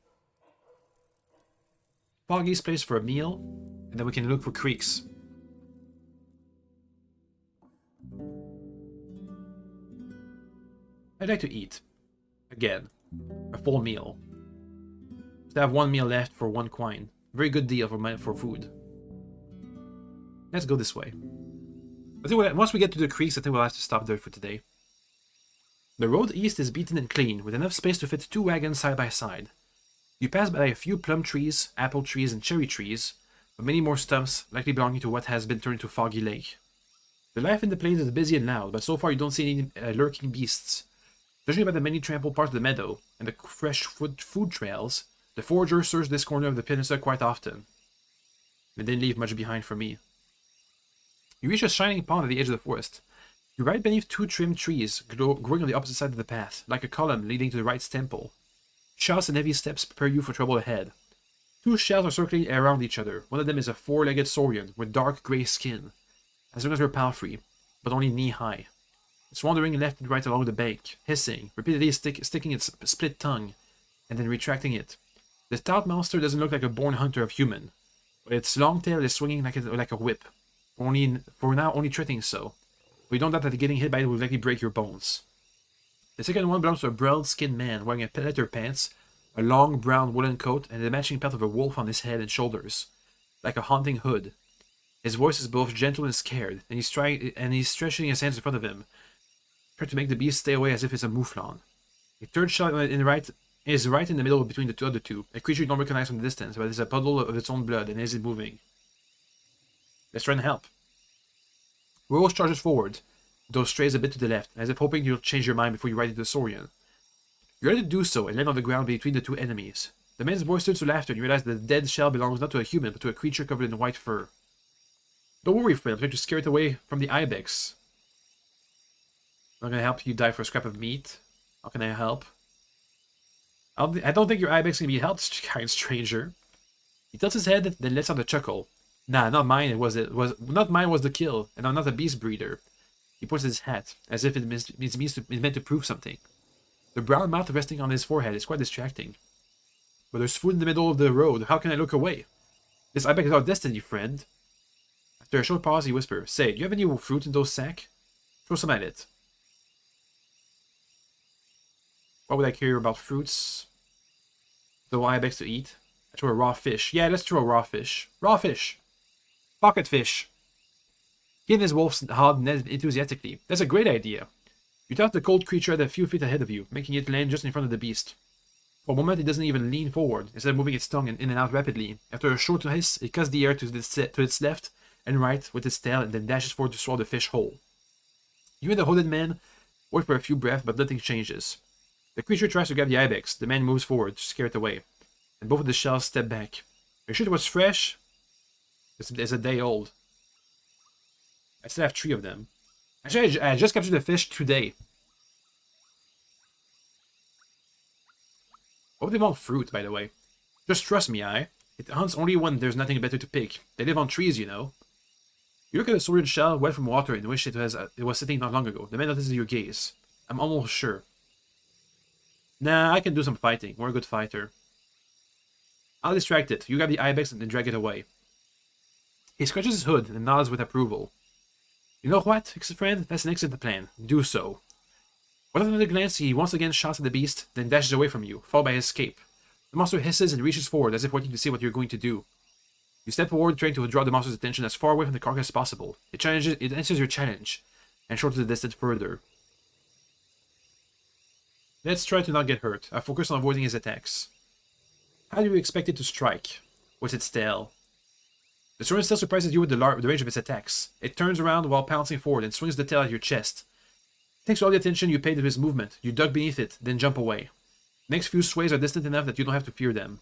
Foggy's place for a meal, and then we can look for creeks. I'd like to eat. Again. A full meal. So I have 1 meal left for 1 coin. Very good deal for food. Let's go this way. I think once we get to the creeks, I think we'll have to stop there for today. The road east is beaten and clean, with enough space to fit 2 wagons side by side. You pass by a few plum trees, apple trees, and cherry trees, but many more stumps, likely belonging to what has been turned into Foggy Lake. The life in the plains is busy and loud, but so far you don't see any lurking beasts. Judging by the many trampled parts of the meadow and the fresh food trails, the forager searched this corner of the peninsula quite often. They didn't leave much behind for me. You reach a shining pond at the edge of the forest. You ride beneath two trimmed trees growing on the opposite side of the path, like a column leading to the right's temple. Shouts and heavy steps prepare you for trouble ahead. Two shells are circling around each other. One of them is a four-legged saurian with dark grey skin, as long as her palfrey, but only knee-high. It's wandering left and right along the bank, hissing, repeatedly sticking its split tongue, and then retracting it. The stout monster doesn't look like a born hunter of human, but its long tail is swinging like a whip, for now only threatening so. But you don't doubt that getting hit by it will likely break your bones. The second one belongs to a brown-skinned man wearing a leather pants, a long brown woolen coat, and the matching pelt of a wolf on his head and shoulders, like a haunting hood. His voice is both gentle and scared, and he's stretching his hands in front of him, trying to make the beast stay away as if it's a mouflon. A third shell is right in the middle between the other two, a creature you don't recognize from the distance, but it's a puddle of its own blood and isn't moving. Let's try and help. Rose charges forward, though strays a bit to the left, as if hoping you'll change your mind before you ride into the Saurian. You're ready to do so and land on the ground between the two enemies. The man's voice turns to laughter, and you realize that the dead shell belongs not to a human, but to a creature covered in white fur. Don't worry, friend, I'm trying to scare it away from the ibex. I'm not gonna help you die for a scrap of meat. How can I help? I don't think your ibex can be helped, kind stranger. He tilts his head, then lets out a chuckle. Nah, not mine. Not mine was the kill, and I'm not a beast breeder. He points at his hat, as if it's meant to prove something. The brown mouth resting on his forehead is quite distracting. But there's food in the middle of the road. How can I look away? This ibex is our destiny, friend. After a short pause, he whispers, "Say, do you have any fruit in those sacks? Throw some at it." Why would I care about fruits? The ibex to eat? I throw a raw fish. Yeah, let's throw a raw fish. Raw fish. Pocket fish. He and his wolves nod enthusiastically. That's a great idea. You toss the cold creature at a few feet ahead of you, making it land just in front of the beast. For a moment, it doesn't even lean forward, instead of moving its tongue in and out rapidly. After a short hiss, it cuts the air to its left and right with its tail and then dashes forward to swallow the fish whole. You and the hooded man wait for a few breaths, but nothing changes. The creature tries to grab the ibex. The man moves forward to scare it away, and both of the shells step back. Are you sure it was fresh? It's a day old. I still have 3 of them. Actually, I just captured the fish today. Why would they want fruit, by the way? Just trust me, it hunts only when there's nothing better to pick. They live on trees, you know. You look at a sworded shell, wet from water, in which it was sitting not long ago. The man notices your gaze. I'm almost sure. Nah, I can do some fighting. We're a good fighter. I'll distract it. You grab the ibex and then drag it away. He scratches his hood and nods with approval. You know what, friend? That's an excellent plan. Do so. With another glance, he once again shots at the beast, then dashes away from you, followed by his escape. The monster hisses and reaches forward, as if waiting to see what you're going to do. You step forward, trying to draw the monster's attention as far away from the carcass as possible. It answers your challenge, and shortens the distance further. Let's try to not get hurt. I focus on avoiding his attacks. How do you expect it to strike? With its tail? The sword still surprises you with the range of its attacks. It turns around while pouncing forward and swings the tail at your chest. Thanks to all the attention you paid to his movement, you duck beneath it, then jump away. The next few sways are distant enough that you don't have to fear them.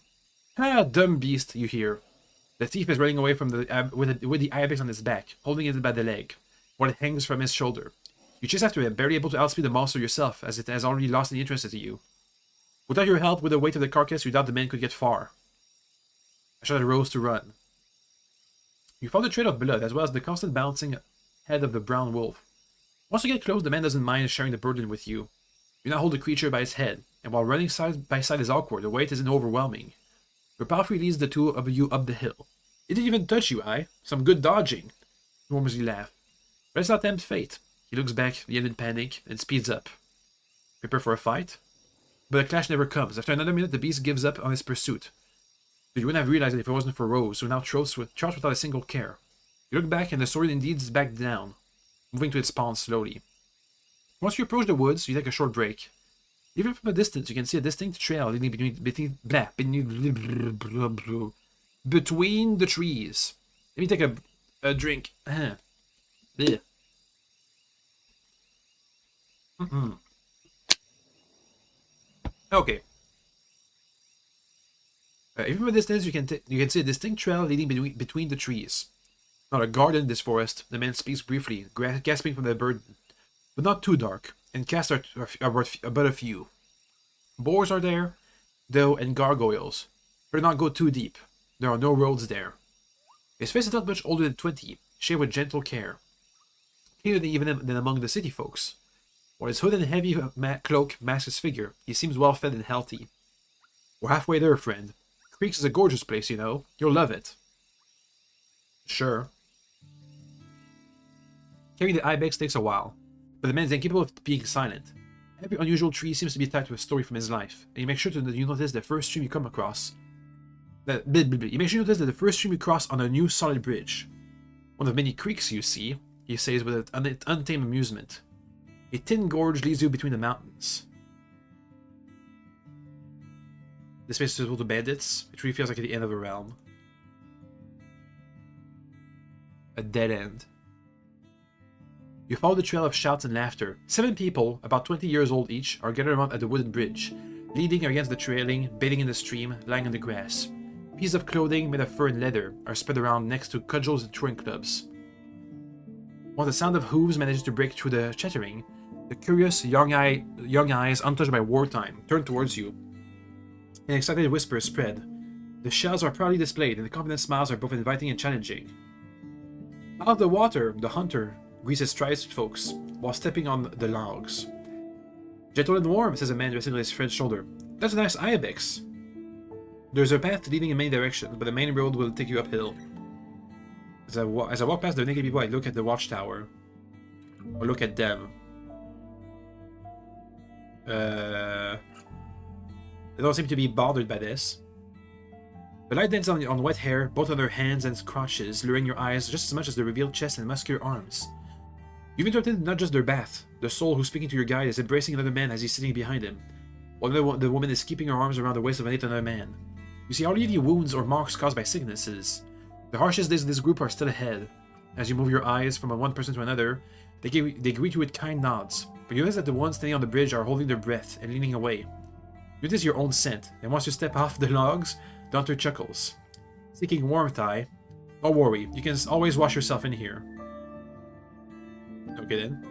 Ah, dumb beast, you hear. The thief is running away from with the ibex on his back, holding it by the leg, while it hangs from his shoulder. You chase after him, barely able to outspeed the monster yourself, as it has already lost any interest in you. Without your help, with the weight of the carcass, you doubt the man could get far. I shot at Rose to run. You follow the trail of blood, as well as the constant bouncing head of the brown wolf. Once you get close, the man doesn't mind sharing the burden with you. You now hold the creature by its head, and while running side by side is awkward, the weight isn't overwhelming. Your palfrey leads the two of you up the hill. It didn't even touch you, Some good dodging. You almost laugh. But let's not tempt fate. He looks back, yet in panic, and speeds up. Prepare for a fight? But a clash never comes. After another minute, the beast gives up on his pursuit. But you wouldn't have realized it if it wasn't for Rose, who now charged without a single care. You look back, and the sword indeed is back down, moving to its pawn slowly. Once you approach the woods, you take a short break. Even from a distance, you can see a distinct trail leading between the trees. Let me take a drink. Okay. Even from a distance, you can see a distinct trail leading between the trees. Not a garden in this forest, the man speaks briefly, gasping from the burden. But not too dark, and casts are but a few. Boars are there, though, and gargoyles. Better not go too deep. There are no roads there. His face is not much older than 20, shaved with gentle care. Cleaner even than among the city folks. While his hood and heavy cloak mask his figure, he seems well fed and healthy. We're halfway there, friend. Creeks is a gorgeous place, you know. You'll love it. Sure. Carrying the ibex takes a while, but the man is incapable of being silent. Every unusual tree seems to be tied to a story from his life, and you make sure you notice the first stream you come across. You make sure you notice that the first stream you cross on a new solid bridge. One of many creeks you see, he says with an untamed amusement. A thin gorge leads you between the mountains. This place is suitable to bandits. It really feels like at the end of a realm. A dead end. You follow the trail of shouts and laughter. 7 people, about 20 years old each, are gathered around at the wooden bridge, leaning against the trailing, bathing in the stream, lying on the grass. Pieces of clothing made of fur and leather are spread around next to cudgels and throwing clubs. Once the sound of hooves manages to break through the chattering, the curious young eyes, untouched by wartime, turn towards you. An excited whisper spread. The shells are proudly displayed, and the confident smiles are both inviting and challenging. Out of the water, the hunter greets his tribesfolks while stepping on the logs. Gentle and warm, says a man resting on his friend's shoulder. That's a nice ibex. There's a path leading in many directions, but the main road will take you uphill. As I walk past the naked people, I look at the watchtower. Or look at them. They don't seem to be bothered by this. The light dances on wet hair, both on their hands and crotches, luring your eyes just as much as the revealed chest and muscular arms. You've interrupted not just their bath. The soul who's speaking to your guide is embracing another man as he's sitting behind him, while the woman is keeping her arms around the waist of another man. You see hardly any wounds or marks caused by sicknesses. The harshest days of this group are still ahead. As you move your eyes from one person to another, they greet you with kind nods, but you notice that the ones standing on the bridge are holding their breath and leaning away. You notice your own scent, and once you step off the logs, the hunter chuckles. Seeking warmth, don't worry, you can always wash yourself in here. Okay then.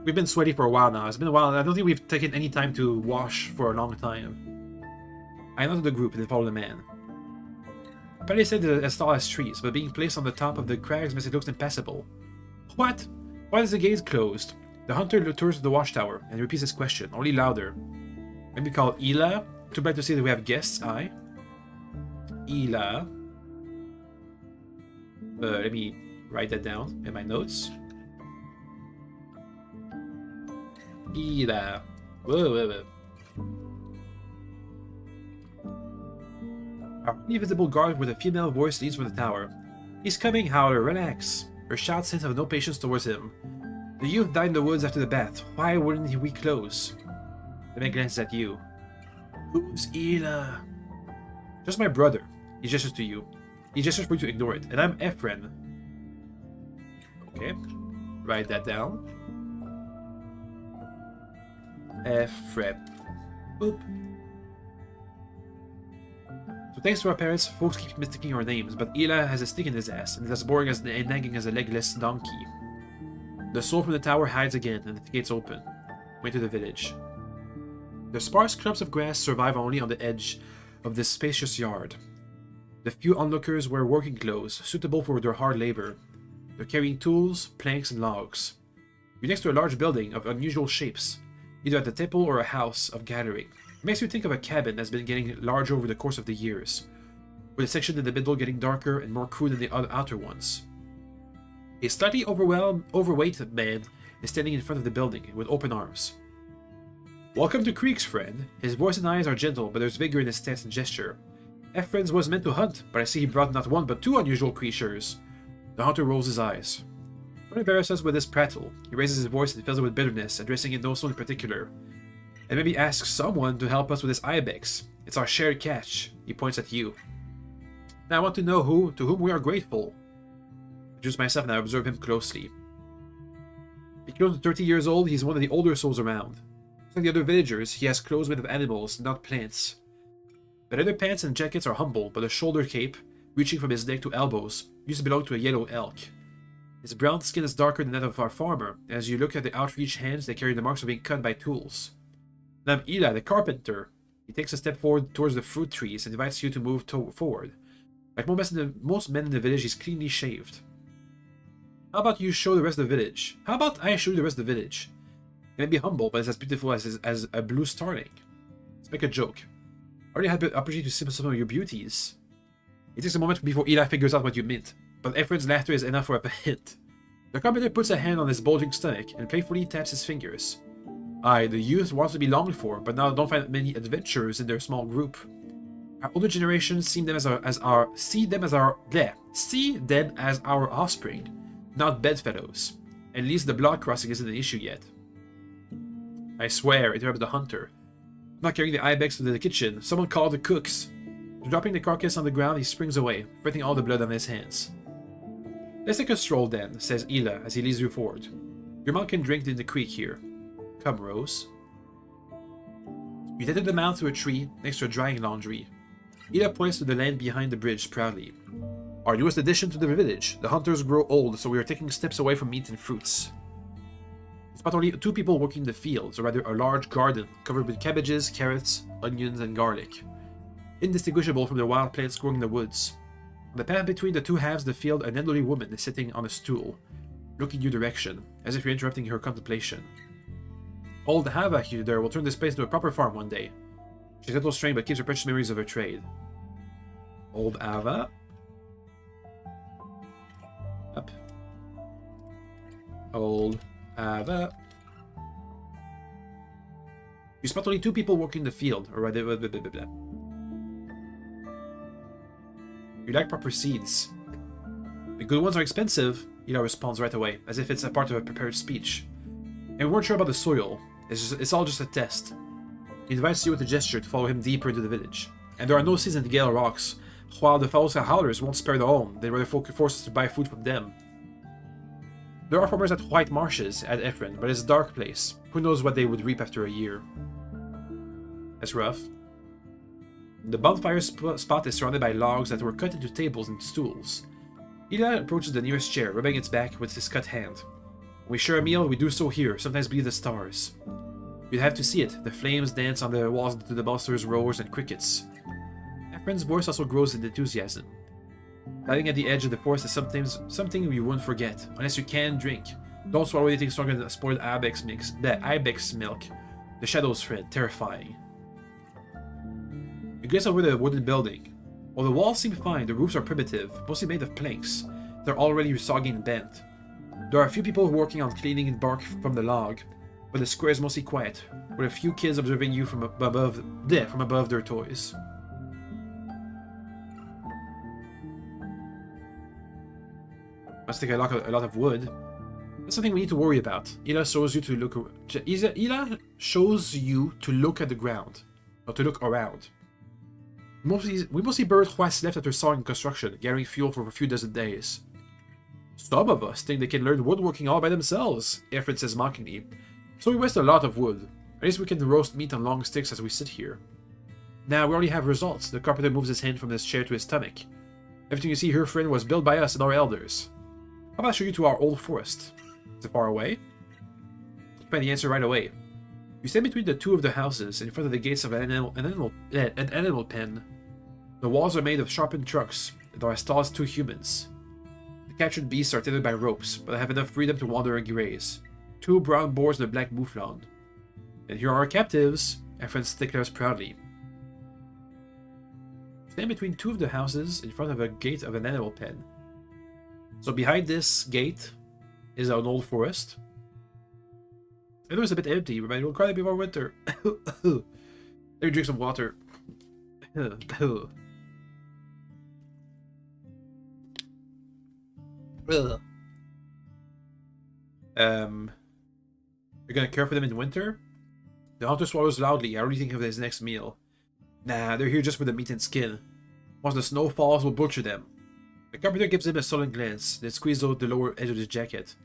We've been sweaty for a while now. It's been a while, and I don't think we've taken any time to wash for a long time. I enter the group and they follow the man. Apparently said as tall as trees, but being placed on the top of the crags makes it look impassable. What? Why is the gate closed? The hunter turns to the watchtower and repeats his question, only louder. Maybe call Ela? Too bad to say that we have guests, aye? Ela. Let me write that down in my notes. Ela. Whoa. Our invisible guard with a female voice leads from the tower. He's coming, Howler, relax. Her shouts hint of no patience towards him. The youth died in the woods after the bath. Why wouldn't we close? The man glances at you. Who's Ela? Just my brother. He gestures to you. He gestures for you to ignore it. And I'm Efren. Okay. Write that down. Efren. Boop. So thanks to our parents, folks keep mistaking our names, but Ela has a stick in his ass, and is as boring and nagging as a legless donkey. The soul from the tower hides again, and the gates open. Way to the village. The sparse clumps of grass survive only on the edge of this spacious yard. The few onlookers wear working clothes, suitable for their hard labor. They're carrying tools, planks, and logs. You're next to a large building of unusual shapes, either at a temple or a house of gathering. It makes you think of a cabin that's been getting larger over the course of the years, with the section in the middle getting darker and more crude than the outer ones. A slightly overweight man is standing in front of the building with open arms. Welcome to Creeks, friend. His voice and eyes are gentle, but there's vigor in his stance and gesture. Efren's was meant to hunt, but I see he brought not one but 2 unusual creatures. The hunter rolls his eyes. Don't embarrass us with this prattle. He raises his voice and fills it with bitterness, addressing it no soul in particular. And maybe ask someone to help us with this ibex. It's our shared catch. He points at you. Now I want to know to whom we are grateful. I introduce myself and I observe him closely. Being close to 30 years old, he's one of the older souls around. Like the other villagers, he has clothes made of animals, not plants. The leather pants and jackets are humble, but a shoulder cape, reaching from his neck to elbows, used to belong to a yellow elk. His brown skin is darker than that of our farmer, and as you look at the outreached hands, they carry the marks of being cut by tools. And I'm Eli, the carpenter. He takes a step forward towards the fruit trees and invites you to move forward. Like most men in the village, he's cleanly shaved. How about you show the rest of the village? How about I show you the rest of the village? It may be humble, but it's as beautiful as a blue starling. Let's make a joke. I already had the opportunity to sip some of your beauties. It takes a moment before Eli figures out what you meant, but Ephraim's laughter is enough for a hint. The carpenter puts a hand on his bulging stomach and playfully taps his fingers. Aye, the youth wants to be longed for, but now don't find many adventurers in their small group. Our older generation see them as our offspring, not bedfellows. At least the block crossing isn't an issue yet. I swear, interrupted the hunter. I'm not carrying the ibex to the kitchen. Someone call the cooks. Dropping the carcass on the ground, he springs away, fretting all the blood on his hands. Let's take a stroll then, says Ela as he leads you forward. Your mount can drink in the creek here. Come, Rose. You tether the mount to a tree next to a drying laundry. Ela points to the land behind the bridge proudly. Our newest addition to the village. The hunters grow old, so we are taking steps away from meat and fruits. It's about only 2 people working the fields, or rather a large garden covered with cabbages, carrots, onions, and garlic. Indistinguishable from the wild plants growing in the woods. On the path between the 2 halves of the field, an elderly woman is sitting on a stool, looking your direction, as if you're interrupting her contemplation. Old Hava here there will turn this place into a proper farm one day. She's a little strange, but keeps her precious memories of her trade. Old Ava. Up. Old Ava. You spot only 2 people working the field, or rather, blah, blah, blah, blah. You like proper seeds. The good ones are expensive, Ela responds right away, as if it's a part of a prepared speech. And we weren't sure about the soil. It's all just a test. He invites you with a gesture to follow him deeper into the village. And there are no seasoned Gale rocks, while the Falsa Howlers won't spare their own, they rather force us to buy food from them. There are farmers at White Marshes, at Ephraim, but it's a dark place. Who knows what they would reap after a year. That's rough. The bonfire spot is surrounded by logs that were cut into tables and stools. Ela approaches the nearest chair, rubbing its back with his cut hand. When we share a meal, we do so here, sometimes beneath the stars. You'd have to see it. The flames dance on the walls to the monsters, roars, and crickets. Ephraim's voice also grows in enthusiasm. Hiding at the edge of the forest is something you won't forget, unless you can drink. Don't swallow anything stronger than spoiled ibex milk. The shadows friend, terrifying. You glaze over the wooden building. While the walls seem fine, the roofs are primitive, mostly made of planks. They're already soggy and bent. There are a few people working on cleaning bark from the log, but the square is mostly quiet, with a few kids observing you from above their toys. Must take a lot of wood. That's something we need to worry about. Ela shows you to look at the ground, or to look around. We mostly buried what's left after sawing construction, gathering fuel for a few dozen days. Some of us think they can learn woodworking all by themselves, Ephraim says mockingly. So we waste a lot of wood. At least we can roast meat on long sticks as we sit here. Now we already have results. The carpenter moves his hand from his chair to his stomach. Everything you see here, friend, was built by us and our elders. How about I show you to our old forest? Is it far away? You find the answer right away. You stand between the 2 of the houses, in front of the gates of an animal pen. The walls are made of sharpened trucks, and are as tall as 2 humans. The captured beasts are tethered by ropes, but have enough freedom to wander and graze. 2 brown boars and a black mouflon. And here are our captives, Ephraim declares proudly. Stand between 2 of the houses, in front of a gate of an animal pen. So behind this gate is an old forest. I know it's a bit empty, but we'll cry before winter. Let me drink some water. You're gonna care for them in winter? The hunter swallows loudly, already thinking of his next meal. Nah, they're here just for the meat and skin. Once the snow falls, we'll butcher them. The carpenter gives him a sullen glance, then squeezes out the lower edge of his jacket.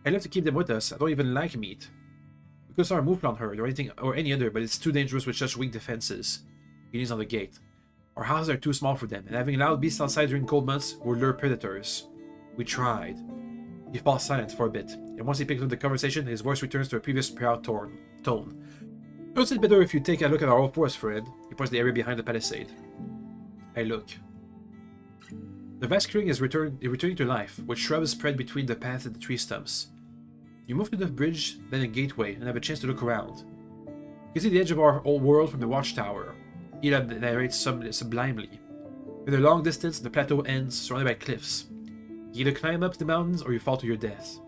I'd love to keep them with us. I don't even like meat. We could start a mouflon herd or any other, but it's too dangerous with such weak defenses. He leans on the gate. Our houses are too small for them, and having loud beasts outside during cold months would lure predators. We tried. He falls silent for a bit, and once he picks up the conversation, his voice returns to a previous proud tone. Don't it better if you take a look at our old forest, Fred? He points to the area behind the palisade. I look. The vast clearing is returning to life, with shrubs spread between the path and the tree stumps. You move to the bridge, then a gateway, and have a chance to look around. You can see the edge of our old world from the watchtower. Ela narrates sublimely. In the long distance, the plateau ends, surrounded by cliffs. You either climb up the mountains or you fall to your death.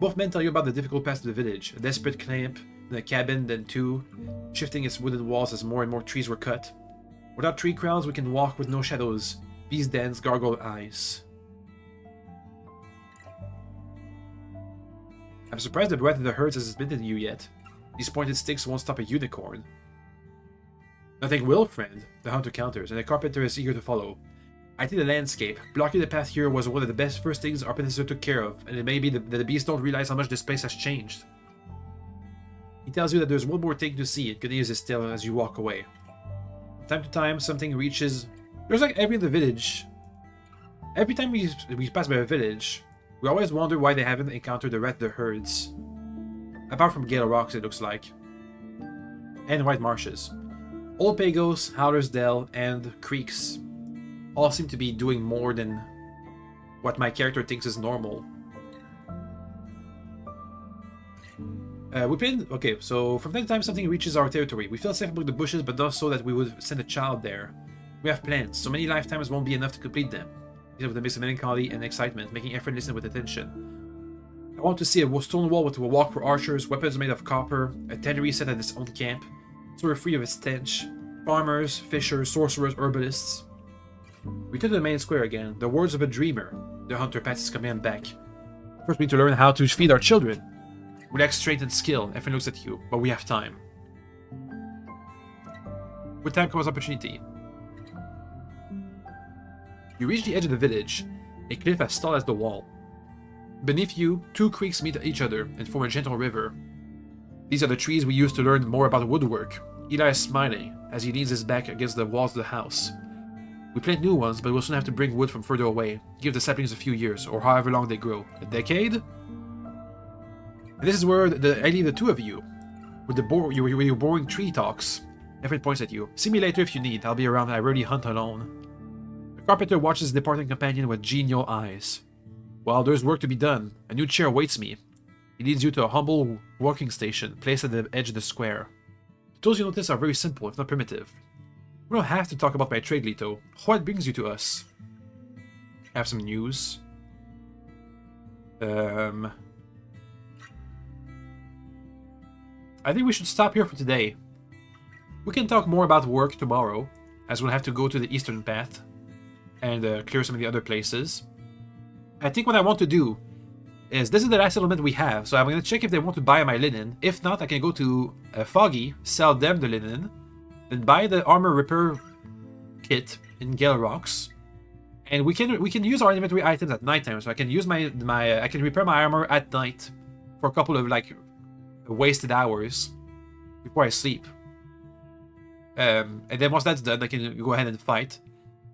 Both men tell you about the difficult path to the village, a desperate camp, then a cabin, then two, shifting its wooden walls as more and more trees were cut. Without tree crowns, we can walk with no shadows, beast dens, gargoyle eyes. I'm surprised the breath of the herds hasn't bitten you yet. These pointed sticks won't stop a unicorn. Nothing will, friend, the hunter counters, and the carpenter is eager to follow. I think the landscape, blocking the path here, was one of the best first things our predecessor took care of, and it may be that the beasts don't realize how much this place has changed. He tells you that there's one more thing to see, and continues his tale as you walk away. From time to time, something reaches... There's like every other village. Every time we pass by a village, we always wonder why they haven't encountered the rest of the herds. Apart from Gale Rocks, it looks like. And White Marshes. Old Pagos, Howler's Dell, and Creeks all seem to be doing more than what my character thinks is normal. Okay, so from time to time something reaches our territory. We feel safe among the bushes, but not so that we would send a child there. We have plans. So many lifetimes won't be enough to complete them. With a mix of melancholy and excitement, making effort listen with attention. I want to see a stone wall with a walk for archers, weapons made of copper, a tannery set at its own camp, so we're free of its stench, farmers, fishers, sorcerers, herbalists. We turn to the main square again. The words of a dreamer. The hunter passes his command back. First we need to learn how to feed our children. We lack strength and skill. Everyone looks at you, but we have time. With time comes opportunity. You reach the edge of the village, a cliff as tall as the wall. Beneath you, two creeks meet each other and form a gentle river. These are the trees we used to learn more about woodwork. Eli is smiling as he leans his back against the walls of the house. We plant new ones, but we'll soon have to bring wood from further away. Give the saplings a few years, or however long they grow. A decade? And this is where I leave the two of you. With your boring tree talks. Everyone points at you. See me later if you need. I'll be around. I rarely hunt alone. The carpenter watches his departing companion with genial eyes. Well, there's work to be done. A new chair awaits me. He leads you to a humble working station placed at the edge of the square. The tools you notice are very simple, if not primitive. We don't have to talk about my trade, Lito. What brings you to us? I have some news. I think we should stop here for today. We can talk more about work tomorrow, as we'll have to go to the eastern path and clear some of the other places. I think what I want to do is, this is the last settlement we have, so I'm going to check if they want to buy my linen. If not, I can go to Foggy, sell them the linen, then buy the armor repair kit in Gale Rocks, and we can use our inventory items at nighttime. So I can use I can repair my armor at night for a couple of like wasted hours before I sleep. And then once that's done, I can go ahead and fight.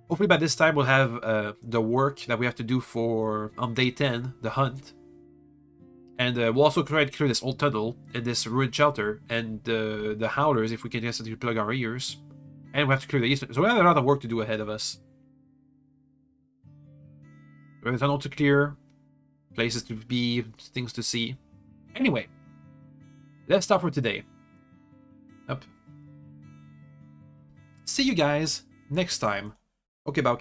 Hopefully by this time we'll have the work that we have to do for on day 10, the hunt. And we'll also try to clear this old tunnel and this ruined shelter and the howlers if we can get something to plug our ears. And we have to clear the eastern. So we have a lot of work to do ahead of us. We have a tunnel to clear, places to be, things to see. Anyway, let's stop for today. Up. See you guys next time. Okay, bye.